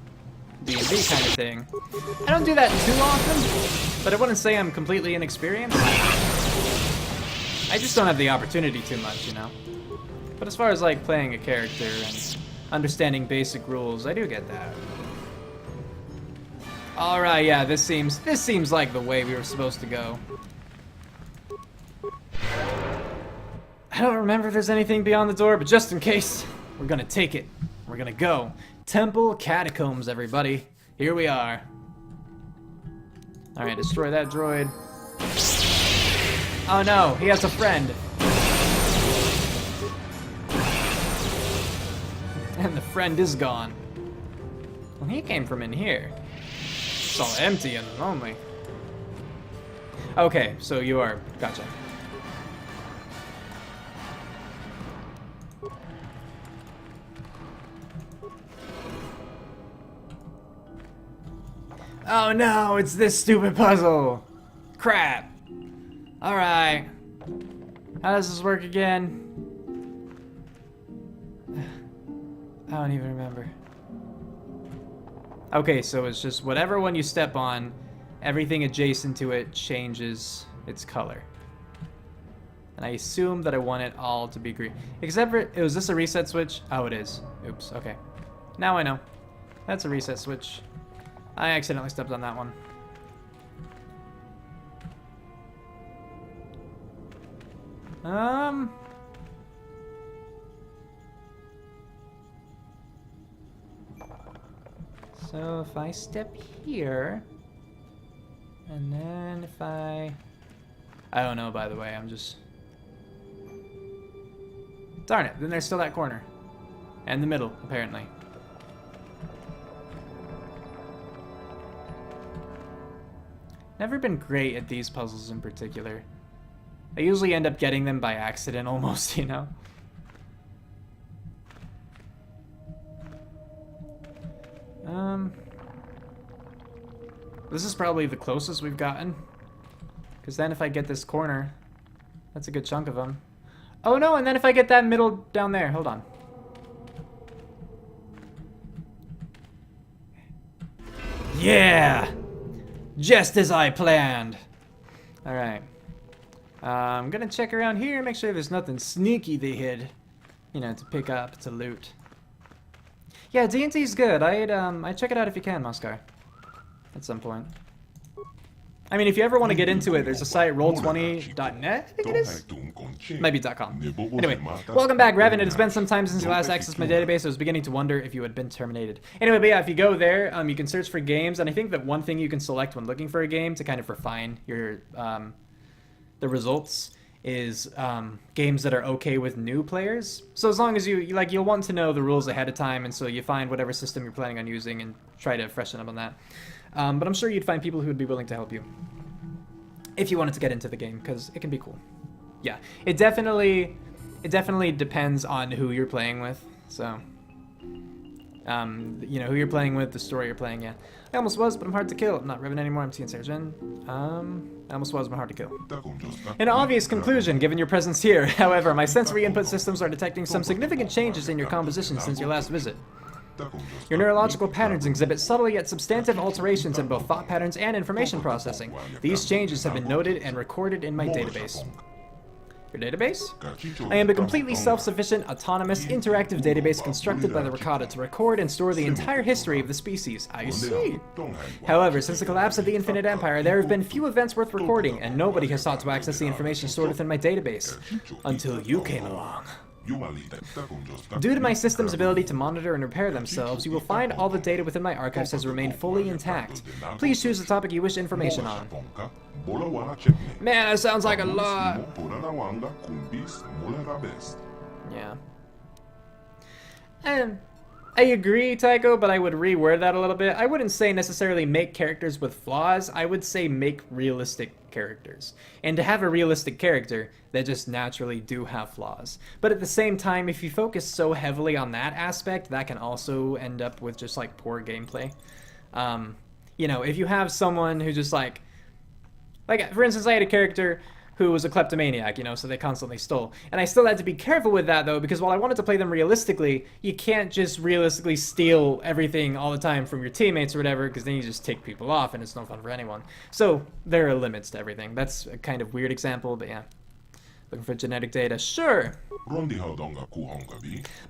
D&D kind of thing, I don't do that too often, but I wouldn't say I'm completely inexperienced. I just don't have the opportunity too much, you know? But as far as, like, playing a character and understanding basic rules, I do get that. Alright, yeah, this seems like the way we were supposed to go. I don't remember if there's anything beyond the door, but just in case, we're gonna take it. We're gonna go. Temple Catacombs, everybody. Here we are. Alright, destroy that droid. Oh no, he has a friend. And the friend is gone. Well, he came from in here. It's all empty and lonely. Okay, so you are... Gotcha. Oh no, it's this stupid puzzle. Crap. Alright. How does this work again? I don't even remember. Okay, so it's just whatever one you step on, everything adjacent to it changes its color. And I assume that I want it all to be green. Except for, was this a reset switch? Oh, it is. Oops, okay. Now I know. That's a reset switch. I accidentally stepped on that one. So if I step here, and then if I don't know, by the way, I'm just... Darn it, then there's still that corner. And the middle, apparently. Never been great at these puzzles in particular. I usually end up getting them by accident almost, you know? This is probably the closest we've gotten. Because then if I get this corner, that's a good chunk of them. Oh no, and then if I get that middle down there, hold on. Yeah! Just as I planned. Alright. I'm gonna check around here, make sure there's nothing sneaky they hid. You know, to pick up, to loot. Yeah, D&T's good. I'd check it out if you can, Moscar. At some point. I mean, if you ever want to get into it, there's a site, roll20.net, I think it is? Might be .com. Anyway, welcome back, Revan. It has been some time since you last accessed my database. I was beginning to wonder if you had been terminated. Anyway, but yeah, if you go there, you can search for games, and I think that one thing you can select when looking for a game to kind of refine your the results is games that are okay with new players. So as long as you'll want to know the rules ahead of time, and so you find whatever system you're planning on using and try to freshen up on that. But I'm sure you'd find people who would be willing to help you if you wanted to get into the game, because it can be cool. Yeah, it definitely depends on who you're playing with. So, you know, who you're playing with, the story you're playing. Yeah, I almost was, but I'm hard to kill. I'm not Revan anymore. I'm T and Sarajin. I almost was, but I'm hard to kill. An obvious conclusion, given your presence here. However, my sensory input systems are detecting some significant changes in your composition since your last visit. Your neurological patterns exhibit subtle yet substantive alterations in both thought patterns and information processing. These changes have been noted and recorded in my database. Your database? I am a completely self-sufficient, autonomous, interactive database constructed by the Rakata to record and store the entire history of the species. I see. However, since the collapse of the Infinite Empire, there have been few events worth recording, and nobody has sought to access the information stored within my database. Until you came along. Due to my system's ability to monitor and repair themselves, you will find all the data within my archives has remained fully intact. Please choose the topic you wish information on. Man, that sounds like a lot. Yeah. I agree, Tycho, but I would reword that a little bit. I wouldn't say necessarily make characters with flaws. I would say make realistic characters. And to have a realistic character, they just naturally do have flaws. But at the same time, if you focus so heavily on that aspect, that can also end up with just like poor gameplay. You know, if you have someone who just like for instance, I had a character who was a kleptomaniac, you know, so they constantly stole. And I still had to be careful with that, though, because while I wanted to play them realistically, you can't just realistically steal everything all the time from your teammates or whatever, because then you just take people off, and it's no fun for anyone. So there are limits to everything. That's a kind of weird example, but yeah. Looking for genetic data? Sure!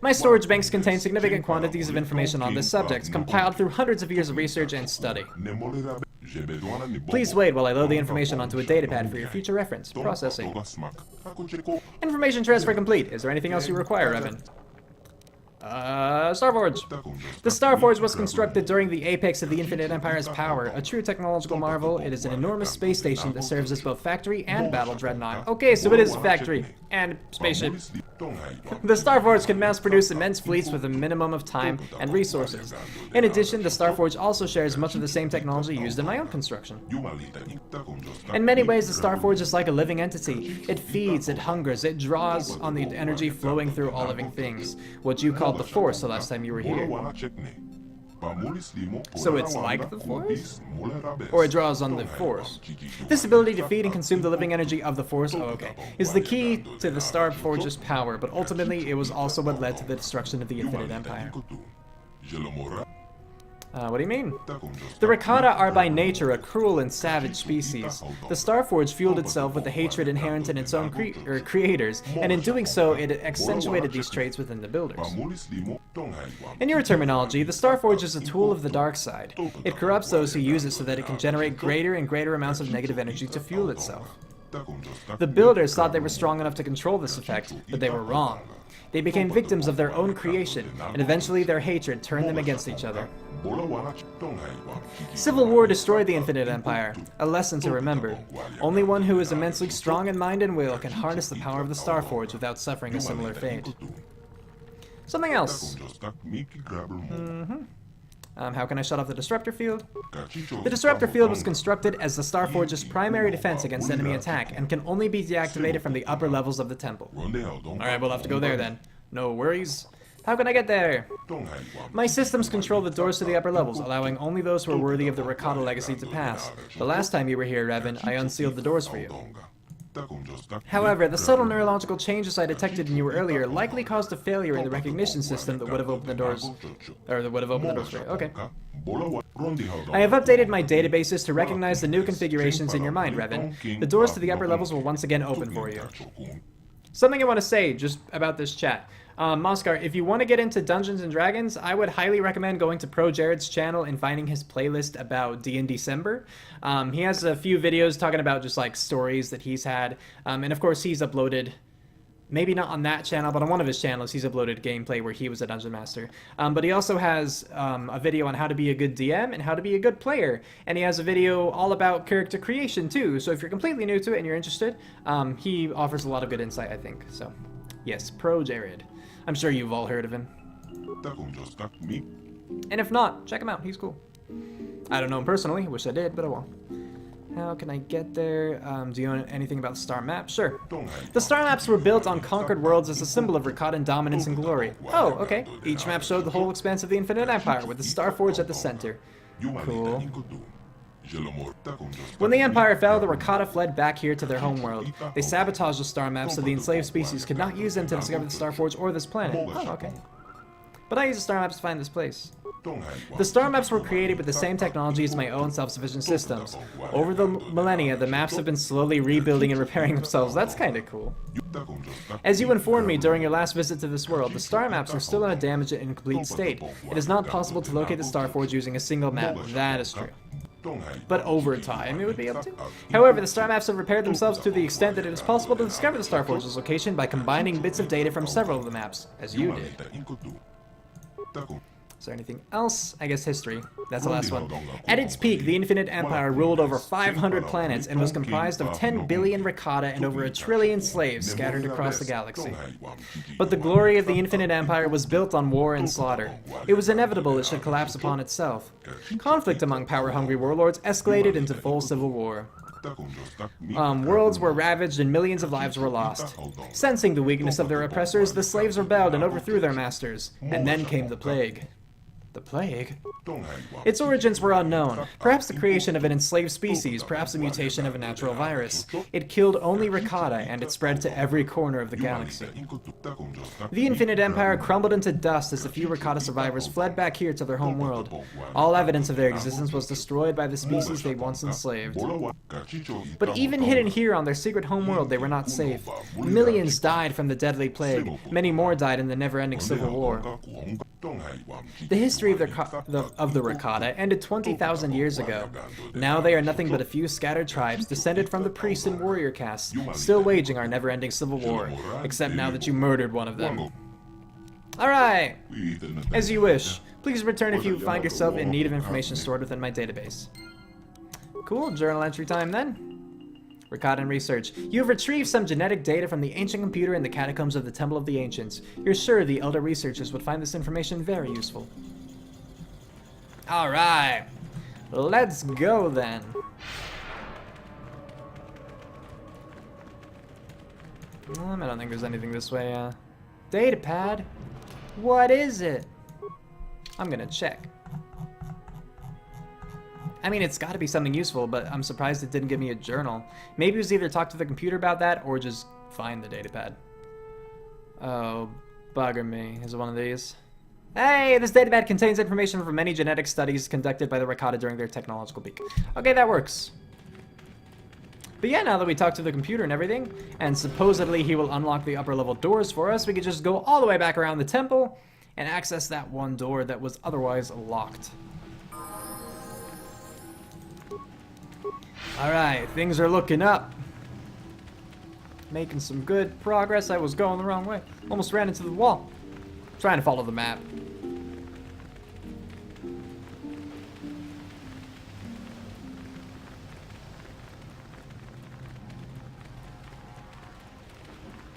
My storage banks contain significant quantities of information on this subject, compiled through hundreds of years of research and study. Please wait while I load the information onto a datapad for your future reference. Processing. Information transfer complete. Is there anything else you require, Evan? Starforge. The Starforge was constructed during the apex of the Infinite Empire's power. A true technological marvel, it is an enormous space station that serves as both factory and battle dreadnought. Okay, so it is factory and spaceship. The Starforge can mass-produce immense fleets with a minimum of time and resources. In addition, the Starforge also shares much of the same technology used in my own construction. In many ways, the Starforge is like a living entity. It feeds, it hungers, it draws on the energy flowing through all living things. What you call the Force the last time you were here. So it's like the Force? Or it draws on the Force? This ability to feed and consume the living energy of the Force, is the key to the Starforge's power, but ultimately it was also what led to the destruction of the Infinite Empire. What do you mean? The Rakata are by nature a cruel and savage species. The Starforge fueled itself with the hatred inherent in its own creators, and in doing so, it accentuated these traits within the builders. In your terminology, the Starforge is a tool of the dark side. It corrupts those who use it so that it can generate greater and greater amounts of negative energy to fuel itself. The builders thought they were strong enough to control this effect, but they were wrong. They became victims of their own creation, and eventually their hatred turned them against each other. Civil war destroyed the Infinite Empire, a lesson to remember. Only one who is immensely strong in mind and will can harness the power of the Starforge without suffering a similar fate. Something else. How can I shut off the disruptor field? The disruptor field was constructed as the Starforge's primary defense against enemy attack and can only be deactivated from the upper levels of the temple. Alright, we'll have to go there then. No worries. How can I get there? My systems control the doors to the upper levels, allowing only those who are worthy of the Rakata legacy to pass. The last time you were here, Revan, I unsealed the doors for you. However, the subtle neurological changes I detected in you earlier likely caused a failure in the recognition system that would have opened the doors, for you. Okay. I have updated my databases to recognize the new configurations in your mind, Revan. The doors to the upper levels will once again open for you. Something I want to say just about this chat. Moskar, if you want to get into Dungeons & Dragons, I would highly recommend going to Pro Jared's channel and finding his playlist about D&December. He has a few videos talking about just like stories that he's had. And of course he's uploaded, maybe not on that channel, but on one of his channels he's uploaded gameplay where he was a dungeon master. But he also has a video on how to be a good DM and how to be a good player. And he has a video all about character creation too. So if you're completely new to it and you're interested, he offers a lot of good insight, I think. So yes, Pro Jared. I'm sure you've all heard of him. And if not, check him out. He's cool. I don't know him personally. Wish I did, but I won't. How can I get there? Do you know anything about the star map? Sure. The star maps were built on conquered worlds as a symbol of Rakatan dominance and glory. Oh, okay. Each map showed the whole expanse of the Infinite Empire with the Starforge at the center. Cool. When the Empire fell, the Rakata fled back here to their homeworld. They sabotaged the star maps so the enslaved species could not use them to discover the Starforge or this planet. Oh, okay. But I use the star maps to find this place. The star maps were created with the same technology as my own self-sufficient systems. Over the millennia, the maps have been slowly rebuilding and repairing themselves. That's kind of cool. As you informed me during your last visit to this world, the star maps are still in a damaged and incomplete state. It is not possible to locate the Starforge using a single map. That is true. But over time, it would be able to. However, the star maps have repaired themselves to the extent that it is possible to discover the Starforge's location by combining bits of data from several of the maps, as you did. Is there anything else? I guess history. That's the last one. At its peak, the Infinite Empire ruled over 500 planets and was comprised of 10 billion Rakata and over 1 trillion slaves scattered across the galaxy. But the glory of the Infinite Empire was built on war and slaughter. It was inevitable it should collapse upon itself. Conflict among power-hungry warlords escalated into full civil war. Worlds were ravaged and millions of lives were lost. Sensing the weakness of their oppressors, the slaves rebelled and overthrew their masters. And then came the plague. The plague? Its origins were unknown. Perhaps the creation of an enslaved species, perhaps a mutation of a natural virus. It killed only Rakata, and it spread to every corner of the galaxy. The Infinite Empire crumbled into dust as the few Rakata survivors fled back here to their home world. All evidence of their existence was destroyed by the species they once enslaved. But even hidden here on their secret home world, they were not safe. Millions died from the deadly plague. Many more died in the never-ending civil war. The history of the Rakata ended 20,000 years ago. Now they are nothing but a few scattered tribes descended from the priest and warrior castes, still waging our never-ending civil war, except now that you murdered one of them. Alright! As you wish. Please return if you find yourself in need of information stored within my database. Cool, journal entry time then. Rakatan research. You have retrieved some genetic data from the ancient computer in the catacombs of the Temple of the Ancients. You're sure the elder researchers would find this information very useful. Alright. Let's go then. I don't think there's anything this way. Datapad? What is it? I'm gonna check. I mean, it's gotta be something useful, but I'm surprised it didn't give me a journal. Maybe it was either talk to the computer about that, or just find the datapad. Oh, bugger me. Is it one of these? Hey, this database contains information from many genetic studies conducted by the Rakata during their technological peak. Okay, that works. But yeah, now that we talked to the computer and everything, and supposedly he will unlock the upper level doors for us, we could just go all the way back around the temple and access that one door that was otherwise locked. Alright, things are looking up. Making some good progress. I was going the wrong way. Almost ran into the wall. Trying to follow the map.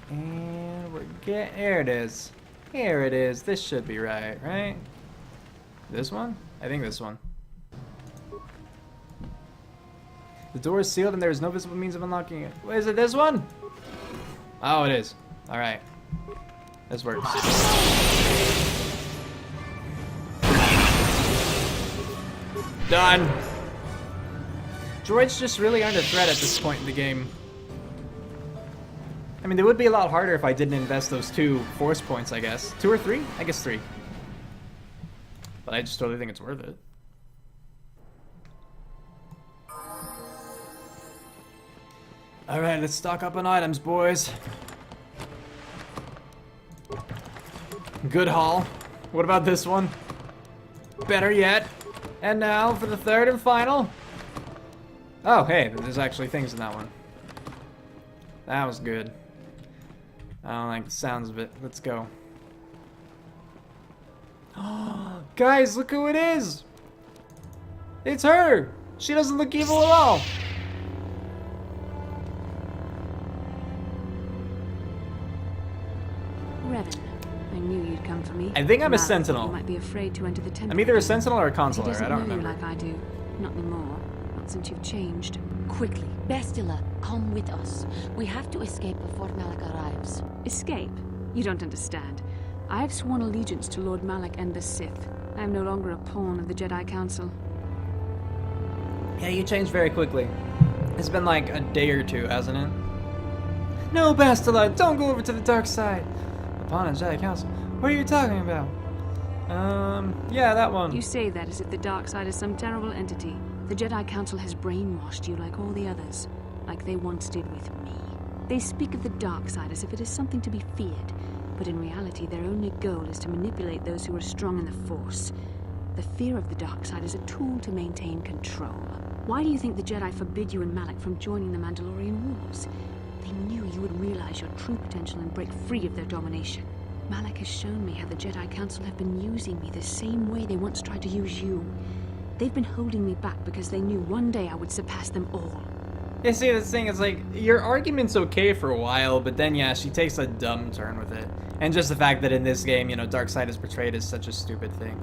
And we're getting... Here it is. Here it is. This should be right, right? This one? I think this one. The door is sealed and there is no visible means of unlocking it. Is it this one? Oh, it is. Alright. This works. Done. Droids just really aren't a threat at this point in the game. I mean, they would be a lot harder if I didn't invest those 2 force points, I guess. 2 or 3? I guess 3. But I just totally think it's worth it. Alright, let's stock up on items, boys. Good haul. What about this one? Better yet. And now for the 3rd and final. Oh, hey, there's actually things in that one. That was good. I don't like the sounds of it. Let's go. Guys, look who it is! It's her! She doesn't look evil at all!
Revan, I knew you'd come for me.
I think I'm a
Now,
sentinel.
You might be afraid to enter the temple.
I'm either a sentinel or a consular.
He
I don't
doesn't know you
remember.
like I do. Not anymore. Not since you've changed.
Quickly, Bastila, come with us. We have to escape before Malak arrives.
Escape? You don't understand. I have sworn allegiance to Lord Malak and the Sith. I am no longer a pawn of the Jedi Council.
Yeah, you changed very quickly. It's been like a day or 2, hasn't it? No, Bastila, don't go over to the dark side. Upon a Jedi Council. What are you talking about? Yeah, that one.
You say that as if the dark side is some terrible entity. The Jedi Council has brainwashed you like all the others, like they once did with me. They speak of the dark side as if it is something to be feared, but in reality their only goal is to manipulate those who are strong in the Force. The fear of the dark side is a tool to maintain control. Why do you think the Jedi forbid you and Malak from joining the Mandalorian Wars? They knew you would realize your true potential and break free of their domination. Malak has shown me how the Jedi Council have been using me the same way they once tried to use you. They've been holding me back because they knew one day I would surpass them all.
Yeah, see, the thing is, like, your argument's okay for a while, but then, yeah, she takes a dumb turn with it. And just the fact that in this game, you know, Darkseid is portrayed as such a stupid thing.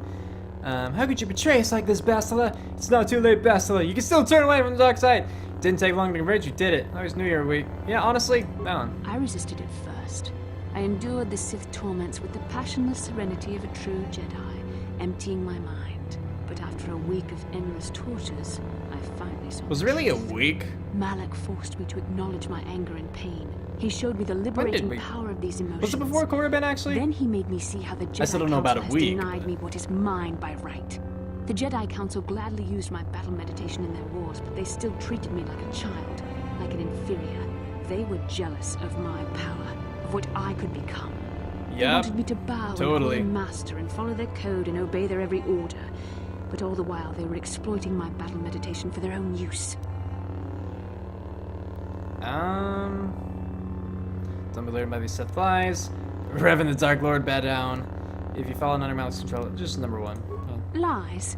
How could you betray us like this, Bastila? It's not too late, Bastila. You can still turn away from the dark side. Didn't take long to convert, you did it. I always knew you were weak. Yeah, honestly, that one.
I resisted it first. I endured the Sith torments with the passionless serenity of a true Jedi, emptying my mind. But after a week of endless tortures, I finally saw.
Was it really a week?
Malak forced me to acknowledge my anger and pain. He showed me the liberating power of these emotions.
Was it before Korriban, actually?
Then he made me see how the Jedi
I still don't know about a
Council
week.
has denied me what is mine by right. The Jedi Council gladly used my battle meditation in their wars, but they still treated me like a child, like an inferior. They were jealous of my power, of what I could become. They wanted me to bow and call them master and follow their code and obey their every order. But all the while, they were exploiting my battle meditation for their own use.
Don't be lured by these Sith flies. Revan the Dark Lord, bow down. If you fall under Malik's control, just number 1. Yeah.
Lies?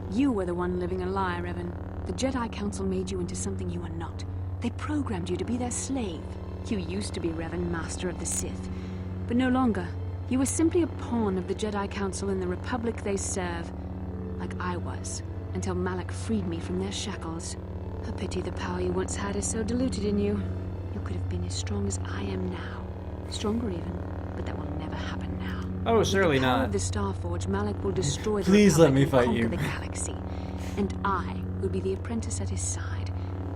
You were the one living a lie, Revan. The Jedi Council made you into something you are not. They programmed you to be their slave. You used to be Revan, Master of the Sith. But no longer. You were simply a pawn of the Jedi Council in the Republic they serve. Like I was, until Malak freed me from their shackles. A pity the power you once had is so diluted in you. You could have been as strong as I am now. Stronger even, but that will never happen now.
Oh, surely
With the power
not.
of the Starforge, Malak will destroy the
Please let me
Republic
fight
and
you.
conquer the galaxy. And I will be the apprentice at his side,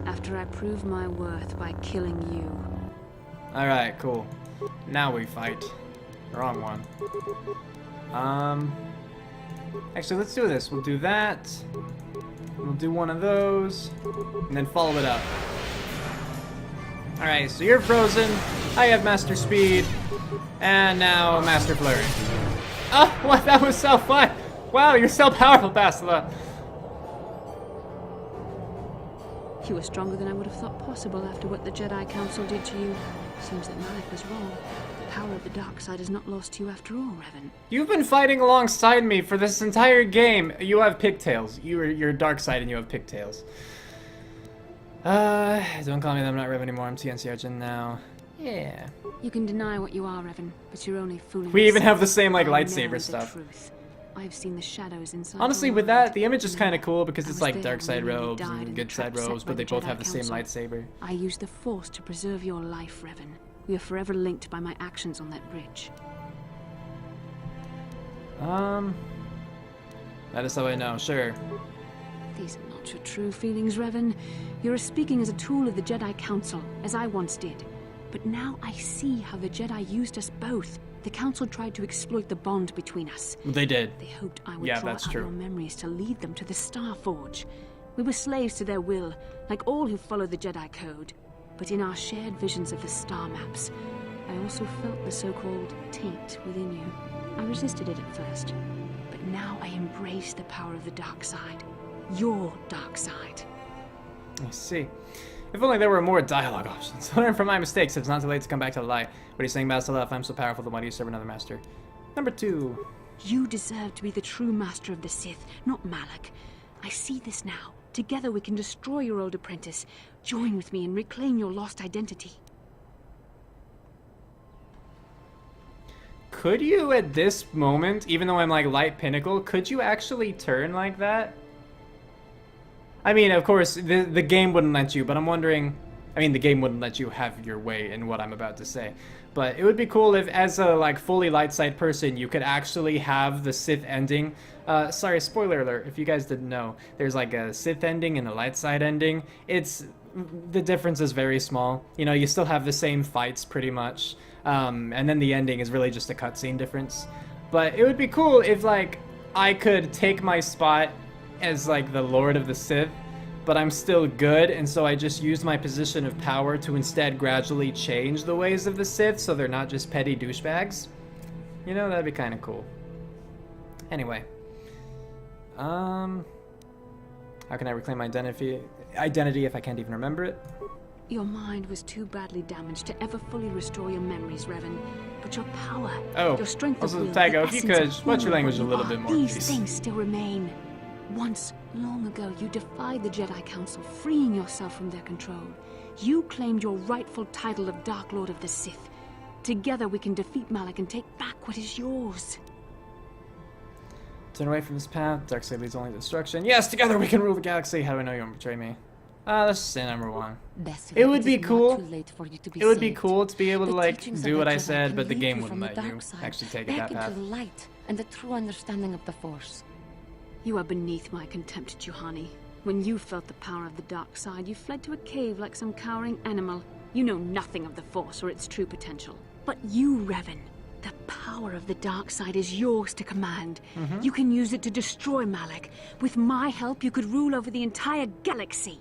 after I prove my worth by killing you.
Alright, cool. Now we fight. Wrong one. Actually, let's do this. We'll do that. We'll do one of those, and then follow it up. Alright, so you're frozen. I have Master Speed. And now Master Flurry. Oh, what? That was so fun! Wow, you're so powerful, Bastila.
You were stronger than I would have thought possible after what the Jedi Council did to you. Seems that Malak was wrong. The power of the dark side is not lost to you after all, Revan.
You've been fighting alongside me for this entire game. You have pigtails. You're dark side and you have pigtails. Don't call me that. I'm not Rev anymore. I'm TNC Arjun now. Yeah.
You can deny what you are, Revan, but you're only fooling
We even
yourself.
have the same, like,
I
lightsaber
know
stuff.
the truth. I've seen the shadows inside.
Honestly,
your
with
mind.
that, the image is kind of cool because
I
it's
was
like
there
dark side
when you
robes
died in
and
the
good side
trap set
robes,
by
but they
the
both
Jedi
have the same
Council.
lightsaber.
I used the Force to preserve your life, Revan. We are forever linked by my actions on that bridge.
That is how I know, sure.
These are not your true feelings, Revan. You're speaking as a tool of the Jedi Council, as I once did. But now I see how the Jedi used us both. The Council tried to exploit the bond between us.
They did.
They hoped I would
Yeah,
draw
that's
out
true.
your memories to lead them to the Star Forge. We were slaves to their will, like all who follow the Jedi Code. But in our shared visions of the star maps, I also felt the so-called taint within you. I resisted it at first, but now I embrace the power of the dark side. Your dark side.
I see. If only there were more dialogue options. Learn from my mistakes. It's not too late to come back to the light. What are you saying, Bastila? If I'm so powerful, then why do you serve another master? Number 2.
You deserve to be the true master of the Sith, not Malak. I see this now. Together we can destroy your old apprentice. Join with me and reclaim your lost identity.
Could you, at this moment, even though I'm like light pinnacle, could you actually turn like that? I mean, of course, the game wouldn't let you, but I'm wondering... I mean, the game wouldn't let you have your way in what I'm about to say. But it would be cool if, as a, like, fully light side person, you could actually have the Sith ending. Sorry, spoiler alert, if you guys didn't know. There's, like, a Sith ending and a light side ending. The difference is very small. You know, you still have the same fights, pretty much. And then the ending is really just a cutscene difference. But it would be cool if, like, I could take my spot as, like, the Lord of the Sith, but I'm still good, and so I just use my position of power to instead gradually change the ways of the Sith so they're not just petty douchebags. You know, that'd be kind of cool. Anyway. How can I reclaim my identity if I can't even remember it?
Your mind was too badly damaged to ever fully restore your memories, Revan. But your power,
Oh,
your strength
also,
of will,
Tago,
the
if you
essence
could,
of
watch
who
your
and
language a
what
little
you
bit
are,
more,
these
please.
things still remain. Once, long ago, you defied the Jedi Council, freeing yourself from their control. You claimed your rightful title of Dark Lord of the Sith. Together we can defeat Malak and take back what is yours.
Turn away from this path. Dark side leads only to destruction. Yes, together we can rule the galaxy. How do I know you won't betray me? Let's just say number 1. It would be cool. It would be cool to be able to, like, do what I said, but the game wouldn't let you actually take it that path.
Into the light and the true understanding of the Force.
You are beneath my contempt, Juhani. When you felt the power of the dark side, you fled to a cave like some cowering animal. You know nothing of the Force or its true potential. But you, Revan, the power of the dark side is yours to command. You can use it to destroy Malak. With my help, you could rule over the entire galaxy.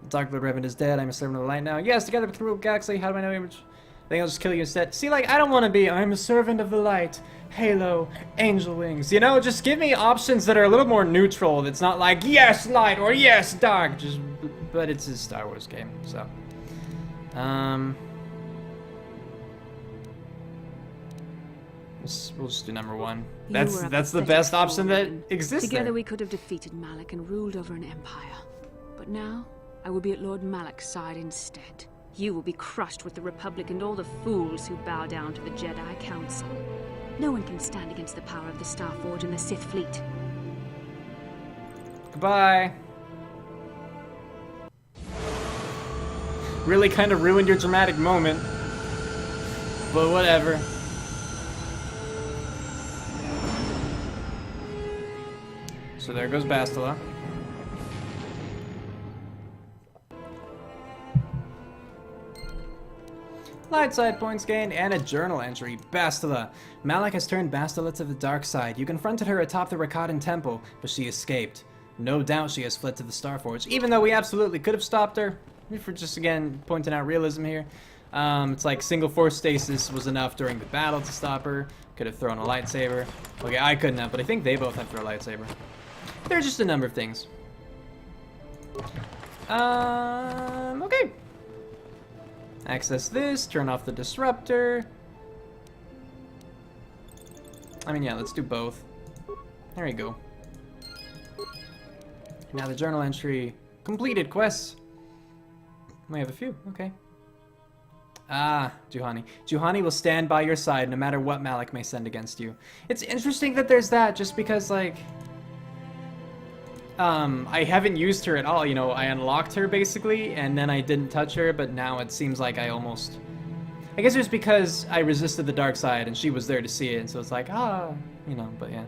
Dark Lord Revan is dead. I'm a servant of the light now. Yes, together we can rule the galaxy. How do I know you? I think I'll just kill you instead. See, like, I don't want to be, I'm a servant of the light, Halo, angel wings. You know, just give me options that are a little more neutral. That's not like, yes, light, or yes, dark. But it's a Star Wars game, so. We'll just do number 1. That's the best option that exists.
Together
there.
we could have defeated Malak and ruled over an empire. But now, I will be at Lord Malak's side instead. You will be crushed with the Republic and all the fools who bow down to the Jedi Council. No one can stand against the power of the Star Forge and the Sith fleet.
Goodbye. Really kind of ruined your dramatic moment. But whatever. So there goes Bastila. light side points gained, and a journal entry. Bastila. Malak has turned Bastila to the dark side. You confronted her atop the Rakatan temple, but she escaped. No doubt she has fled to the Starforge, even though we absolutely could have stopped her. For just, again, pointing out realism here. It's like single force stasis was enough during the battle to stop her. Could have thrown a lightsaber. Okay, I couldn't have, but I think they both have to throw a lightsaber. There are just a number of things. Okay. Access this, turn off the disruptor. I mean, yeah, let's do both. There you go. Now the journal entry. Completed quests. We have a few, okay. Ah, Juhani. Juhani will stand by your side no matter what Malak may send against you. It's interesting that there's that, just because, like... I haven't used her at all, you know, I unlocked her, basically, and then I didn't touch her, but now it seems like I almost... I guess it was because I resisted the dark side, and she was there to see it, and so it's like, you know, but yeah.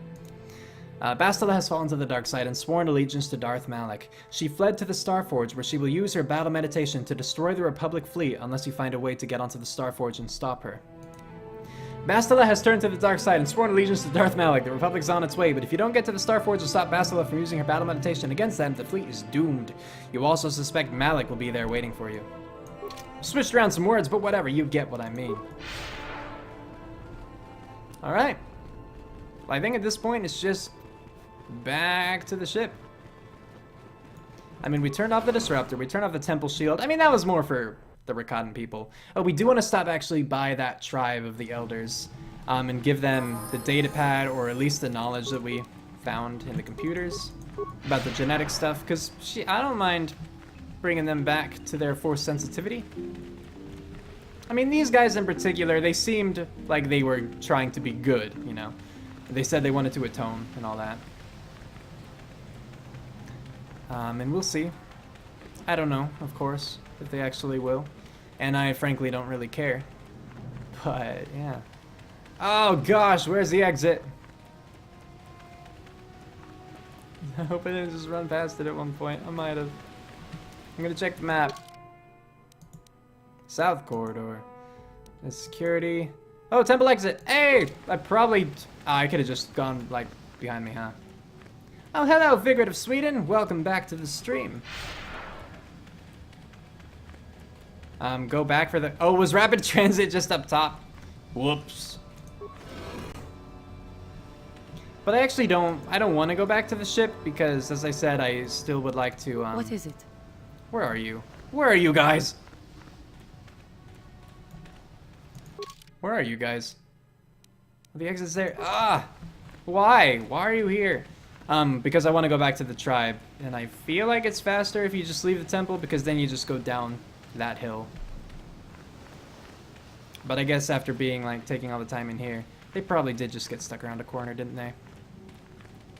Bastila has fallen to the dark side and sworn allegiance to Darth Malak. She fled to the Starforge, where she will use her battle meditation to destroy the Republic fleet unless you find a way to get onto the Starforge and stop her. Bastila has turned to the dark side and sworn allegiance to Darth Malak. The Republic's on its way, but if you don't get to the Starforge to stop Bastila from using her battle meditation against them, the fleet is doomed. You also suspect Malak will be there waiting for you. Switched around some words, but whatever, you get what I mean. Alright. Well, I think at this point it's just back to the ship. I mean, we turned off the disruptor, we turned off the temple shield. I mean, that was more for the Rakatan people. Oh, we do want to stop actually by that tribe of the elders and give them the data pad, or at least the knowledge that we found in the computers about the genetic stuff, because I don't mind bringing them back to their force sensitivity. I mean, these guys in particular, they seemed like they were trying to be good, you know. They said they wanted to atone and all that. And we'll see. I don't know, of course, if they actually will. And I frankly don't really care. But, yeah. Oh gosh, where's the exit? I hope I didn't just run past it at one point. I might have. I'm gonna check the map. South corridor. The security. Oh, temple exit. Hey! I probably... I could have just gone, like, behind me, huh? Oh, hello, Vigrid of Sweden. Welcome back to the stream. Go back for the... Oh, was rapid transit just up top? Whoops. But I actually don't... I don't want to go back to the ship because, as I said, I still would like to...
What is it?
Where are you? Where are you guys? Where are you guys? The exit's there. Ah! Why? Why are you here? Because I want to go back to the tribe. And I feel like it's faster if you just leave the temple, because then you just go down that hill. But I guess after being, like, taking all the time in here, they probably did just get stuck around a corner, didn't they?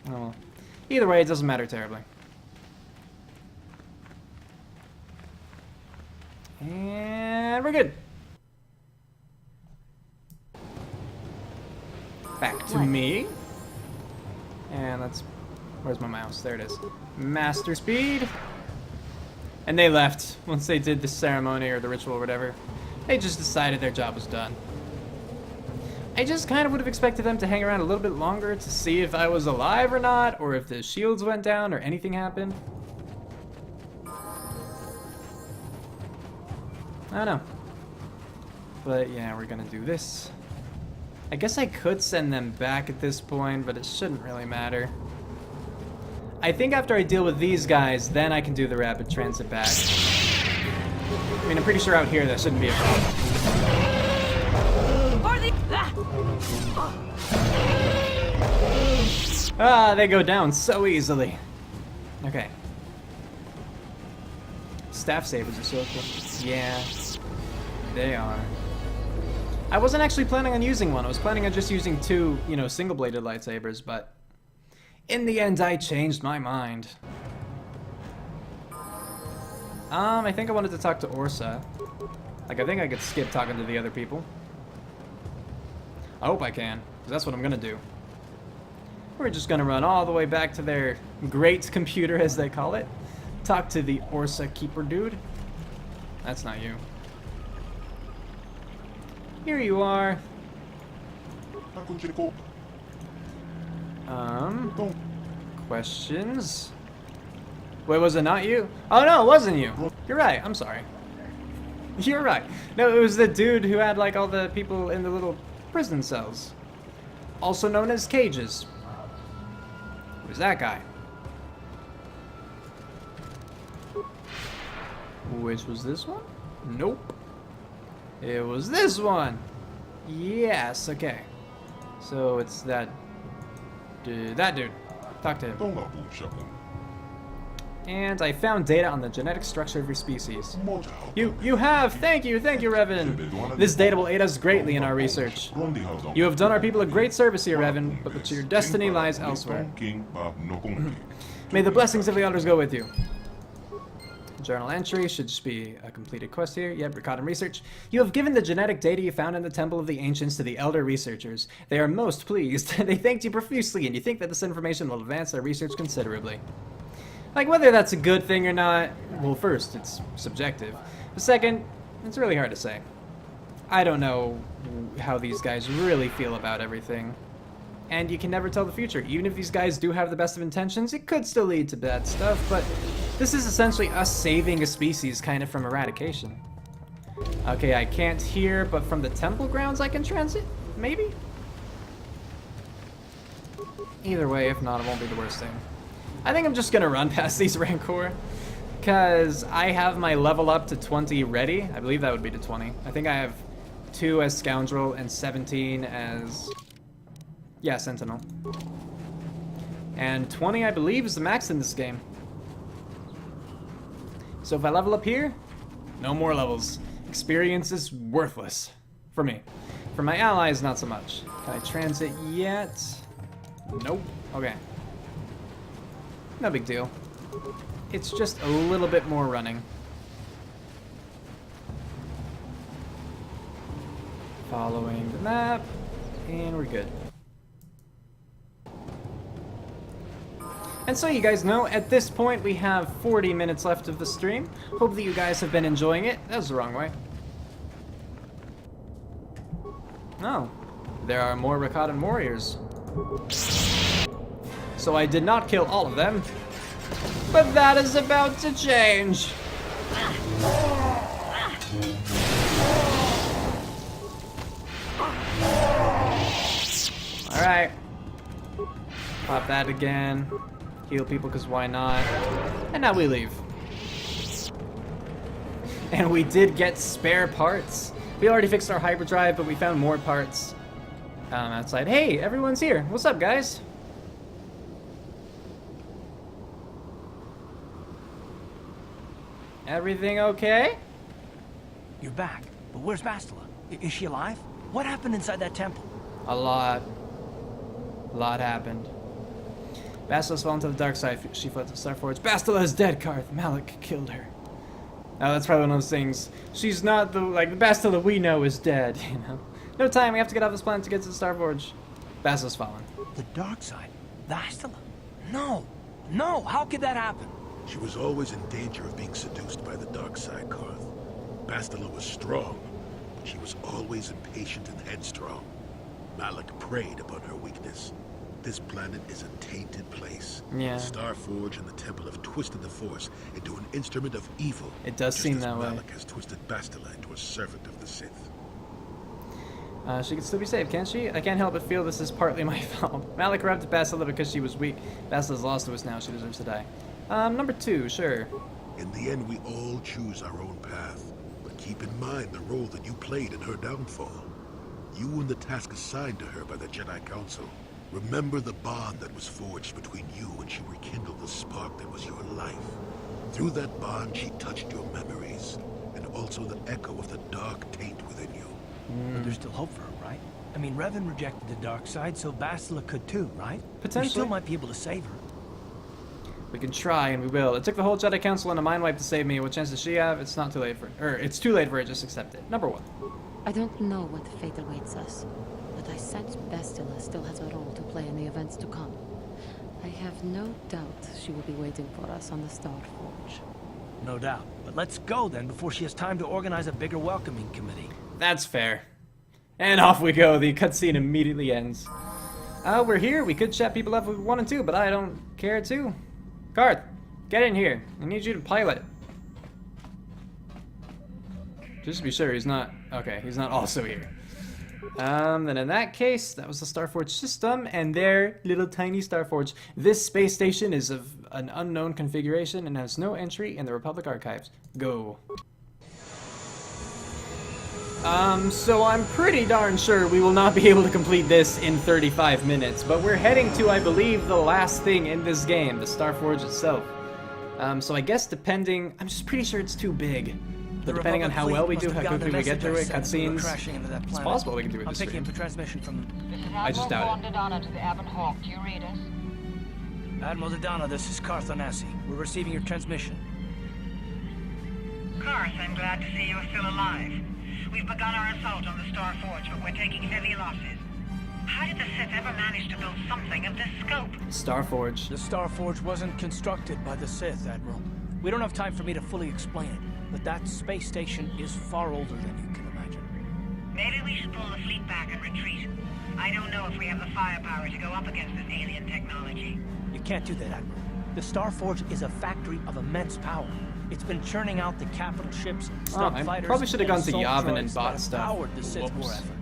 Oh well. Either way, it doesn't matter terribly. And we're good. Back to me. And let's... Where's my mouse? There it is. Master speed. And they left once they did the ceremony or the ritual or whatever. They just decided their job was done. I just kind of would have expected them to hang around a little bit longer to see if I was alive or not, or if the shields went down or anything happened. I don't know. But yeah, we're gonna do this. I guess I could send them back at this point, but it shouldn't really matter. I think after I deal with these guys, then I can do the rapid transit back. I mean, I'm pretty sure out here that shouldn't be a problem. Ah, they go down so easily. Okay. Staff sabers are so cool. Yeah, they are. I wasn't actually planning on using one. I was planning on just using two, you know, single-bladed lightsabers, but in the end, I changed my mind. I think I wanted to talk to Orsa. Like, I think I could skip talking to the other people. I hope I can, because that's what I'm gonna do. We're just gonna run all the way back to their great computer, as they call it. Talk to the Orsa Keeper dude. That's not you. Here you are. Questions? Wait, was it not you? Oh no, it wasn't you. You're right, I'm sorry. You're right. No, it was the dude who had like all the people in the little prison cells. Also known as cages. Who's that guy? Which was this one? Nope. It was this one. Yes, okay. So it's that dude. Talk to him. And I found data on the genetic structure of your species. You have! Thank you, Revan! This data will aid us greatly in our research. You have done our people a great service here, Revan, but your destiny lies elsewhere. May the blessings of the elders go with you. Journal entry should just be a completed quest here. Yep, record and research. You have given the genetic data you found in the Temple of the Ancients to the Elder Researchers. They are most pleased. They thanked you profusely, and you think that this information will advance their research considerably. Like, whether that's a good thing or not, well, first, it's subjective. But second, it's really hard to say. I don't know how these guys really feel about everything. And you can never tell the future. Even if these guys do have the best of intentions, it could still lead to bad stuff, but this is essentially us saving a species kind of from eradication. Okay, I can't hear, but from the temple grounds I can transit? Maybe? Either way, if not, it won't be the worst thing. I think I'm just gonna run past these Rancor, because I have my level up to 20 ready. I believe that would be to 20. I think I have 2 as Scoundrel and 17 as... yeah, Sentinel. And 20, I believe, is the max in this game. So if I level up here, no more levels. Experience is worthless. For me. For my allies, not so much. Can I transit yet? Nope. Okay. No big deal. It's just a little bit more running. Following the map, and we're good. And so you guys know, at this point we have 40 minutes left of the stream. Hope that you guys have been enjoying it. That was the wrong way. Oh, there are more Rakatan warriors. So I did not kill all of them, but that is about to change. Alright. Pop that again. Heal people, because why not? And now we leave. And we did get spare parts. We already fixed our hyperdrive, but we found more parts outside. Hey, everyone's here. What's up, guys? Everything okay?
You're back, but where's Bastila? Is she alive? What happened inside that temple?
A lot happened. Bastila fell into the dark side. She fled to Starforge. Bastila is dead, Karth. Malik killed her. Oh, that's probably one of those things. She's not the, like, the Bastila we know is dead, you know? No time, we have to get off this planet to get to the Starforge. Bastila's fallen.
The dark side? Bastila? No! No! How could that happen?
She was always in danger of being seduced by the dark side, Karth. Bastila was strong, but she was always impatient and headstrong. Malik preyed upon her weakness. This planet is a tainted place.
Yeah.
The Starforge and the Temple have twisted the Force into an instrument of evil.
It does seem that way.
Malik has twisted Bastila into a servant of the Sith.
She can still be saved, can't she? I can't help but feel this is partly my fault. Malik corrupted Bastila because she was weak. Bastila's lost to us now. She deserves to die. Number 2, sure.
In the end, we all choose our own path. But keep in mind the role that you played in her downfall. You and the task assigned to her by the Jedi Council. Remember the bond that was forged between you when she rekindled the spark that was your life. Through that bond, she touched your memories, and also the echo of the dark taint within you.
But there's still hope for her, right? I mean, Revan rejected the dark side, so Bastila could too, right?
Potentially.
We still might be able to save her.
We can try, and we will. It took the whole Jedi Council and a mind wipe to save me. What chance does she have? It's not too late for her. It's too late for her, just accept it. Number 1.
I don't know what fate awaits us, but I sense Bastila still has a role to play in the events to come. I have no doubt she will be waiting for us on the Starforge.
No doubt. But let's go then before she has time to organize a bigger welcoming committee.
That's fair. And off we go. The cutscene immediately ends. We're here. We could chat people up with 1 and 2, but I don't care to. Karth, get in here. I need you to pilot. Just to be sure he's not... Okay, he's not also here. Then in that case, that was the Starforge system, and their little tiny Starforge. This space station is of an unknown configuration and has no entry in the Republic archives. Go. So I'm pretty darn sure we will not be able to complete this in 35 minutes, but we're heading to, I believe, the last thing in this game, the Starforge itself. So I guess depending... I'm just pretty sure it's too big. But depending on how well we do, how quickly we get through it, cutscenes, it's possible we can do it this stream.
Transmission from...
I just doubt it.
To the Avon Hawk. Do you read us?
Admiral Dodonna, this is Karth Onasi. We're receiving your transmission.
Karth, I'm glad to see you're still alive. We've begun our assault on the Starforge, but we're taking heavy losses. How did the Sith ever manage to build something of this scope?
Starforge.
The Starforge wasn't constructed by the Sith, Admiral. We don't have time for me to fully explain it, but that space station is far older than you can imagine.
Maybe we should pull the fleet back and retreat. I don't know if we have the firepower to go up against this alien technology.
You can't do that, Admiral. The Starforge is a factory of immense power. It's been churning out the capital ships, fighters,
I probably should have gone to Yavin and bought stuff.
Powered the Sith war effort.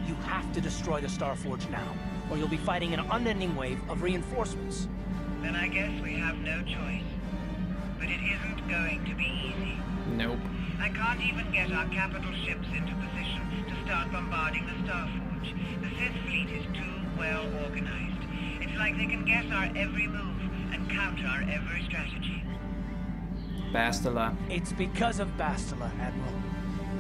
You have to destroy the Starforge now, or you'll be fighting an unending wave of reinforcements.
Then I guess we have no choice. But it isn't going to be easy.
Nope.
I can't even get our capital ships into position to start bombarding the Starforge. The Sith fleet is too well organized. It's like they can guess our every move and counter our every strategy.
Bastila.
It's because of Bastila, Admiral.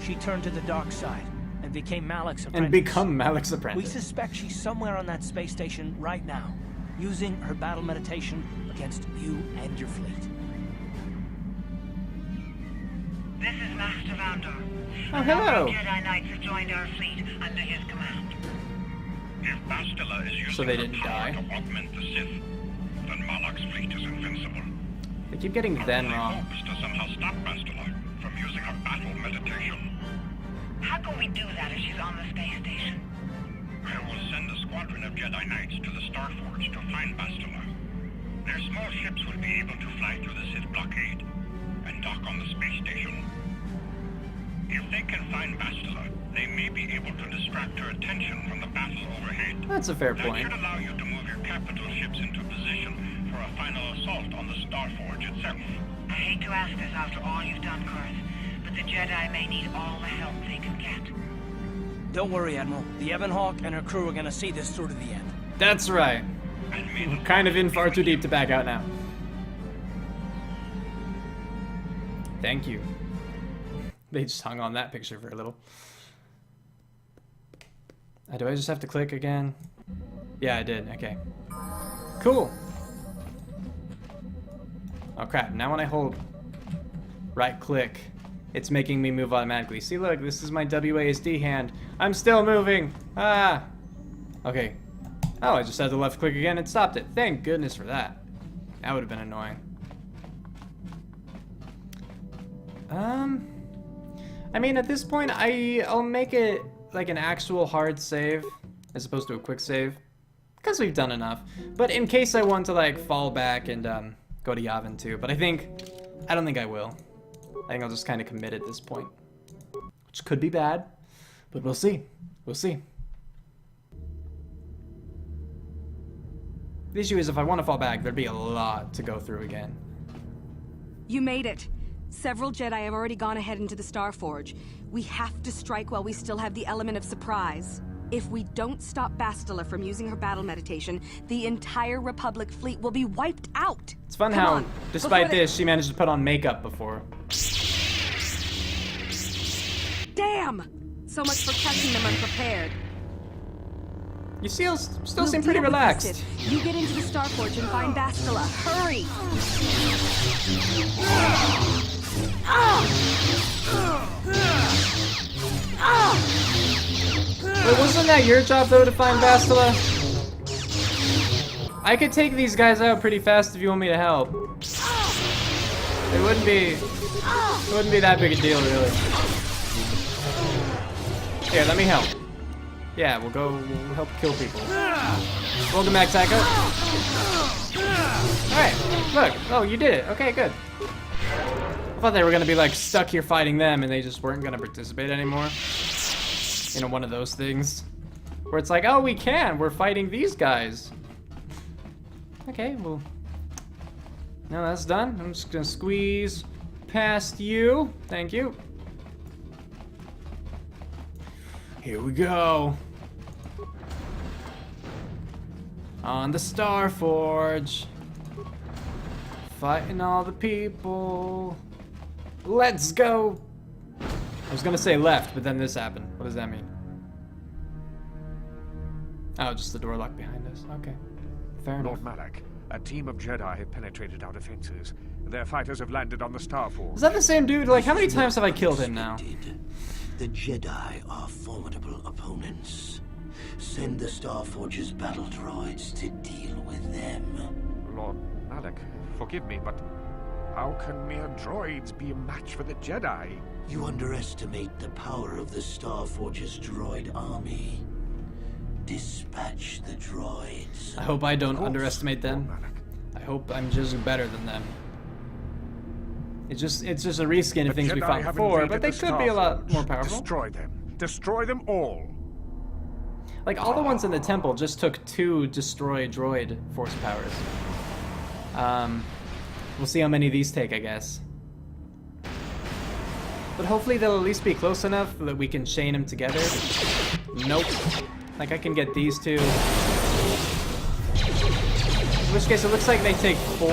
She turned to the dark side and became Malak's apprentice.
And become Malak's apprentice.
We suspect she's somewhere on that space station right now, using her battle meditation against you and your fleet.
This is Master Vandor.
Oh, hello.
Jedi Knights have joined our fleet under his command.
If Bastila is using her power to augment the Sith, then Malak's fleet is invincible.
They keep getting then wrong.
Our only hope is to somehow stop Bastila from using her battle meditation.
How can we do that if she's on the space station?
I will send a squadron of Jedi Knights to the Starforge to find Bastila. Their small ships will be able to fly through the Sith blockade and dock on the space station. If they can find Bastila, they may be able to distract her attention from the battle overhead.
That's a fair point.
That should allow you to move your capital ships into position for a final assault on the Starforge itself.
I hate to ask this after all you've done, Karth, but the Jedi may need all the help they can get.
Don't worry, Admiral. The Ebon Hawk and her crew are gonna see this through to the end.
That's right. We're kind of in far too deep to back out now. Thank you. They just hung on that picture for a little. Do I just have to click again? Yeah, I did. Okay. Cool. Oh crap, now when I hold right click, it's making me move automatically. See, look, this is my WASD hand. I'm still moving. Ah. Okay. Oh, I just had to left click again and stopped it. Thank goodness for that. That would have been annoying. I mean, at this point, I'll make it like an actual hard save as opposed to a quick save, because we've done enough. But in case I want to like fall back and go to Yavin too, but I don't think I will. I think I'll just kind of commit at this point, which could be bad, but we'll see. We'll see. The issue is if I want to fall back, there'd be a lot to go through again.
You made it. Several Jedi have already gone ahead into the Starforge. We have to strike while we still have the element of surprise. If we don't stop Bastila from using her battle meditation, the entire Republic fleet will be wiped out.
It's fun how, despite this, she managed to put on makeup before.
Damn! So much for catching them unprepared.
You still seem pretty relaxed.
You get into the Starforge and find Bastila. Hurry!
Wait, wasn't that your job though to find Bastila? I could take these guys out pretty fast if you want me to help. It wouldn't be that big a deal, really. Here, let me help. Yeah, we'll help kill people. Welcome back, Tycho. Alright, look. Oh, you did it. Okay, good. I thought they were gonna be like stuck here fighting them and they just weren't gonna participate anymore. You know, one of those things. Where it's like, oh, we're fighting these guys. Okay, well. Now that's done. I'm just gonna squeeze past you. Thank you. Here we go. On the Star Forge. Fighting all the people. Let's go. I was gonna say left, but then this happened. What does that mean? Oh, just the door locked behind us. Okay. Fair enough.
Lord Malak, a team of Jedi have penetrated our defenses. Their fighters have landed on the Star Forge.
Is that the same dude? Like, how many times have I killed him now?
The Jedi are formidable opponents. Send the Starforge's battle droids to deal with them.
Lord Malak, forgive me, but how can mere droids be a match for the Jedi?
You underestimate the power of the Starforge's droid army. Dispatch the droids.
I hope I don't underestimate them. I hope I'm just better than them. It's just a reskin of things we fought before, but they could be a lot more powerful.
Destroy them. Destroy them all.
Like, all the ones in the temple just took 2 destroy droid force powers. We'll see how many of these take, I guess. But hopefully they'll at least be close enough that we can chain them together. Nope. Like, I can get these 2. In which case, it looks like they take 4.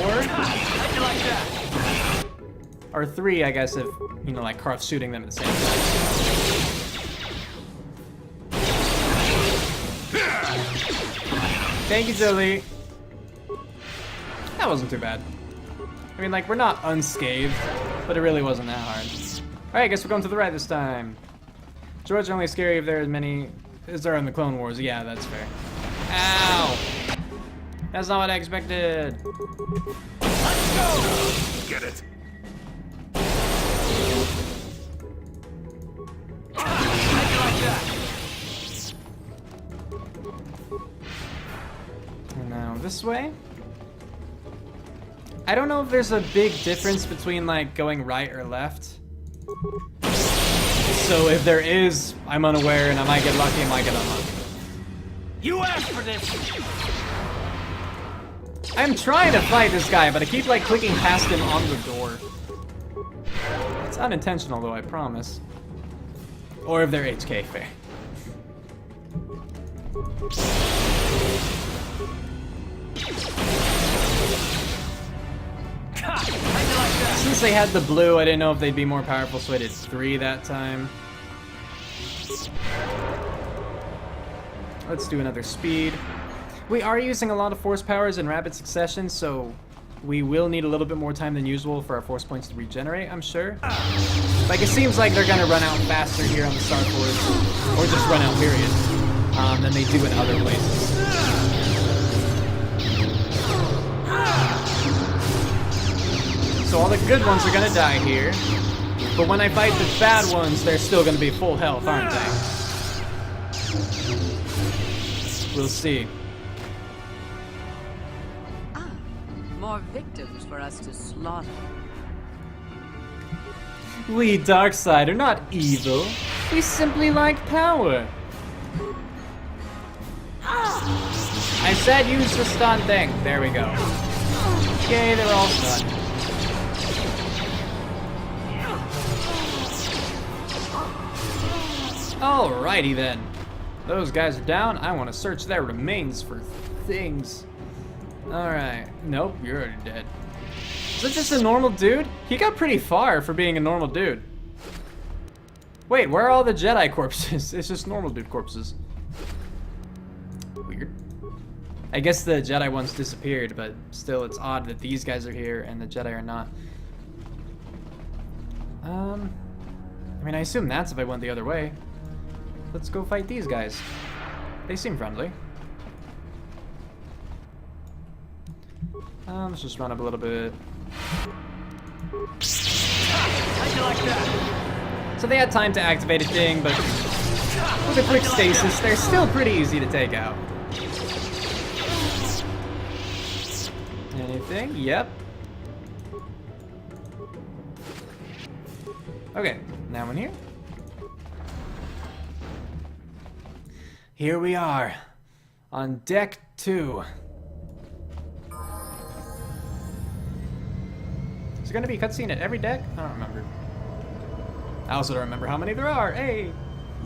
Or 3, I guess, if, you know, like, Karth's shooting them at the same time. Thank you, Zoe. That wasn't too bad. I mean, like, we're not unscathed, but it really wasn't that hard. Alright, I guess we're going to the right this time. Droids are only scary if there are as many as there are in the Clone Wars. Yeah, that's fair. Ow! That's not what I expected.
Let's go! Get it.
Now this way. I don't know if there's a big difference between like going right or left. So if there is, I'm unaware and I might get lucky, I might get unlucky.
You asked for this!
I'm trying to fight this guy, but I keep like clicking past him on the door. It's unintentional though, I promise. Or if they're HK, fair. Since they had the blue, I didn't know if they'd be more powerful, so I did 3 that time. Let's do another speed. We are using a lot of force powers in rapid succession, so we will need a little bit more time than usual for our force points to regenerate, I'm sure. Like, it seems like they're gonna run out faster here on the Star Forge, or just run out, period, than they do in other places. So all the good ones are gonna die here, but when I fight the bad ones, they're still gonna be full health, aren't they? We'll see.
More victims for us to slaughter.
We Darkseid are not evil. We simply like power. I said use the stun thing. There we go. Okay, they're all stunned. Alrighty then. Those guys are down. I want to search their remains for things. Alright. Nope, you're already dead. Is that just a normal dude? He got pretty far for being a normal dude. Wait, where are all the Jedi corpses? It's just normal dude corpses. Weird. I guess the Jedi ones disappeared, but still it's odd that these guys are here and the Jedi are not. I mean, I assume that's if I went the other way. Let's go fight these guys. They seem friendly. Let's just run up a little bit. So they had time to activate a thing, but with a quick stasis, they're still pretty easy to take out. Anything? Yep. Okay, now in here. Here we are, on deck 2. Is there gonna be a cutscene at every deck? I don't remember. I also don't remember how many there are. Hey!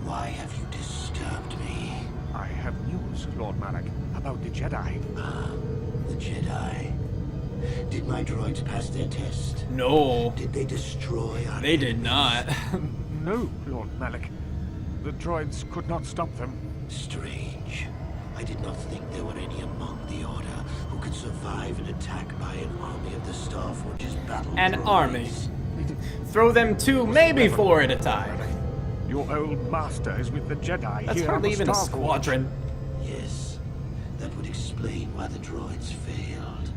Why have you disturbed me?
I have news, Lord Malak, about the Jedi.
The Jedi. Did my droids pass their test?
No.
Did they destroy our
They did not.
No, Lord Malak. The droids could not stop them.
Strange. I did not think there were any among the Order who could survive an attack by an army of the Starforge's battle
An
droids.
army. Throw them 2, maybe 4 at a time.
Your old master is with the Jedi.
That's
here
hardly
on the
even a
Starforge.
squadron.
Yes, that would explain why the droids failed.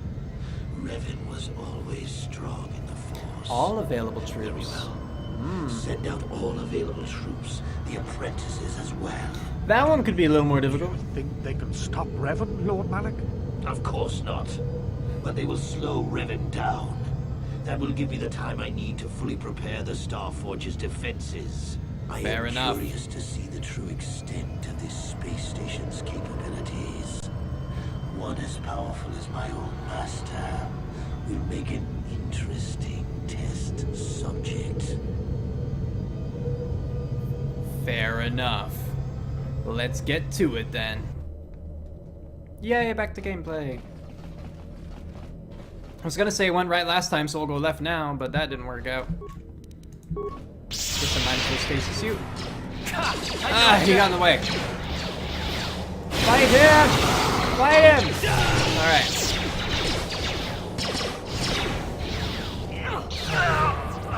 Revan was always strong in the Force.
All available troops.
Send out all available troops, the apprentices as well.
That one could be a little more difficult.
Think they can stop Revan, Lord Malak?
Of course not. But they will slow Revan down. That will give me the time I need to fully prepare the Starforge's defenses.
Fair
I am
enough.
curious to see the true extent of this space station's capabilities. One as powerful as my old master will make an interesting test subject.
Fair enough. Let's get to it then. Yay, back to gameplay. I was gonna say it went right last time, so we'll go left now, but that didn't work out. Just a mindful stasis suit. Ah, he got in the way. Fight him! Fight him! Alright.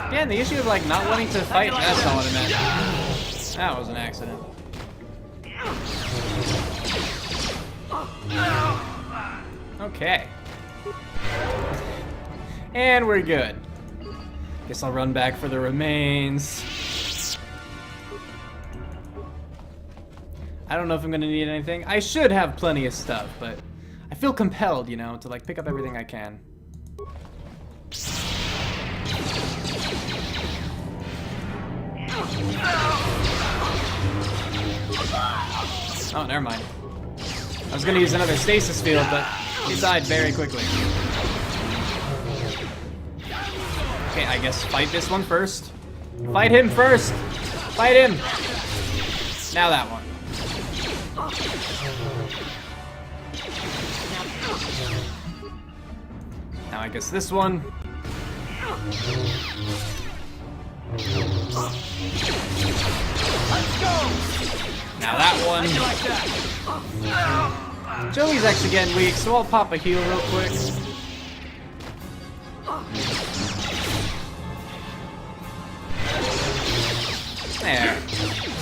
Again, the issue of like not wanting to fight, that's all it meant. That was an accident. Okay. And we're good. Guess I'll run back for the remains. I don't know if I'm gonna need anything. I should have plenty of stuff, but I feel compelled, you know, to like pick up everything I can. Oh, never mind. I was gonna use another stasis field, but he died very quickly. Okay, I guess fight this one first. Fight him first! Fight him! Now that one. Now I guess this one.
Let's go!
Now that one. Joey's actually getting weak, so I'll pop a heal real quick. There.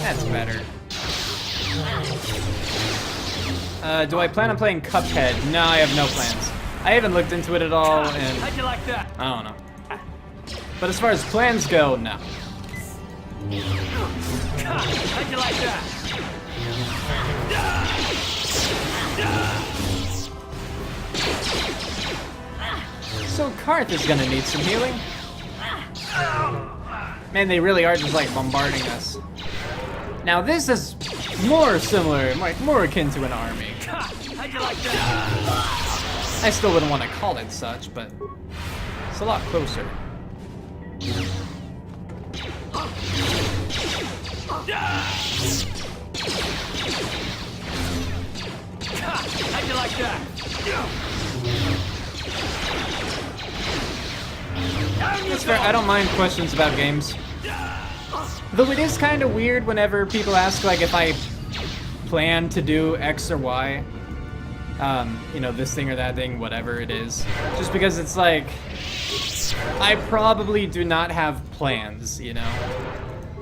That's better. Do I plan on playing Cuphead? No, I have no plans. I haven't looked into it at all, and
How'd you like that?
I don't know. But as far as plans go, no.
How'd you like that?
So Karth is gonna need some healing. Man, they really are just like bombarding us. Now this is more similar, like more akin to an army.
How'd you like that?
I still wouldn't want to call it such, but it's a lot closer.
How'd you like that?
That's fair. I don't mind questions about games. Though it is kind of weird whenever people ask, like, if I plan to do X or Y. You know, this thing or that thing, whatever it is. Just because it's like, I probably do not have plans, you know?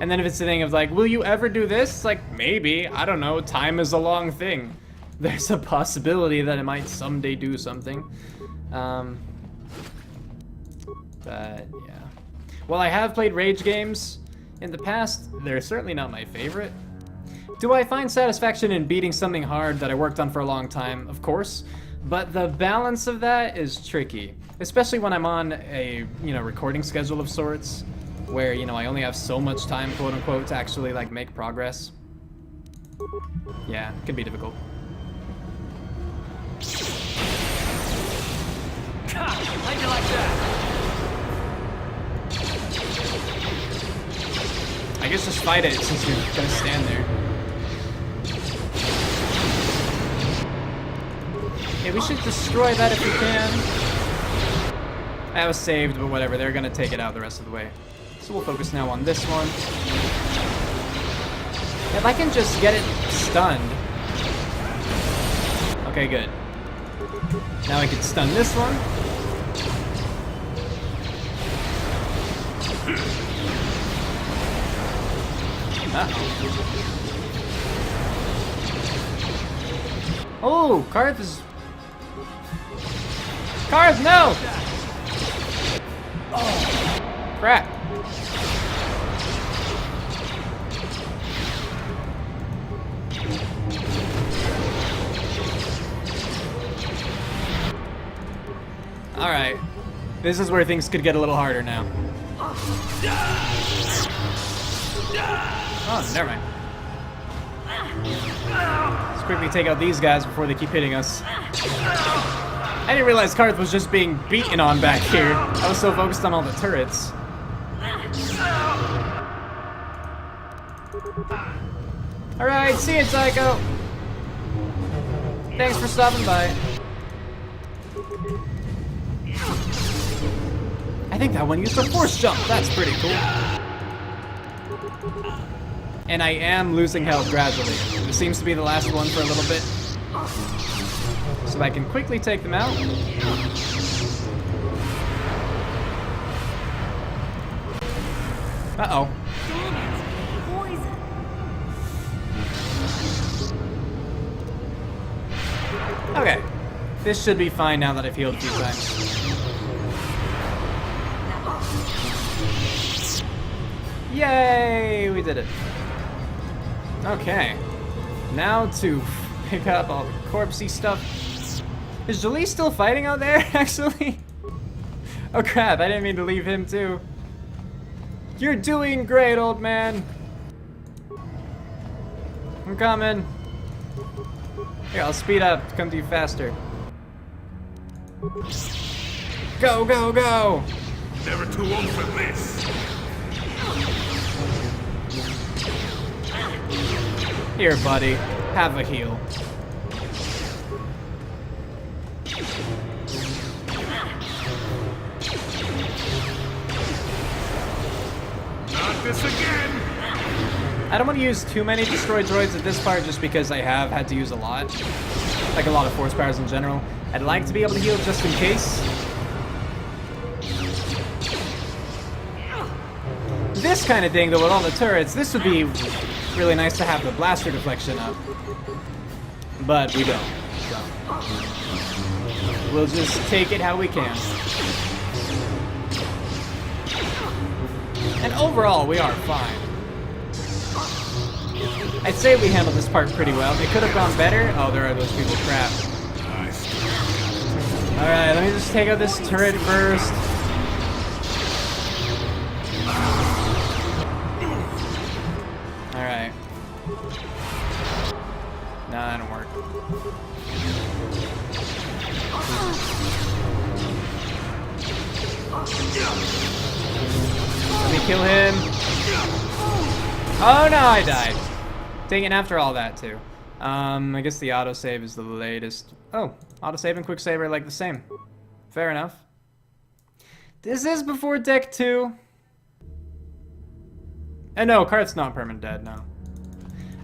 And then if it's the thing of like, will you ever do this? It's like, maybe. I don't know. Time is a long thing. There's a possibility that it might someday do something. But, yeah. While I have played Rage games in the past, they're certainly not my favorite. Do I find satisfaction in beating something hard that I worked on for a long time? Of course. But the balance of that is tricky. Especially when I'm on a, recording schedule of sorts. Where, I only have so much time, quote unquote, to actually, like, make progress. Yeah, it can be difficult.
How'd you like that?
I guess just fight it since you're gonna stand there. Yeah, we should destroy that if we can. That was saved, but whatever. They're gonna take it out the rest of the way. So we'll focus now on this one. If I can just get it stunned. Okay, good. Now I can stun this one. Oh, Karth is... Karth, no! Oh, crap. Alright. This is where things could get a little harder now. Oh, never mind. Let's quickly take out these guys before they keep hitting us. I didn't realize Karth was just being beaten on back here. I was so focused on all the turrets. Alright, see you, Psycho. Thanks for stopping by. I think that one used a force jump. That's pretty cool. And I am losing health gradually. This seems to be the last one for a little bit. So I can quickly take them out. Uh-oh. Okay. This should be fine now that I've healed a few times. Yay! We did it. Okay. Now to pick up all the corpsey stuff. Is Jolie still fighting out there, actually? Oh crap, I didn't mean to leave him too. You're doing great, old man. I'm coming. Here, I'll speed up, come to you faster. Go, go, go!
Never too old for this.
Here, buddy. Have a heal.
Not this again!
I don't want to use too many destroyed droids at this part just because I have had to use a lot. Like a lot of force powers in general. I'd like to be able to heal just in case. This kind of thing, though, with all the turrets, this would be really nice to have the blaster deflection up. But we don't. So we'll just take it how we can. And overall, we are fine. I'd say we handled this part pretty well. It could have gone better. Oh, there are those people. Crap. Alright, let me just take out this turret first. Alright. No, that didn't work. Let me kill him. Oh no, I died. Taking after all that too. I guess the autosave is the latest. Oh, autosave and quick save are like the same. Fair enough. This is before deck 2. And no, Karth's not permanent dead, no.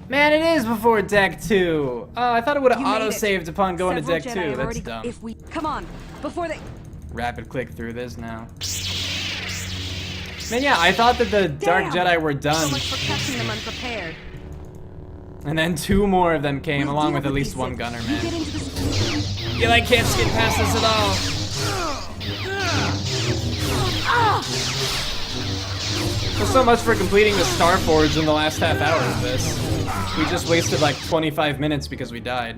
Man, it is before deck 2. Oh, I thought it would have autosaved upon going to deck 2. That's dumb.
If we come on, before they
rapid click through this now. Man, yeah, I thought that the Dark Jedi were done.
So much for catching them unprepared.
And then 2 more of them came, along with at least 1 gunner, man. You like can't skip past this at all. Well, so much for completing the Star Forge in the last half hour of this. We just wasted like 25 minutes because we died.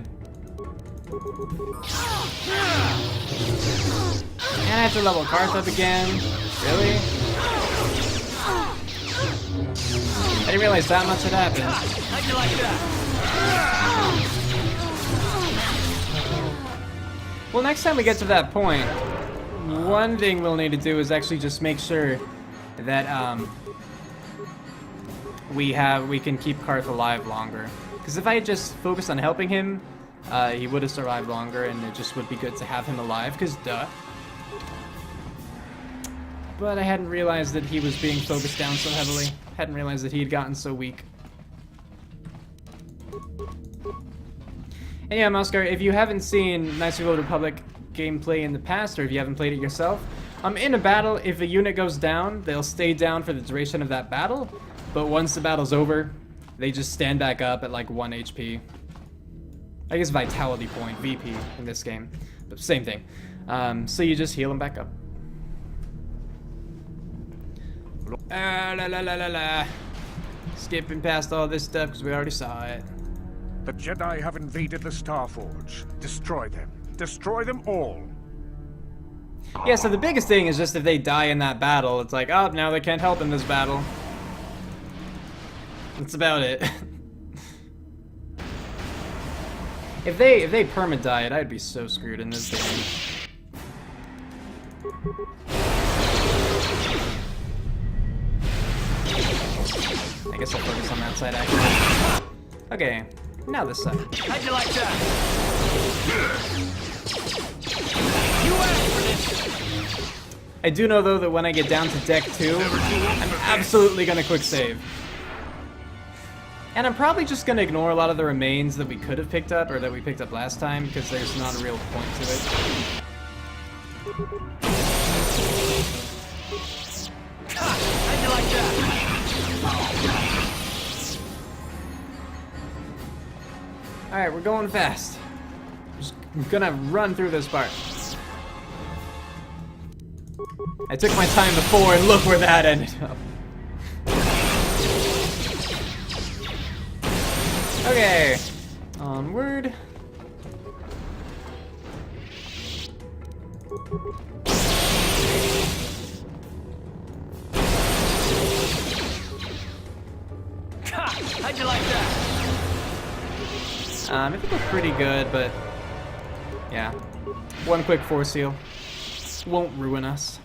And I have to level Karth up again. Really? I didn't realize that much had happened.
How'd you like that?
Well, next time we get to that point, one thing we'll need to do is actually just make sure that we can keep Karth alive longer. Because if I had just focused on helping him, he would have survived longer, and it just would be good to have him alive. Because duh. But I hadn't realized that he was being focused down so heavily. Hadn't realized that he had gotten so weak. And yeah, Mouscar, if you haven't seen Knights of the Old Republic gameplay in the past, or if you haven't played it yourself, in a battle, if a unit goes down, they'll stay down for the duration of that battle, but once the battle's over, they just stand back up at like 1 HP. I guess Vitality Point, VP in this game, but same thing. So you just heal them back up. Skipping past all this stuff because we already saw it.
The Jedi have invaded the Starforge. Destroy them. Destroy them all.
Yeah, so the biggest thing is just if they die in that battle, it's like, oh, now they can't help in this battle. That's about it. If they perma-died, I'd be so screwed in this game. I guess I'll focus on that side, actually. Okay, now this side.
How'd you like that? You asked for this.
I do know, though, that when I get down to deck 2, I'm absolutely gonna quick save. And I'm probably just gonna ignore a lot of the remains that we could have picked up, or that we picked up last time, because there's not a real point to it.
How'd you like that?
Alright, we're going fast. Just gonna run through this part. I took my time before, and look where that ended up. Okay, onward.
How'd you like that?
I think we're pretty good, but yeah. One quick force seal won't ruin us.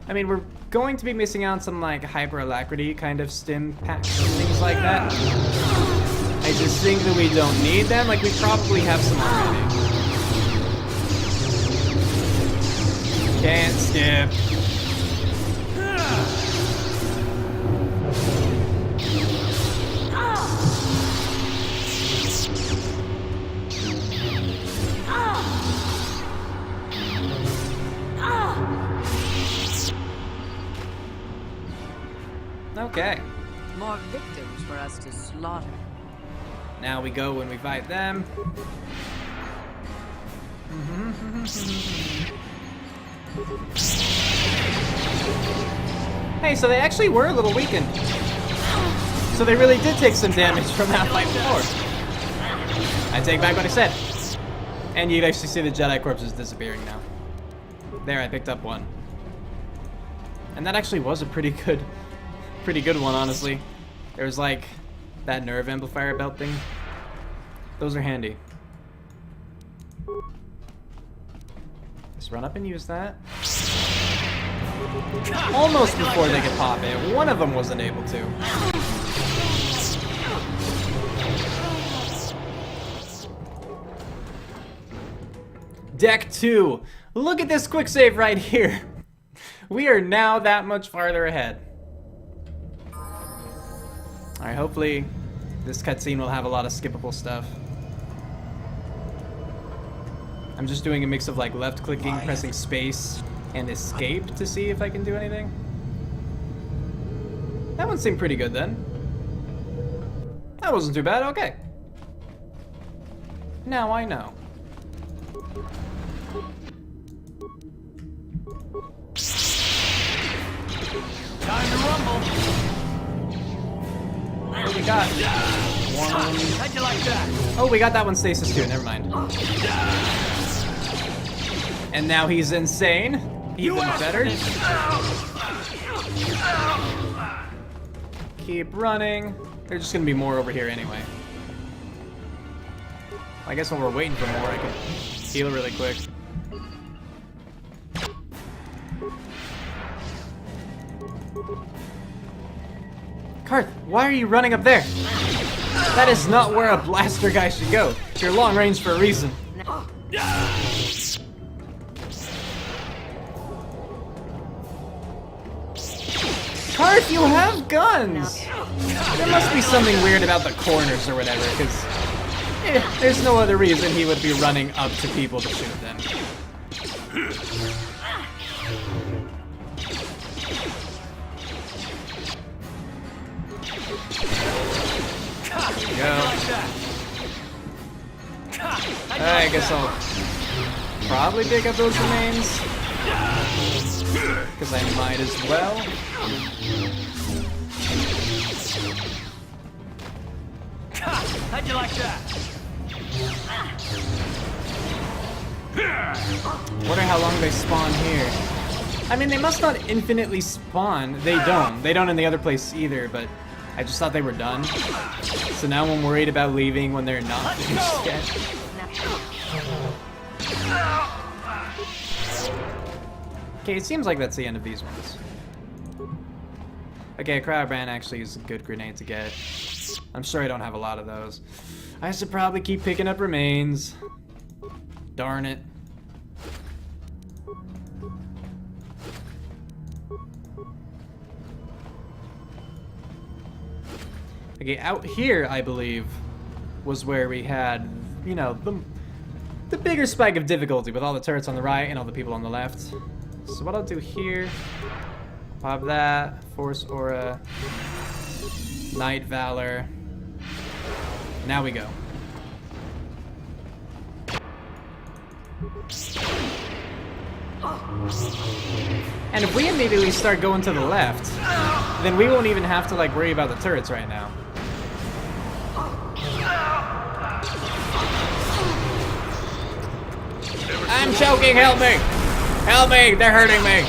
I mean, we're going to be missing out on some like hyper alacrity kind of stim packs and things like that. I just think that we don't need them. Like, we probably have some already. Can't skip. Okay.
More victims for us to slaughter.
Now we go when we fight them. Hey, so they actually were a little weakened. So they really did take some damage from that fight before. I take back what I said. And you can actually see the Jedi corpses disappearing now. There, I picked up one. And that actually was a pretty good one, honestly. There's like that nerve amplifier belt thing. Those are handy. Just run up and use that. Almost before they could pop it. One of them wasn't able to. Deck 2. Look at this quick save right here. We are now that much farther ahead. Alright, hopefully this cutscene will have a lot of skippable stuff. I'm just doing a mix of like left clicking, pressing space, and escape to see if I can do anything. That one seemed pretty good then. That wasn't too bad, okay. Now I know.
Time to rumble.
What do we got? One.
How'd you like that?
Oh, we got that one stasis too. Never mind. And now he's insane. Even better. Keep running. There's just gonna be more over here anyway. I guess while we're waiting for more, I can heal really quick. Karth, why are you running up there? That is not where a blaster guy should go. You're long range for a reason. Karth, you have guns! There must be something weird about the corners or whatever, because there's no other reason he would be running up to people to shoot them. Go. I guess I'll probably pick up those remains. Because I might as well.
How'd you like that?
Wonder how long they spawn here. I mean, they must not infinitely spawn. They don't. They don't in the other place either, but I just thought they were done. So now I'm worried about leaving when they're not finished yet. Okay, it seems like that's the end of these ones. Okay, a crowd brand actually is a good grenade to get. I'm sure I don't have a lot of those. I should probably keep picking up remains. Darn it. Okay, out here, I believe, was where we had, you know, the bigger spike of difficulty with all the turrets on the right and all the people on the left. So what I'll do here, pop that, Force Aura, Night Valor. Now we go. And if we immediately start going to the left, then we won't even have to like worry about the turrets right now. I'm choking, help me! Help me, they're hurting me!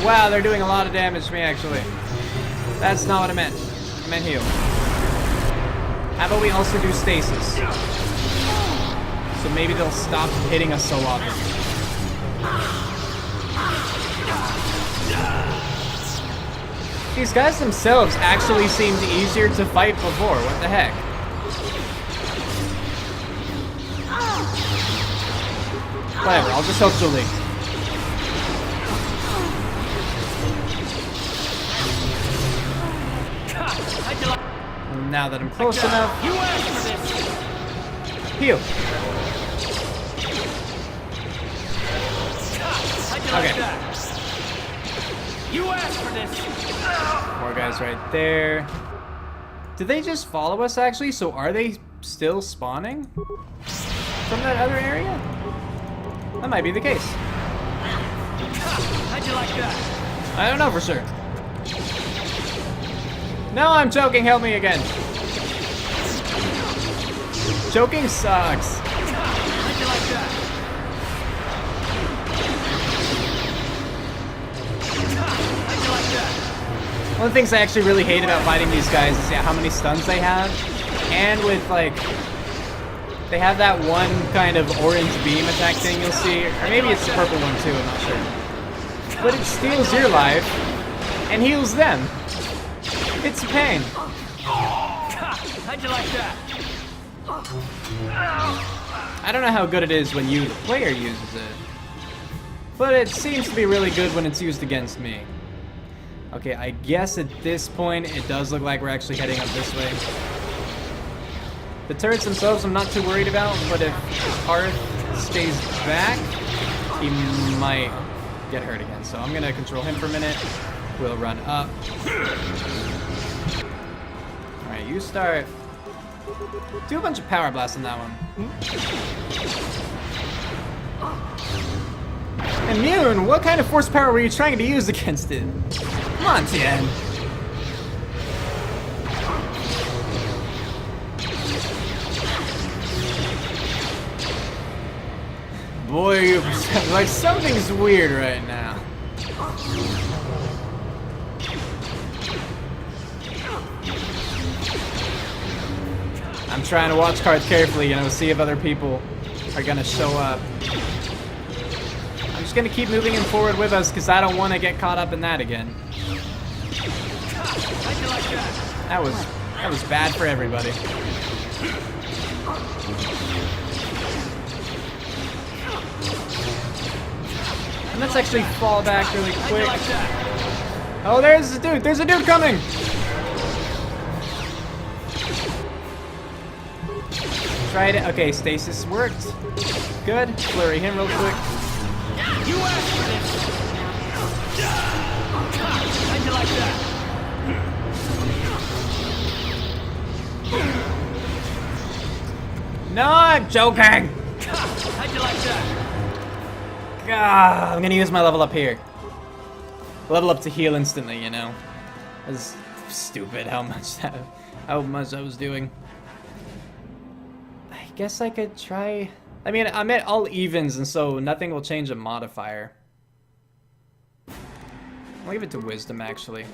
Wow, they're doing a lot of damage to me actually. That's not what I meant. I meant heal. How about we also do stasis? So maybe they'll stop hitting us so often. These guys themselves actually seemed easier to fight before. What the heck? Whatever, I'll just help Julie. Now that I'm close enough. Heal. Okay.
You asked for this.
More guys right there. Did they just follow us actually? So are they still spawning from that other area? That might be the case.
How'd you like that?
I don't know for sure. No, I'm choking. Help me again. Choking sucks.
How'd you like that? How'd you like that?
One of the things I actually really hate about fighting these guys is how many stuns they have. And with like, they have that one kind of orange beam attack thing you'll see. Or maybe it's the purple one too, I'm not sure. But it steals your life and heals them. It's a pain.
How'd you like that?
I don't know how good it is when you, the player, uses it. But it seems to be really good when it's used against me. Okay, I guess at this point it does look like we're actually heading up this way. The turrets themselves I'm not too worried about, but if Karth stays back, he might get hurt again. So I'm gonna control him for a minute. We'll run up. Alright, you start. Do a bunch of power blasts on that one. Immune? What kind of force power were you trying to use against it? Come on, Tien. Boy, like something's weird right now. I'm trying to watch cards carefully, you know, see if other people are gonna show up. I'm just gonna keep moving him forward with us because I don't want to get caught up in that again. That was bad for everybody. And let's actually fall back really quick. Oh, there's a dude! There's a dude coming! Tried it. Okay, stasis worked. Good. Flurry him real quick.
You asked for this! How'd you like that?
No, I'm joking!
How'd you like that?
God, I'm gonna use my level up here. Level up to heal instantly, you know. That's stupid how much I was doing. I guess I could try. I mean, I'm at all evens, and so nothing will change a modifier. I'll leave it to wisdom, actually.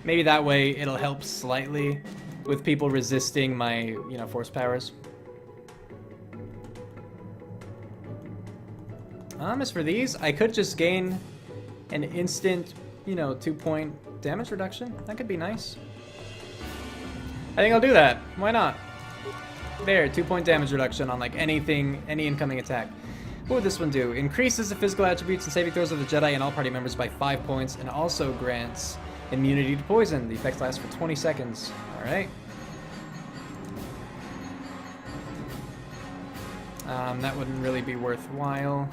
Maybe that way it'll help slightly with people resisting my, you know, force powers. As for these, I could just gain an instant, you know, 2-point damage reduction. That could be nice. I think I'll do that. Why not? There, 2-point damage reduction on like anything, any incoming attack. What would this one do? Increases the physical attributes and saving throws of the Jedi and all party members by 5 points, and also grants immunity to poison. The effect lasts for 20 seconds. Alright. That wouldn't really be worthwhile.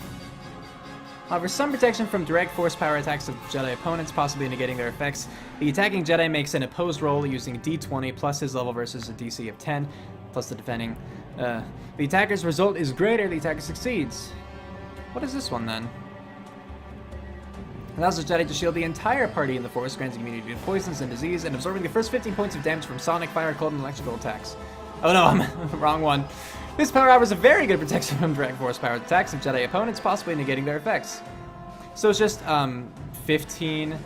Offers some protection from direct force power attacks of Jedi opponents, possibly negating their effects. The attacking Jedi makes an opposed roll using D20 plus his level versus a DC of 10, plus the defending. The attacker's result is greater, the attacker succeeds. What is this one then? Allows the Jedi to shield the entire party in the Force, granting immunity to poisons and disease, and absorbing the first 15 points of damage from sonic, fire, cold, and electrical attacks. Oh no, I'm wrong one. This power offers a very good protection from direct force power attacks of Jedi opponents, possibly negating their effects. So it's just 15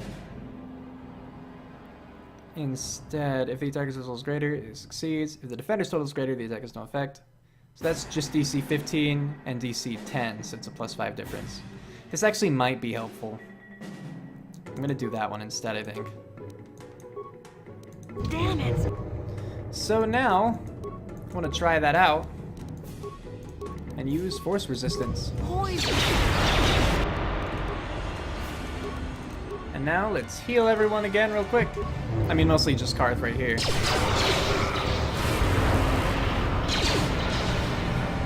instead. If the attacker's result is greater, it succeeds. If the defender's total is greater, the attack has no effect. So that's just DC 15 and DC 10, so it's a +5 difference. This actually might be helpful. I'm gonna do that one instead, I think.
Damn it!
So now, I want to try that out and use force resistance.
Poison!
And now let's heal everyone again real quick. I mean, mostly just Karth right here.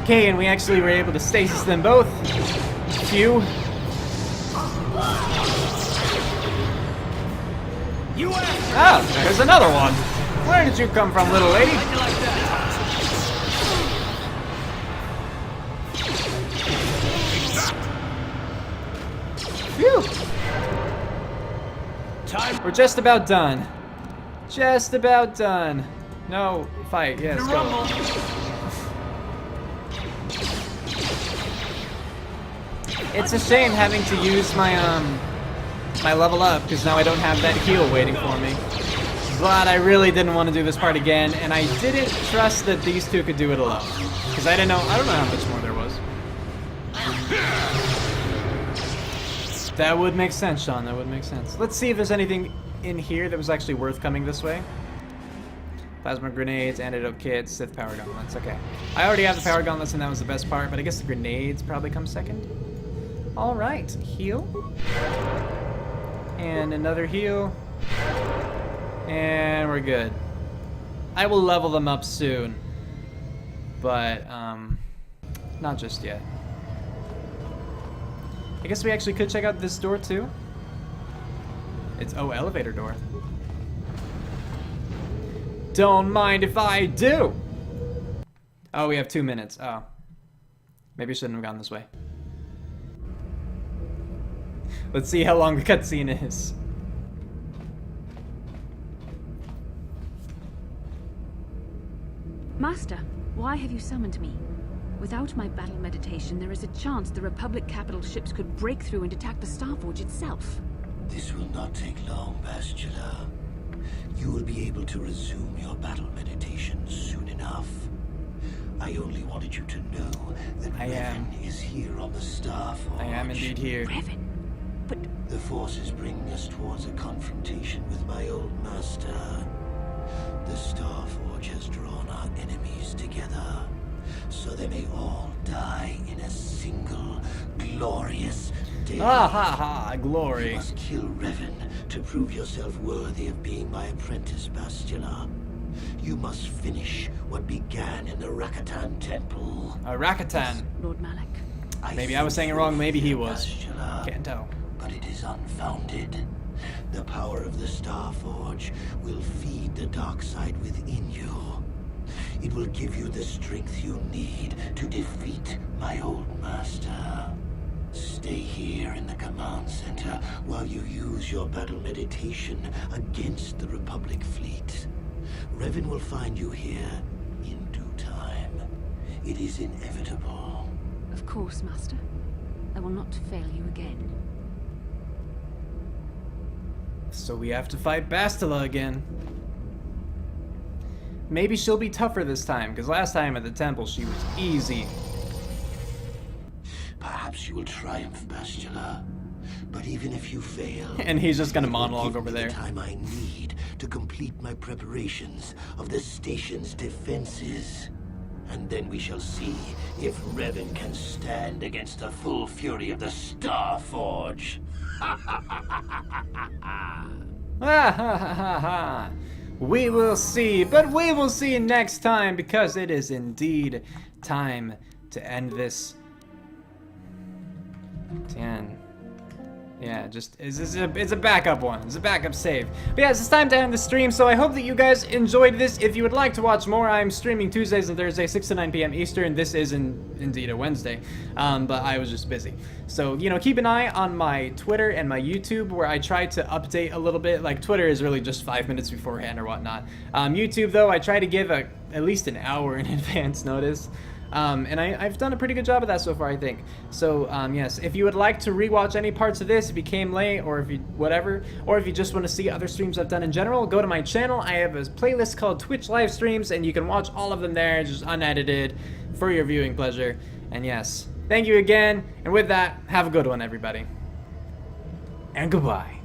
Okay, and we actually were able to stasis them both. Phew. Ah, there's another one. Where did you come from, little lady? Phew. We're just about done. Just about done. No, fight. Yes, go. It's a shame having to use my my level up, because now I don't have that heal waiting for me. But I really didn't want to do this part again, and I didn't trust that these two could do it alone. Because I don't know how much more there was. That would make sense, Sean, that would make sense. Let's see if there's anything in here that was actually worth coming this way. Plasma grenades, antidote kits, Sith power gauntlets, okay. I already have the power gauntlets and that was the best part, but I guess the grenades probably come second. Alright, heal. And another heal. And we're good. I will level them up soon. But, not just yet. I guess we actually could check out this door too. It's, oh, elevator door. Don't mind if I do! Oh, we have 2 minutes. Oh. Maybe I shouldn't have gone this way. Let's see how long the cutscene is.
Master, why have you summoned me? Without my battle meditation, there is a chance the Republic capital ships could break through and attack the Starforge itself.
This will not take long, Bastila. You will be able to resume your battle meditation soon enough. I only wanted you to know that Revan is here on the Starforge.
I am indeed here.
Revan? But...
The Force is bringing us towards a confrontation with my old master. The Starforge has drawn our enemies together, so they may all die in a single glorious day.
Ah ha ha, glory.
You must kill Revan to prove yourself worthy of being my apprentice, Bastila. You must finish what began in the Rakatan Temple.
Rakatan.
Lord Malak.
Maybe I was saying it wrong, maybe he was. Can't tell.
But it is unfounded. The power of the Starforge will feed the dark side within you. It will give you the strength you need to defeat my old master. Stay here in the command center while you use your battle meditation against the Republic fleet. Revan will find you here in due time. It is inevitable.
Of course, Master. I will not fail you again.
So we have to fight Bastila again. Maybe she'll be tougher this time, because last time at the temple she was easy.
Perhaps you will triumph, Bastila. But even if you fail...
And he's just gonna monologue over there.
The time I need to complete my preparations of the station's defenses. And then we shall see if Revan can stand against the full fury of the Starforge.
We will see, but we will see next time, because it is indeed time to end this. 10. Yeah, just it's a backup one. It's a backup save. But yeah, it's time to end the stream. So I hope that you guys enjoyed this. If you would like to watch more, I'm streaming Tuesdays and Thursdays, 6 to 9 p.m. Eastern. This is indeed a Wednesday, but I was just busy. So keep an eye on my Twitter and my YouTube, where I try to update a little bit. Like Twitter is really just 5 minutes beforehand or whatnot. YouTube though, I try to give at least an hour in advance notice. And I've done a pretty good job of that so far, I think. So, yes, if you would like to rewatch any parts of this, if you came late, or if you, whatever, or if you just want to see other streams I've done in general, go to my channel. I have a playlist called Twitch live streams, and you can watch all of them there, just unedited, for your viewing pleasure. And yes, thank you again, and with that, have a good one, everybody. And goodbye.